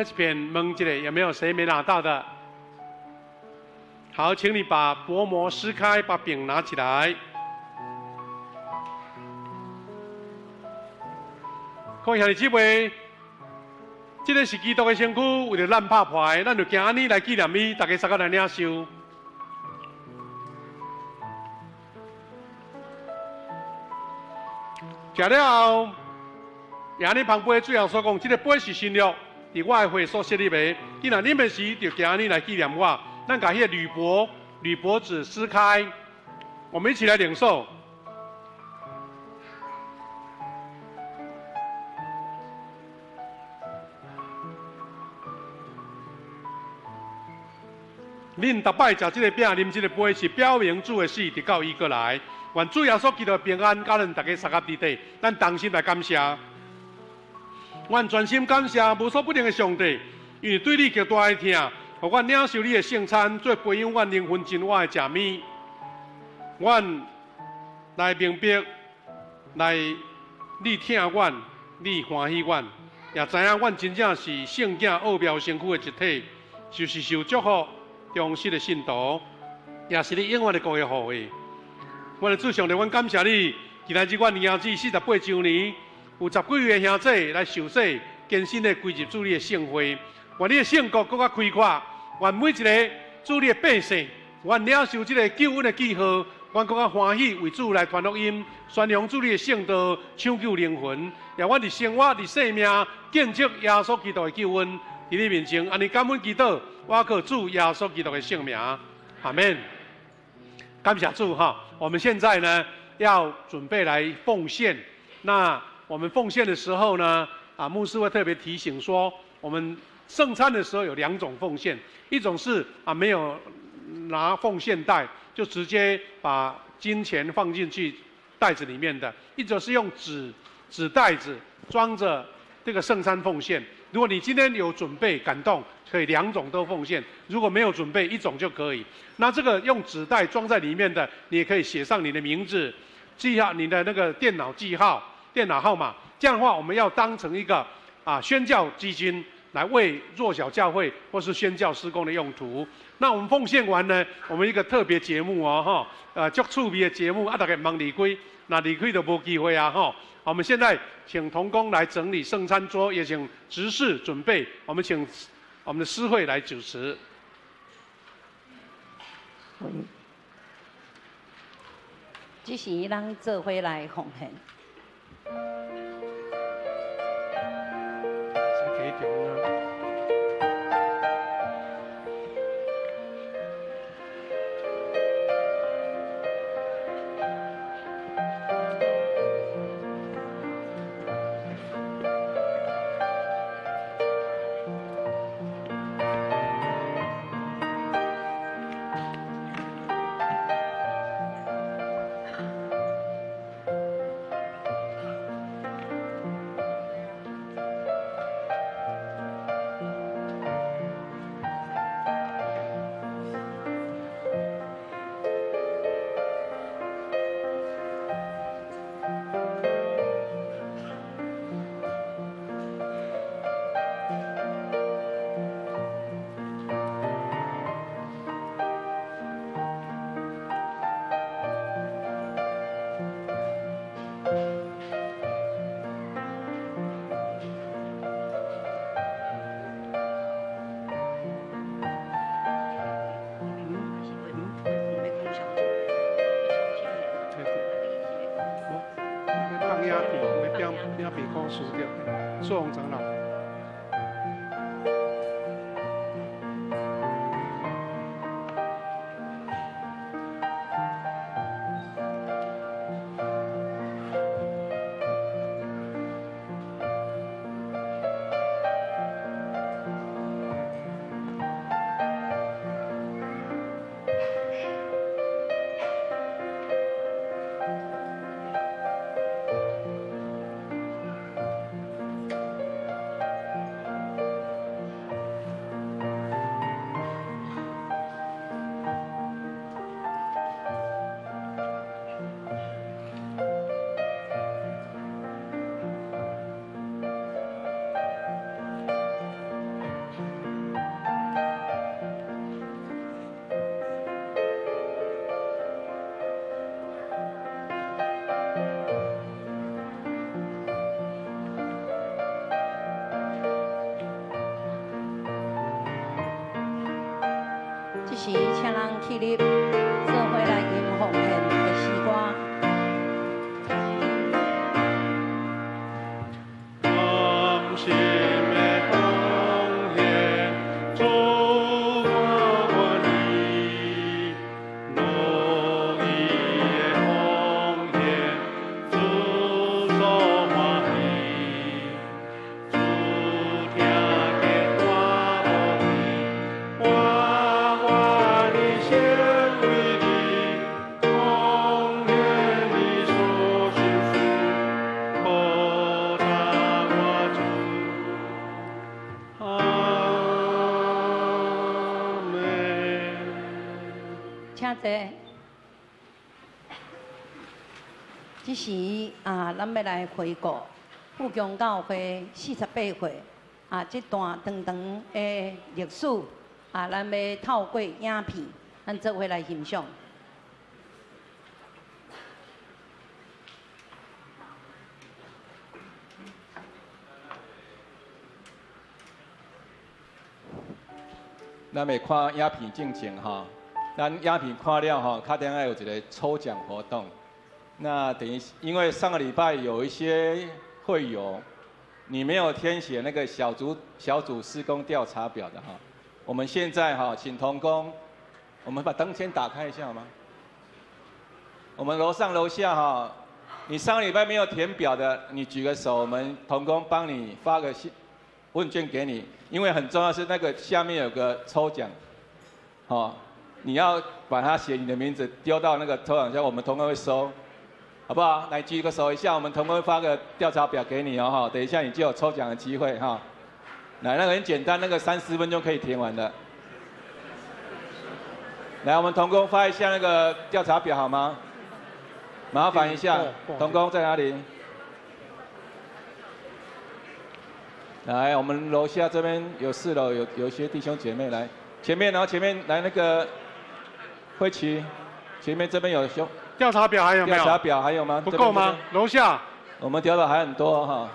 这边问一个，有没有谁没拿到的？好，请你把薄膜撕开，把饼拿起来。看兄弟姊妹，这个是基督的身躯，为了咱拍破的，咱就今安尼来纪念伊，大家三个来领受。食了后，也安尼旁边最后所讲，这个杯是新约。伫我的血所设立的，今仔你们时就今日来纪念我。咱把迄个铝箔纸撕开，我们一起来领受。恁逐摆食这个饼、啉这个杯，是表明主的死直到伊过来。愿主耶稣基督平安，甲咱大家三合伫地，咱同心来感谢。阮全心感谢无所不能的上帝，因为对你极大的疼，互阮领受你的圣餐，做培养阮灵魂真活的食物。阮来明白，来你疼阮，你欢喜阮，也知影阮真正是圣经奥妙身躯的一体，就是受祝福、忠实的信徒，也是你永远的国的护卫。阮的主上帝，阮感谢你，今仔日阮儿子48周年。有10几位兄弟来受洗，艰辛的归入主你的圣会，愿你的圣国更加开阔，愿每一个主你的百姓，愿领受这个救恩的记号，愿更加欢喜为主来传福音，宣扬主你的圣道，抢救灵魂，也愿伫生活、伫生命见证耶稣基督的救恩，伫你面前，安尼感恩祈祷，我靠主耶稣基督的圣名，阿门。感谢主哈！我们现在呢要准备来奉献，那。我们奉献的时候呢，牧师会特别提醒说，我们圣餐的时候有2种奉献，一种是没有拿奉献袋，就直接把金钱放进去袋子里面的；一种是用纸袋子装着这个圣餐奉献。如果你今天有准备感动，可以2种都奉献；如果没有准备，1种就可以。那这个用纸袋装在里面的，你也可以写上你的名字，记下你的那个电脑记号。电脑号码，这样的话，我们要当成一个宣教基金，来为弱小教会或是宣教施工的用途。那我们奉献完呢，我们一个特别节目哦，足趣味的节目大家忙离开，那离开就无机会啊哈。我们现在请同工来整理圣餐桌，也请执事准备，我们请我们的司会来主持。这是咱做伙来奉献。哦，是对，硕宏长老。这是请人起立，做伙来吟奉献的诗歌。同心的奉献，主我愿意；乐意的奉献，主所欢喜。主听见我无义，我愿意献为你，奉献你所行事，报答我主。阿门。请坐。这时咱要来回顾富强教会48岁这段长长的历史咱要透过影片，咱做伙来欣赏。咱要看影片进前咱影片看了确定要有一个抽奖活动。那等于因为上个礼拜有一些会友，你没有填写那个小组施工调查表的我们现在请同工，我们把灯先打开一下好吗？我们楼上楼下你上个礼拜没有填表的，你举个手，我们同工帮你发个问卷给你，因为很重要是那个下面有个抽奖，你要把它写你的名字丢到那个抽奖箱，我们同工会收，好不好？来举个手一下，我们同工会发个调查表给你等一下你就有抽奖的机会来，那个很简单，那个30分钟可以填完的。来，我们同工发一下那个调查表好吗？麻烦一下，同工在哪里？来，我们楼下这边有4楼有一些弟兄姐妹来，前面前面来那个慧琪，前面这边有调查表还有没有？调查表还有吗？不够吗？楼下我们调查还很多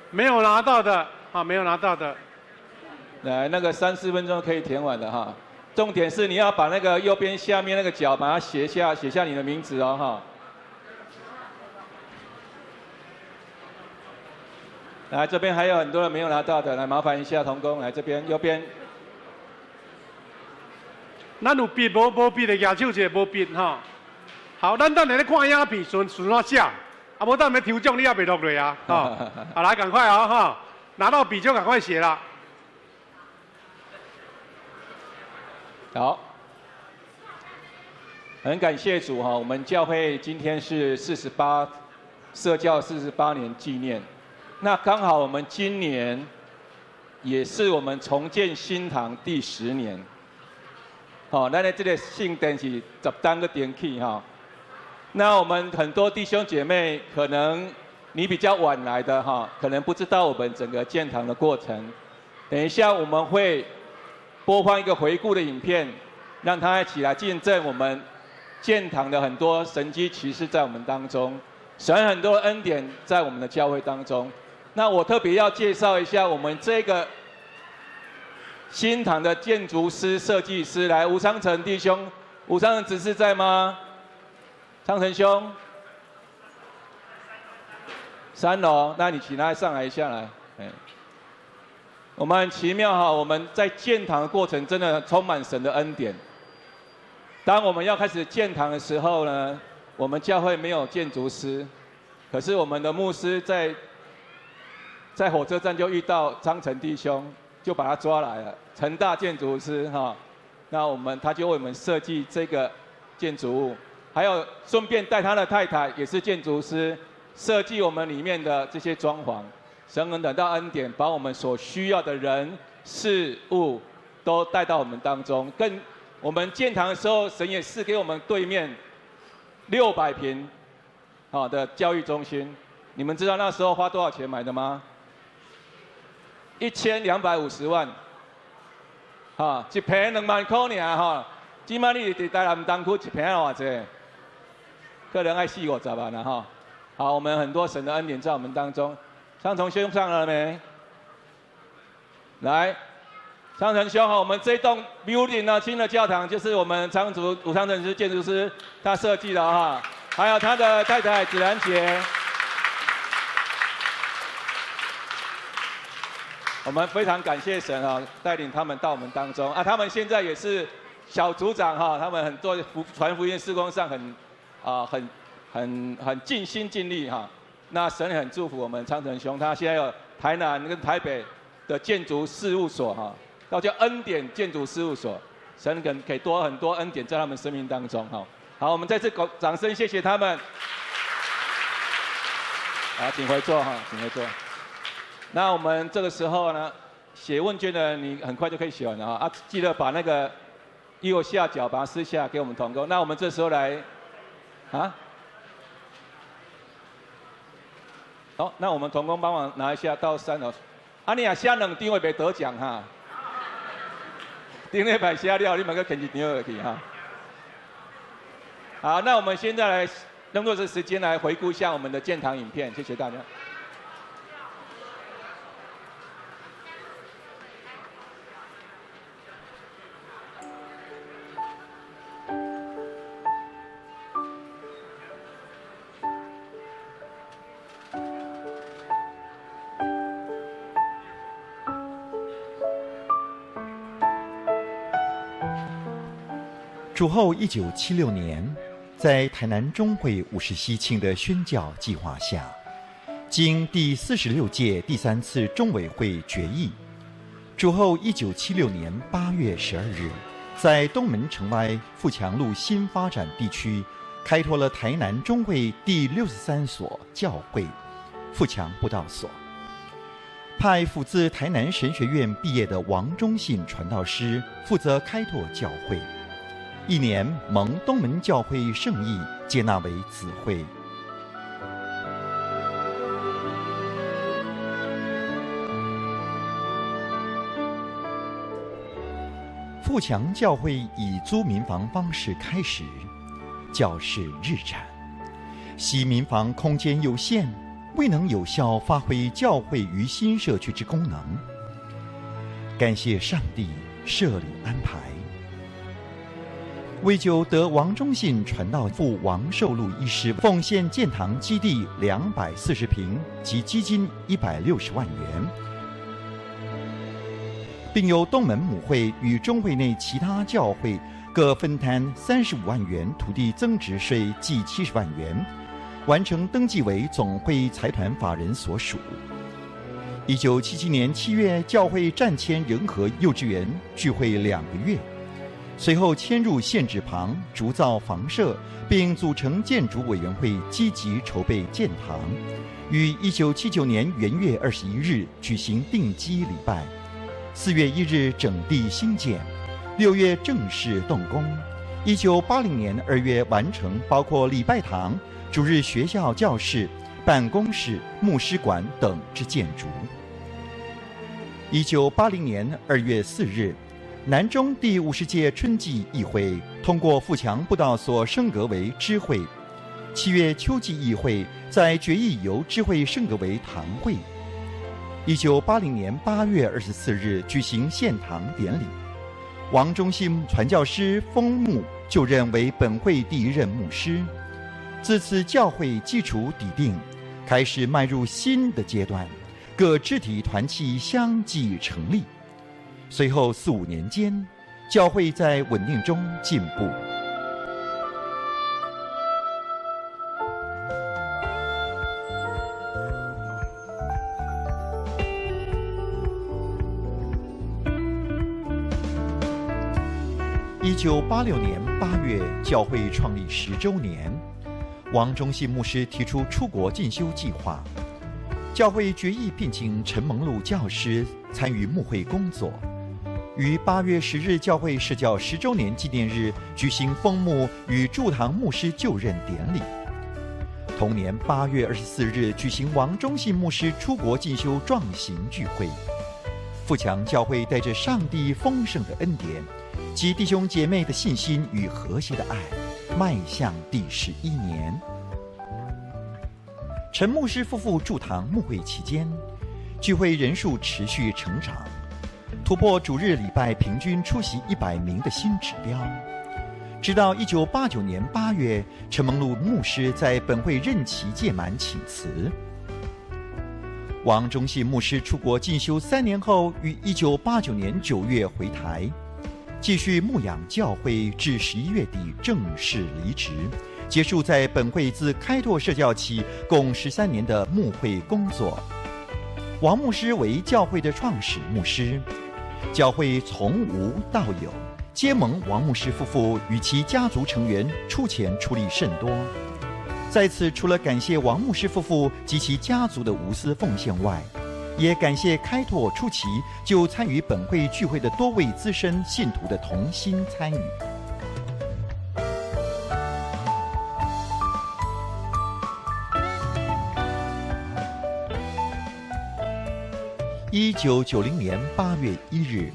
没有拿到的没有拿到的。来，那个3、4分钟可以填完的重点是你要把那个右边下面那个角把它写下你的名字来，这边还有很多人没有拿到的，来麻烦一下同工，来这边右边。咱有笔无笔的举手一个无笔好，咱等下咧看影片，顺怎写，无等下抽奖你也袂落来好，来赶快拿到笔就赶快写啦。好，很感谢主我们教会今天是社教48年纪念。那刚好我们今年也是我们重建新堂第10年。咱的这个圣殿是13个殿起那我们很多弟兄姐妹，可能你比较晚来的可能不知道我们整个建堂的过程。等一下我们会播放一个回顾的影片，让他一起来见证我们建堂的很多神迹奇事在我们当中，神很多恩典在我们的教会当中。那我特别要介绍一下我们这个新堂的建筑师、设计师，来吴昌成弟兄，吴昌成执事在吗？昌成兄， 3楼，那你请他上来一下来。我们很奇妙哈，我们在建堂的过程真的充满神的恩典。当我们要开始建堂的时候呢，我们教会没有建筑师，可是我们的牧师在火车站就遇到张成弟兄，就把他抓来了，成大建筑师哈。那他就为我们设计这个建筑物，还有顺便带他的太太也是建筑师，设计我们里面的这些装潢。神能等到恩典，把我们所需要的人事物都带到我们当中。我们建堂的时候，神也赐给我们对面600坪的教育中心。你们知道那时候花多少钱买的吗？1250万。一坪2万块尔哈。今麦你伫台南东区一坪偌济？可能要40-50万了哈。好，我们很多神的恩典在我们当中。昌崇兄上了没？来，昌崇兄哈，我们这栋 building 呢，新的教堂就是我们武昌城市建筑师他设计的哈，还有他的太太子兰姐。我们非常感谢神啊，带领他们到我们当中啊，他们现在也是小组长哈，他们很多传福音事工上很尽心尽力哈。那神很祝福我们昌成兄，他现在有台南跟台北的建筑事务所哈，那叫恩典建筑事务所，神给很多恩典在他们生命当中哈。好，我们再次掌声谢谢他们。好，请回座哈，请回座。那我们这个时候呢，写问卷的你很快就可以写完了啊，记得把那个右下角把它撕下给我们同工。那我们这时候来，好，那我们同工帮忙拿一下到3楼。你也写2张会袂得奖哈。顶礼拜写了，你们个肯定张去哈。好，那我们现在来用这时间来回顾一下我们的建堂影片，谢谢大家。主后1976年，在台南中会50西庆的宣教计划下，经第46届第3次中委会决议，主后1976年8月12日，在东门城外富强路新发展地区，开拓了台南中会第63所教会富强布道所，派赴自台南神学院毕业的王忠信传道师负责开拓教会。1年蒙东门教会圣意接纳为子会。富强教会以租民房方式开始，教室日展，惜民房空间有限，未能有效发挥教会于新社区之功能。感谢上帝设立安排。为求得王忠信传道父王寿禄医师奉献建堂基地240坪及基金160万元，并由东门母会与中会内其他教会各分摊35万元土地增值税计70万元，完成登记为总会财团法人所属。1977年7月，教会暂迁仁和幼稚园聚会2个月。随后迁入县址旁竹造房舍，并组成建筑委员会，积极筹备建堂。于1979年元月21日举行定基礼拜，4月1日整地兴建，6月正式动工。1980年2月完成包括礼拜堂、主日学校教室、办公室、牧师馆等之建筑。1980年2月4日。南中第50届春季议会通过富强布道所升格为支会，7月秋季议会在决议由支会升格为堂会。1980年8月24日举行献堂典礼，王忠信传教师封牧就任为本会第1任牧师。自此教会基础底定，开始迈入新的阶段，各肢体团契相继成立。随后4、5年间，教会在稳定中进步。1986年8月，教会创立10周年，王忠信牧师提出出国进修计划，教会决议聘请陈蒙禄教师参与牧会工作，于8月10日教会释教10周年纪念日举行封牧与驻堂牧师就任典礼。同年8月24日举行王忠信牧师出国进修壮行聚会，富强教会带着上帝丰盛的恩典及弟兄姐妹的信心与和谐的爱，迈向第11年。陈牧师夫妇驻堂牧会期间，聚会人数持续成长，突破主日礼拜平均出席100名的新指标。直到1989年8月，陈蒙禄牧师在本会任期届满请辞。王忠信牧师出国进修3年后，于1989年9月回台，继续牧养教会至11月底正式离职，结束在本会自开拓社教起共13年的牧会工作。王牧师为教会的创始牧师，教会从无到有，皆蒙王牧师夫妇与其家族成员出钱出力甚多。在此，除了感谢王牧师夫妇及其家族的无私奉献外，也感谢开拓初期就参与本会聚会的多位资深信徒的同心参与。1990年8月1日，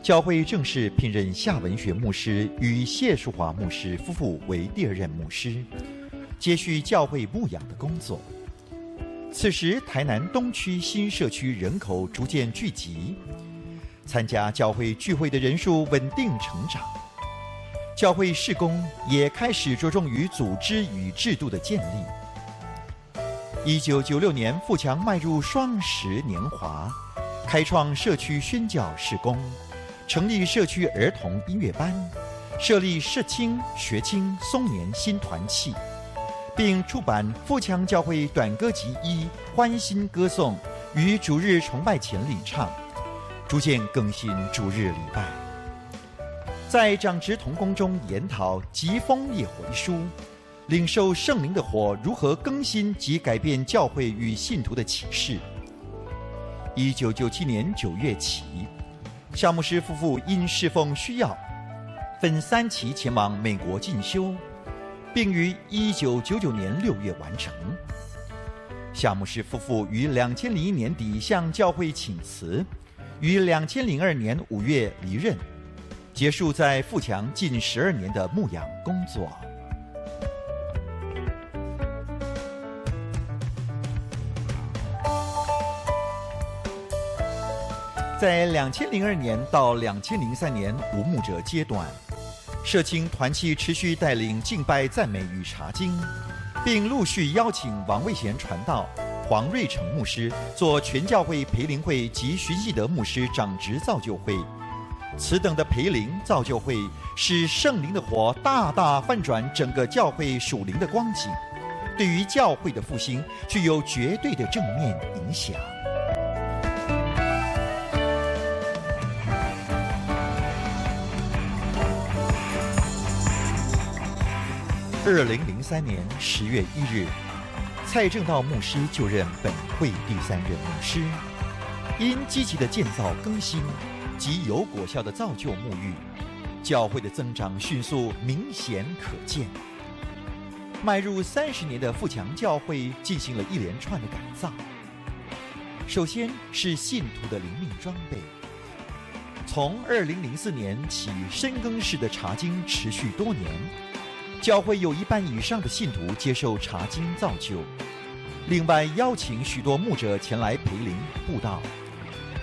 教会正式聘任夏文学牧师与谢淑华牧师夫妇为第2任牧师，接续教会牧养的工作。此时，台南东区新社区人口逐渐聚集，参加教会聚会的人数稳定成长，教会事工也开始着重于组织与制度的建立。1996年，富强迈入双10年华，开创社区宣教事工，成立社区儿童音乐班，设立社青、学青、松年新团契，并出版富强教会短歌集1欢欣歌颂于主日崇拜前礼唱，逐渐更新主日礼拜。在长职同工中研讨《疾风烈火》一书，领受圣灵的火如何更新及改变教会与信徒的启示。1997年9月起，夏牧师夫妇因侍奉需要，分3期前往美国进修，并于1999年6月完成。夏牧师夫妇于2001年底向教会请辞，于2002年5月离任，结束在富强近12年的牧养工作。在2002年到2003年无牧者阶段，社青团契持续带领敬拜赞美与查经，并陆续邀请王卫贤传道、黄瑞成牧师做全教会培灵会及徐继德牧师长职造就会。此等的培灵造就会，使圣灵的火大大翻转整个教会属灵的光景，对于教会的复兴具有绝对的正面影响。2003年10月1日，蔡正道牧师就任本会第3任牧师。因积极的建造更新及有果效的造就牧育，教会的增长迅速明显可见。迈入30年的富强教会进行了一连串的改造。首先是信徒的灵命装备。从2004年起，深耕式的查经持续多年，教会有1半以上的信徒接受查经造就，另外邀请许多牧者前来培灵布道，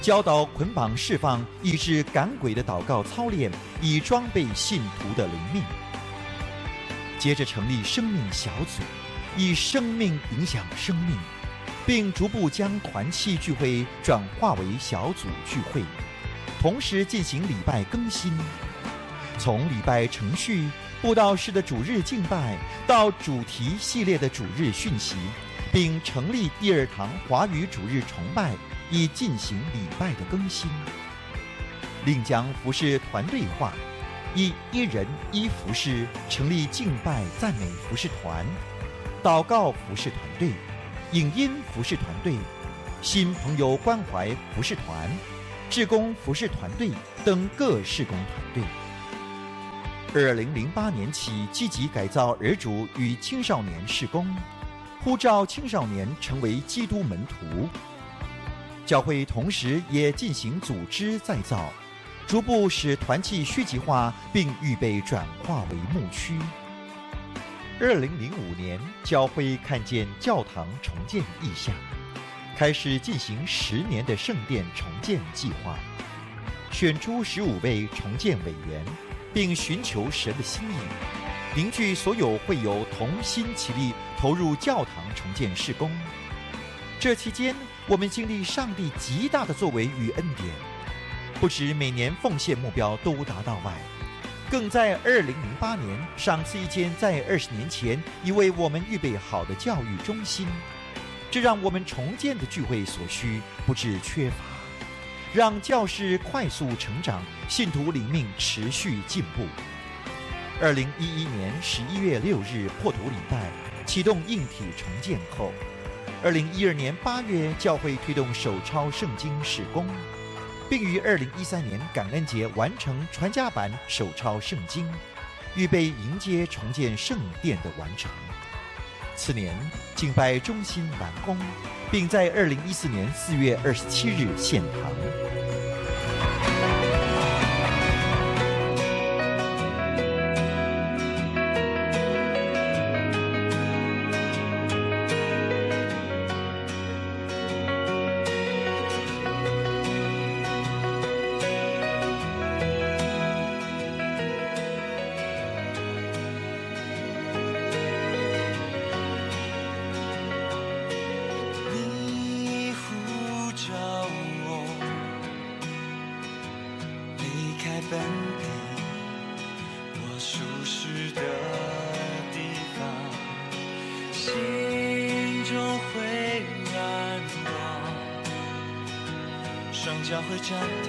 教导捆绑释放抑制赶鬼的祷告操练，以装备信徒的灵命。接着成立生命小组，以生命影响生命，并逐步将团契聚会转化为小组聚会，同时进行礼拜更新，从礼拜程序、布道式的主日敬拜到主题系列的主日讯息，并成立第二堂华语主日崇拜，以进行礼拜的更新。另将服事团队化，以一人一服事成立敬拜赞美服事团、祷告服事团队、影音服事团队、新朋友关怀服事团、志工服事团队等各事工团队。2008年起，积极改造儿主与青少年事工，呼召青少年成为基督门徒。教会同时也进行组织再造，逐步使团契虚极化，并预备转化为牧区。2005年，教会看见教堂重建意向，开始进行10年的圣殿重建计划，选出15位重建委员，并寻求神的心意，凝聚所有会友同心齐力，投入教堂重建事工。这期间，我们经历上帝极大的作为与恩典，不止每年奉献目标都达到外，更在2008年赏赐一间在20年前已为我们预备好的教育中心，这让我们重建的聚会所需不致缺乏，让教士快速成长，信徒灵命持续进步。2011年11月6日破土礼拜启动硬体重建后，2012年8月教会推动手抄圣经事工，并于2013年感恩节完成传家版手抄圣经，预备迎接重建圣殿的完成。次年敬拜中心完工，并在2014年4月27日献堂。将会战斗，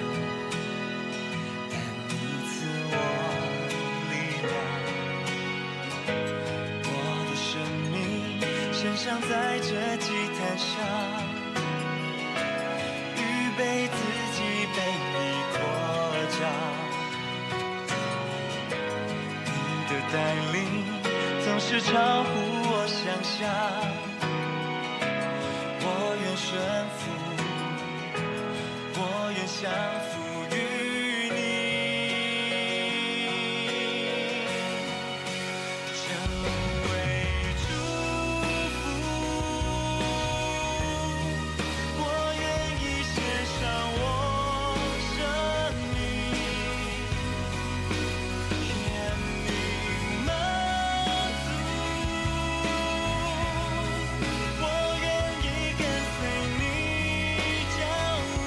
但你赐我力量。我的生命献上在这祭坛上，预备自己被你扩张。你的带领总是超乎我想象，我愿顺服。我愿降服于你，成为祝福。我愿意献上我生命，愿你满足。我愿意跟随你脚步。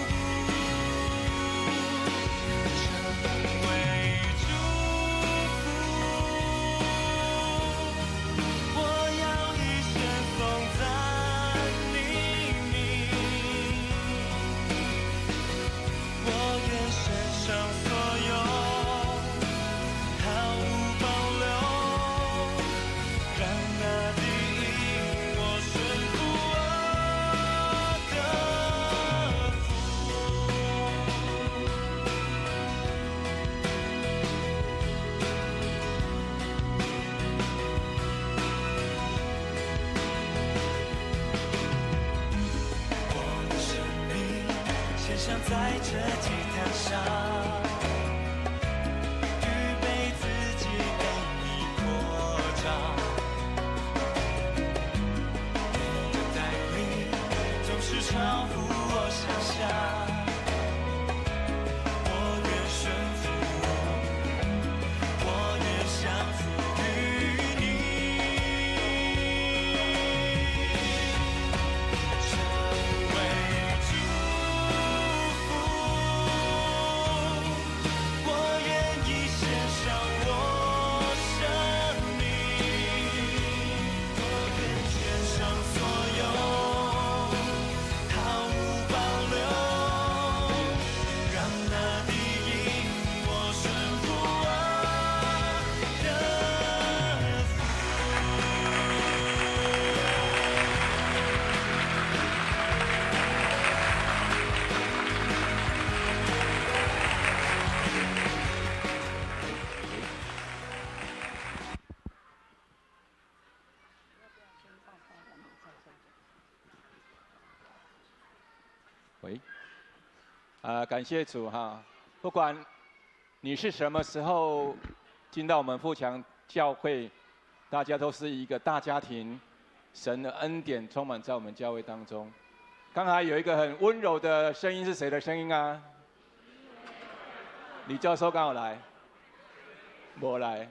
像在这祭坛上，预备自己被你扩张。你的带领总是超乎我想象，我愿顺服，我愿降服于你。喂，感谢主哈，不管你是什么时候进到我们富强教会，大家都是一个大家庭，神的恩典充满在我们教会当中。刚才有一个很温柔的声音，是谁的声音啊？李教授刚好来，没来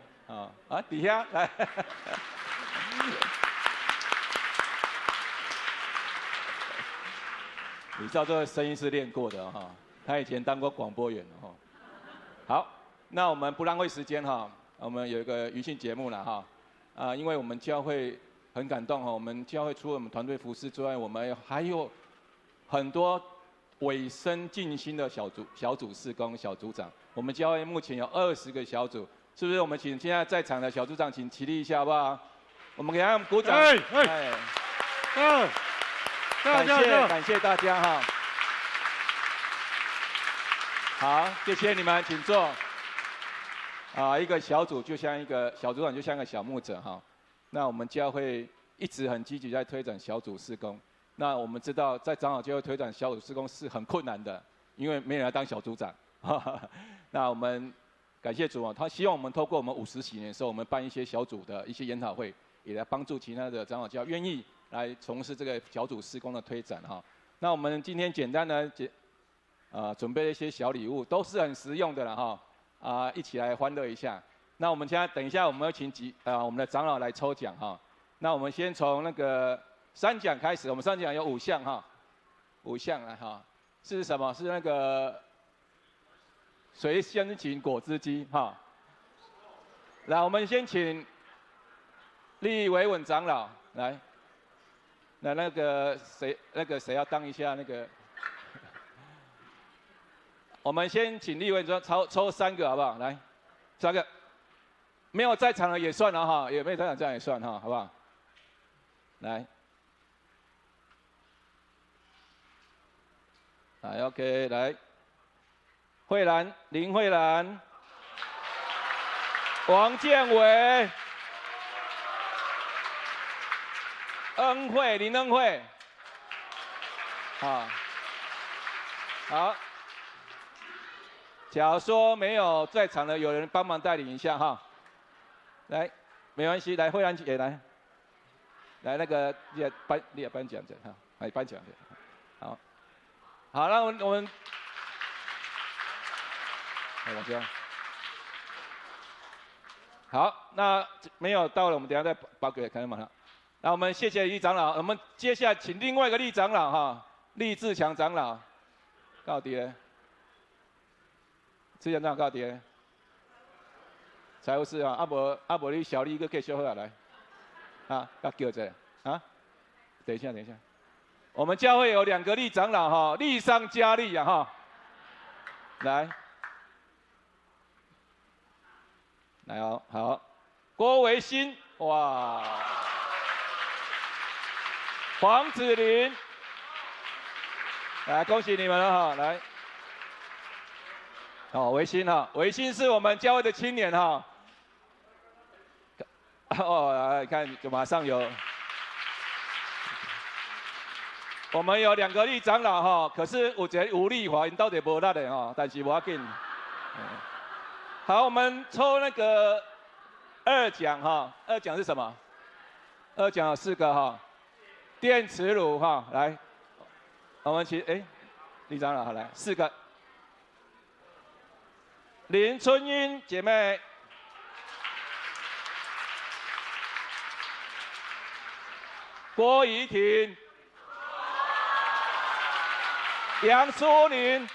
底下来。李教授的声音是练过的哈，他以前当过广播员哈。好，那我们不浪费时间哈，我们有一个娱乐节目了哈。因为我们教会很感动哈，我们教会除了我们团队服侍之外，我们还有很多委身尽心的小组事工小组长。我们教会目前有20个小组，是不是？我们请现在在场的小组长请起立一下好不好？我们给他们鼓掌。感谢大家哈。好，谢谢你们，请坐。一个小组就像一个小组长，就像个小牧者哈。那我们教会一直很积极在推展小组事工。那我们知道，在长老教会推展小组事工是很困难的，因为没人来当小组长。那我们感谢主啊，他希望我们透过我们50几年的时候，我们办一些小组的一些研讨会，也来帮助其他的长老教愿意来从事这个小组事工的推展哈。那我们今天简单的准备了一些小礼物，都是很实用的了哈。一起来欢乐一下。那我们现在等一下，我们要请我们的长老来抽奖哈。那我们先从那个3奖开始，我们3奖有5项哈，5项来哈。是什么？是那个随先请果汁机哈。来，我们先请立维稳长老来。那个谁要当一下那个？我们先请立委抽3个好不好？来，3个，没有在场的也算了哈，也没有在场这样也算哈，好不好？来，OK， 来，林慧兰，王建伟，林恩惠，好。假如说没有在场的，有人帮忙带领一下哈。来，没关系，来慧兰姐来，那个你也颁奖的哈，来颁奖的，好，那我们，来往下。好，那没有到了，我们等一下再报给看嘛哈。那我们谢谢李长老，我们接下来请另外一个李长老哈，厉志强长老，到底呢？志强长老到底呢？财务室啊，无你小李个继续好来，要叫一下等一下，我们教会有2个李长老哈，力上加力啊哈，来哦，好，郭维新，哇，黄子琳，来恭喜你们了哈，来，维新哈，维新是我们教会的青年哈，来看就马上有。我们有2个李长老哈，可是有一个吴丽华，因到底无力的哈，但是无要紧。好，我们抽那个2奖哈，2奖是什么？2奖有4个哈，电磁炉哈，来，我们请李长老好来4个，林春英姐妹，郭怡婷。杨淑玲、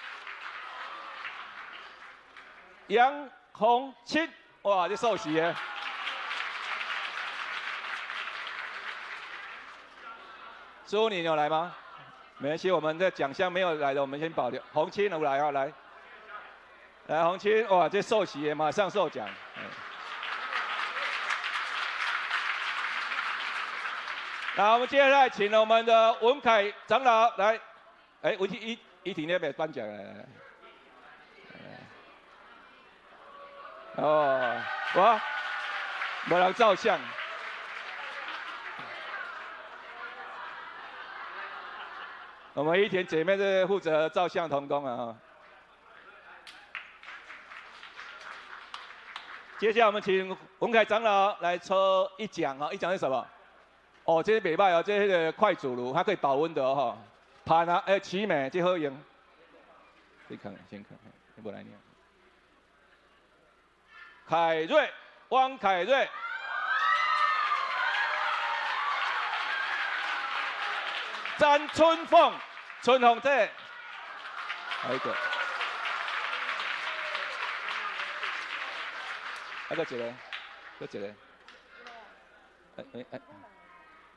杨红清，哇，这受喜耶！淑玲有来吗？没关系，我们的奖项没有来的，我们先保留。红清有来啊，来，红清，哇，这受喜耶，马上受奖。那我们接下来请我们的文凯长老来。我一婷那边颁奖来，哇，没人照相，我们一田姐妹是负责照相同工啊。接下来我们请文凯长老来抽一奖啊，一奖是什么？哦，这是袂歹哦，这是个快煮炉，它可以保温的哦。盘啊，奇美这好用。你看，先看，你不来念。凯瑞，汪凯瑞。詹春凤，春凤姐，还有一个，还有一个，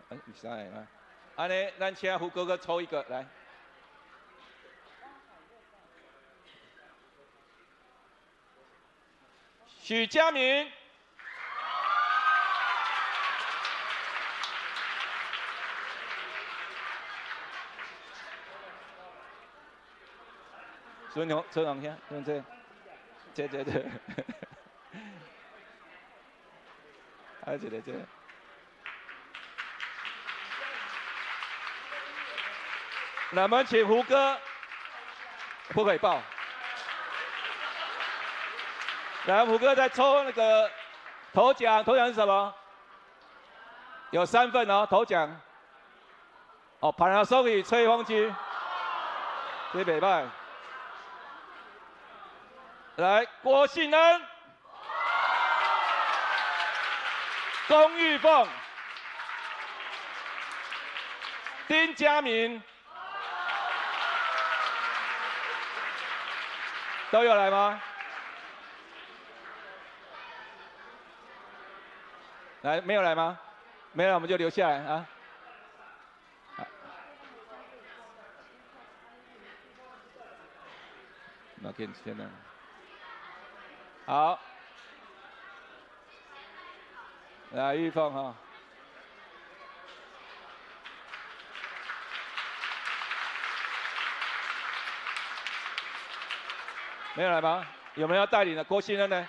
唔使嘛。安尼，咱请胡哥哥抽一个来。许佳明。孙龙先，这，还有这。那么请胡歌，不可以报。来，胡歌再抽那个头奖，头奖是什么？有3份哦，头奖。哦，Panasonic 吹风机，这袂歹。来，郭信恩、龚玉凤、丁佳明，都有来吗？来，没有来吗？没有，我们就留下来啊。那给你先呢。好，来玉凤哈，没有来吗？有没有要带领的？郭信恩呢？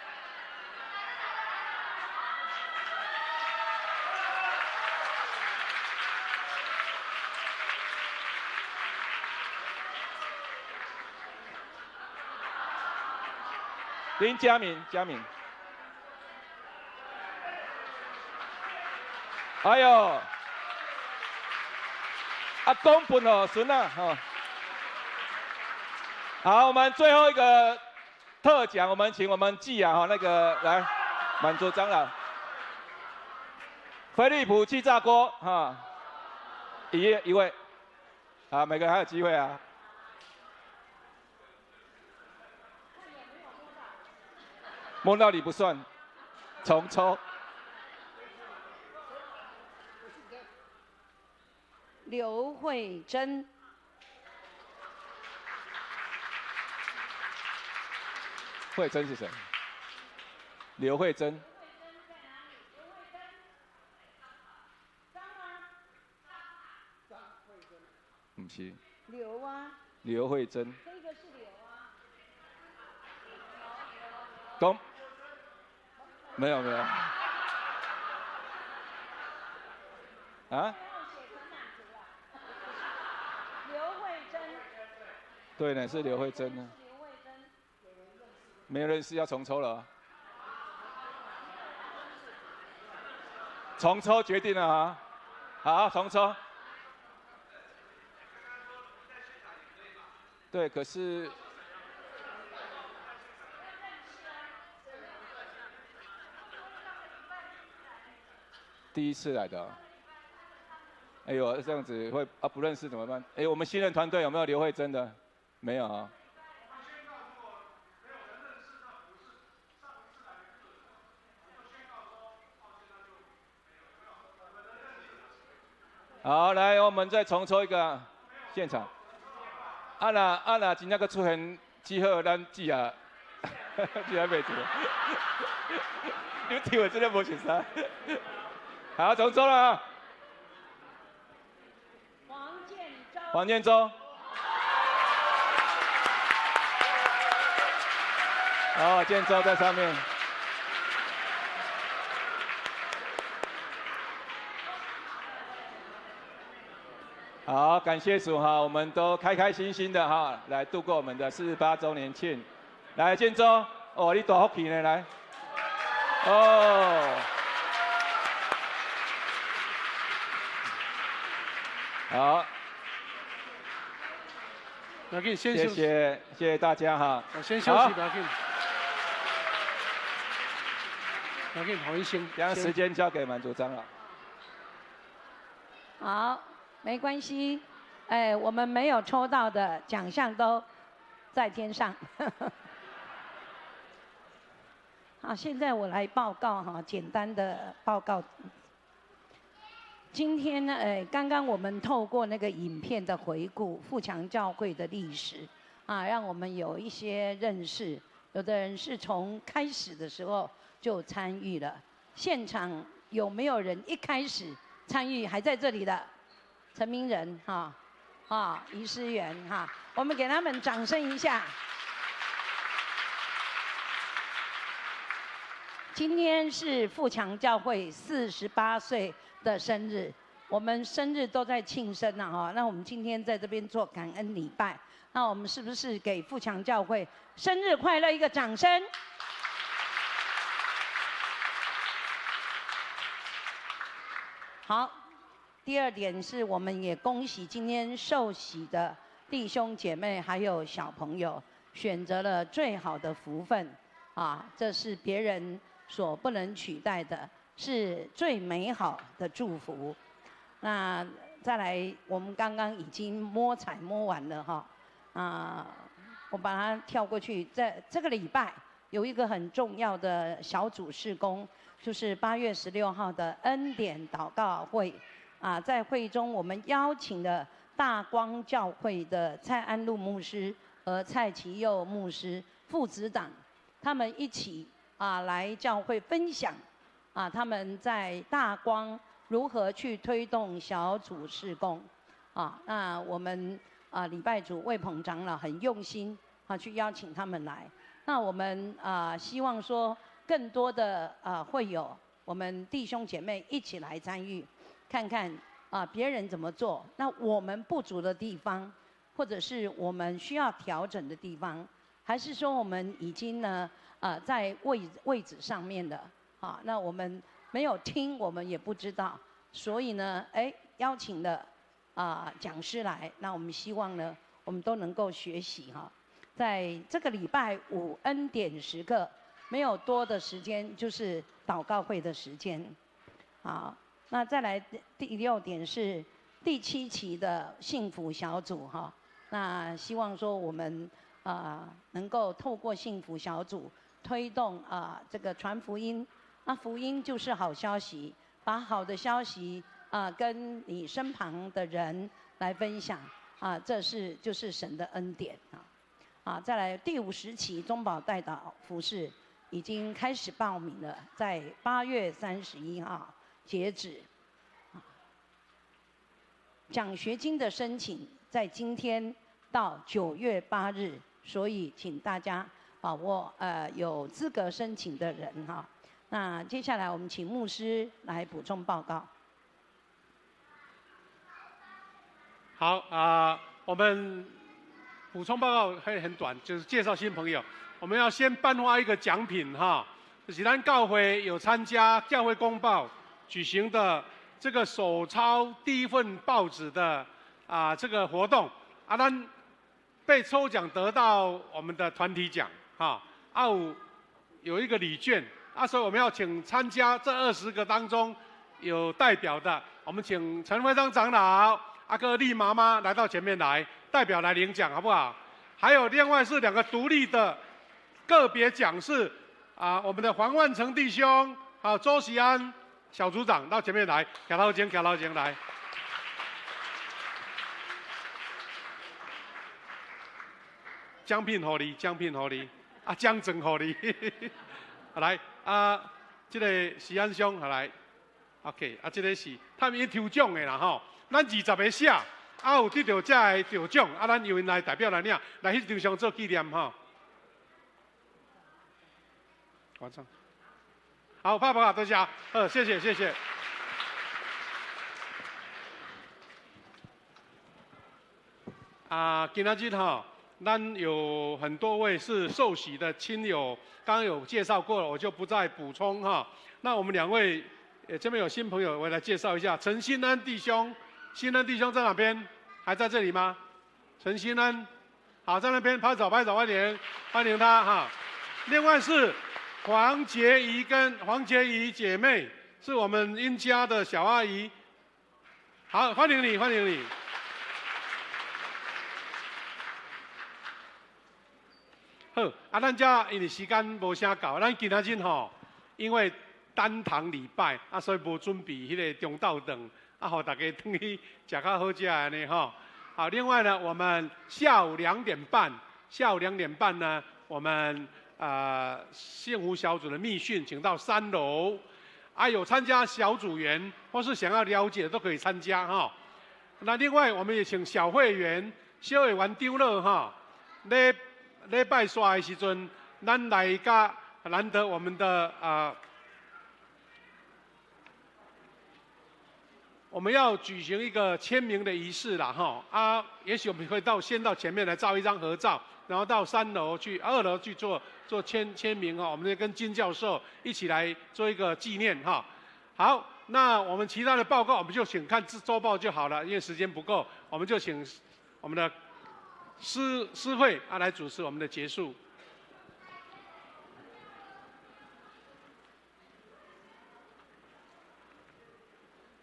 林佳敏，还有阿公本哦，孙啊，哈。好，我们最后一个特奖，我们请我们季雅哈那个来满足长老，飞利浦气炸锅哈，一位，啊，每个人还有机会啊。摸到你不算，重抽。刘慧珍，慧珍是谁？刘慧珍。不是。刘啊。刘慧珍。这个是刘啊。公。没有。啊？刘慧珍。对呢，是刘慧珍呢。没有认识，要重抽了。重抽决定了啊！好，重抽。对，可是。第一次来的、哦，哎呦，这样子会啊不认识怎么办？哎，我们新任团队有没有刘慧珍的？没有啊。好，来，我们再重抽一个现场。啊那今那个出现之后，咱记啊，记啊袂住。你听我真的无熟悉。好，重抽了啊！黄建州。哦，建州在上面。好，感谢主哈，我们都开开心心的哈，来度过我们的48周年庆。来，建州，哦，你大福气呢，来，哦，好，不要紧，先谢休息。谢大家哈。先休息，不要紧。不要紧，好一先。将时间交给满组长了。好，没关系，哎，我们没有抽到的奖项都在天上。好，现在我来报告哈，简单的报告。今天呢，刚刚我们透过那个影片的回顾，富强教会的历史啊，让我们有一些认识。有的人是从开始的时候就参与了。现场有没有人一开始参与还在这里的？陈明仁哈，于思源哈，我们给他们掌声一下。今天是富强教会48岁的生日，我们生日都在庆生啊哈。那我们今天在这边做感恩礼拜，那我们是不是给富强教会生日快乐一个掌声？好，第二点是我们也恭喜今天受洗的弟兄姐妹还有小朋友选择了最好的福分啊，这是别人所不能取代的，是最美好的祝福。那再来，我们刚刚已经摸彩摸完了哈，我把它跳过去。在这个礼拜有一个很重要的小组事工，就是8月16号的恩典祷告会啊，在会中我们邀请了大光教会的蔡安禄牧师和蔡其佑牧师父子党，他们一起来教会分享他们在大光如何去推动小组事工那我们礼拜主魏鹏长老很用心去邀请他们来。那我们希望说更多的会友，我们弟兄姐妹一起来参与，看看别人怎么做，那我们不足的地方，或者是我们需要调整的地方，还是说我们已经呢在位置上面的那我们没有听，我们也不知道，所以呢邀请了讲师来，那我们希望呢我们都能够学习在这个礼拜5恩典时刻，没有多的时间，就是祷告会的时间。好，那再来第6点是第7期的幸福小组那希望说我们能够透过幸福小组推动这个传福音。那福音就是好消息，把好的消息跟你身旁的人来分享这就是神的恩典再来第50期中保代祷服事已经开始报名了，在8月31号截止。奖学金的申请在今天到9月8日，所以请大家把握有资格申请的人那接下来我们请牧师来补充报告。好我们补充报告会很短，就是介绍新朋友。我们要先颁发一个奖品就是咱教会有参加教会公报举行的这个手抄第一份报纸的这个活动咱被抽奖得到我们的团体奖有一个礼券所以我们要请参加这20个当中有代表的，我们请陈会章长老跟丽妈妈来到前面来，代表来领奖好不好？还有另外是2个独立的个别奖是我们的黄万成弟兄周喜安小组长到前面来，徛头前来。奖品给你，奖品给你，奖状给你。来这个喜安兄来 ，OK， 这个是他们抽奖的啦咱20个写，有得到这个得奖，咱由因来代表来领，来迄张上做纪念完成。好，拍拍多谢谢谢。今仔日哈，咱有很多位是受洗的亲友，刚刚有介绍过了，我就不再补充哈。那我们2位，这边有新朋友，我来介绍一下，陈新安弟兄，新安弟兄在哪边？还在这里吗？陈新安，好，在那边拍手，欢迎他哈。另外是黄洁仪跟黄洁仪姐妹，是我们殷家的小阿姨，好，欢迎你。好，咱这因为时间无啥够，咱今仔日吼，因为单堂礼拜所以无准备迄个中昼顿，互大家转去食较好食安尼吼。好，另外呢，我们下午2点半呢，我们幸福小组的密训，请到3楼，有参加小组员或是想要了解的都可以参加哈。那另外我们也请小会员丢了哈，礼拜刷的时阵，咱来甲难得我们的我们要举行一个签名的仪式啦哈也许我们可以先到前面来照一张合照，然后到2楼去做签名我们跟金教授一起来做一个纪念哈。好，那我们其他的报告我们就请看周报就好了，因为时间不够，我们就请我们的诗会来主持我们的结束。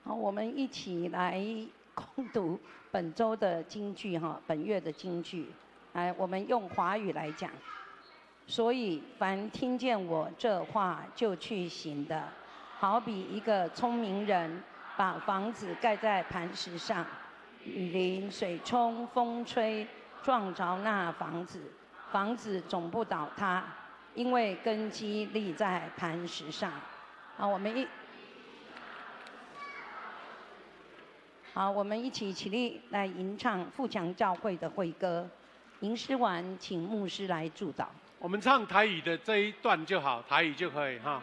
好，我们一起来共读本周的金句哈，本月的金句。来，我们用华语来讲。所以，凡听见我这话就去行的，好比一个聪明人把房子盖在磐石上，雨淋、水冲、风吹，撞着那房子，房子总不倒塌，因为根基立在磐石上。好，我们一起起立来吟唱富强教会的会歌。吟诗完，请牧师来祝祷。我们唱台语的这一段就好，台语就可以哈。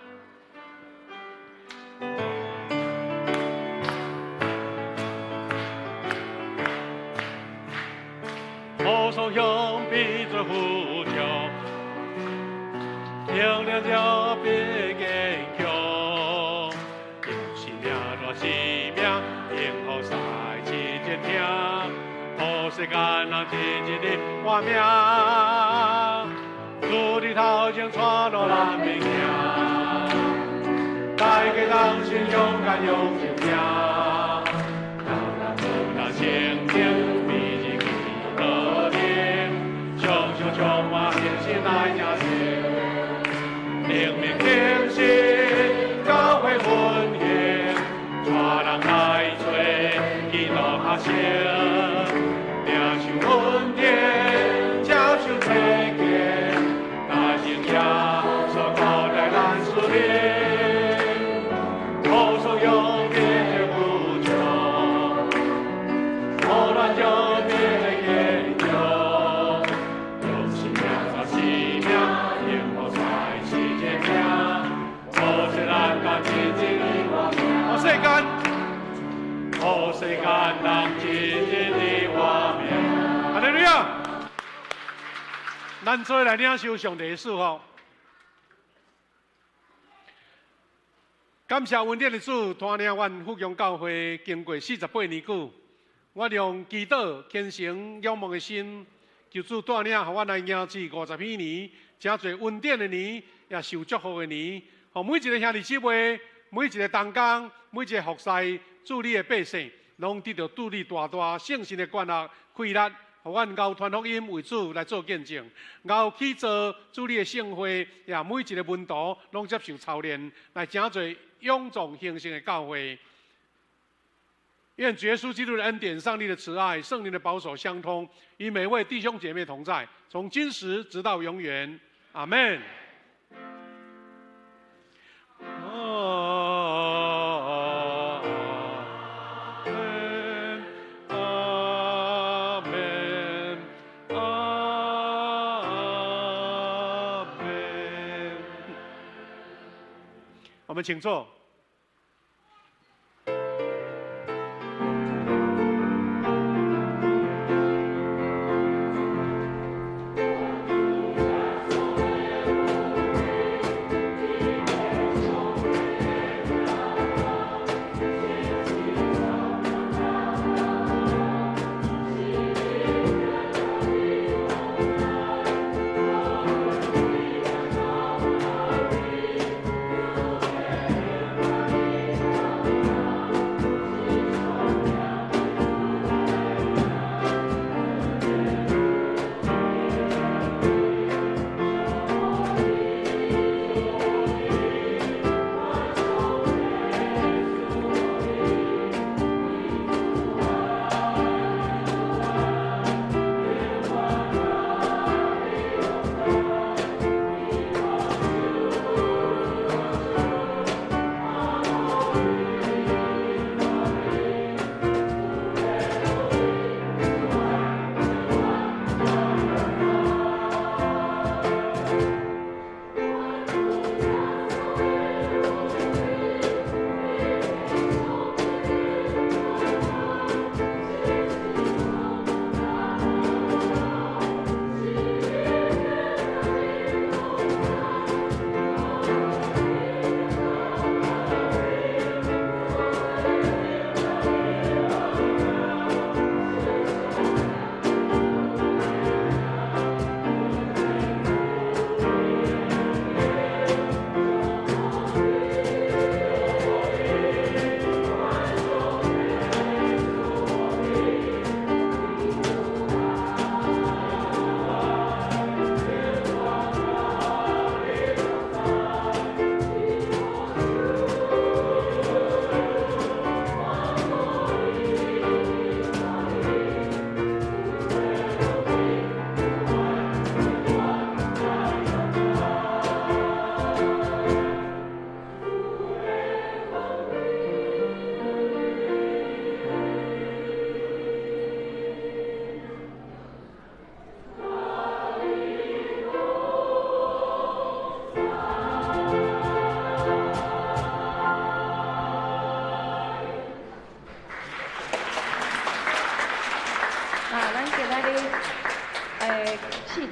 我所向必做呼求，听了就必坚强。有生命若生命，幸福赛起一听，好世间人一日的活命。主的头前带路咱明行，大家当心勇敢勇心行，让咱不那前进，必经得定，胸充满信心来加行，灵命挺心，教会混现，带人来做基督下行，领受恩典，接受赐给。所靠在咱树林，口中有别无穷，后来就别研究，有奇妙的奇妙，烟火在世界上，我是咱干净的画面，我谁干？我谁干？当净净的画面。哈利路亚！咱做来领受上帝的赐福。感谢恩典的主，带领阮富强教会经过48年久，我用祈祷虔诚仰望的心，求主带领，互阮来迎接50几年，真侪恩典的年，也受祝福的年。互每一个兄弟姊妹，每一个同工，每一个服侍主你的百姓，拢得到主你大大圣神的管辖开力。互阮熬传福音为主来做见证，熬去做主你的圣会，也每一个门徒拢接受操练，来真侪勇壮兴盛的教会。愿主耶稣基督的恩典、上帝的慈爱、圣灵的保守相通，与每位弟兄姐妹同在，从今时直到永远。阿门。我们请坐。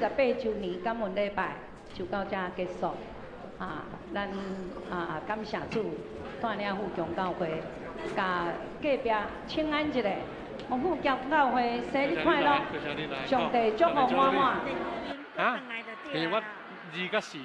48周年感恩礼拜就到这结束。咱感谢主，带领富强教会，甲隔壁庆安一下，富强教会生日快乐，上帝祝福满满。我2甲4。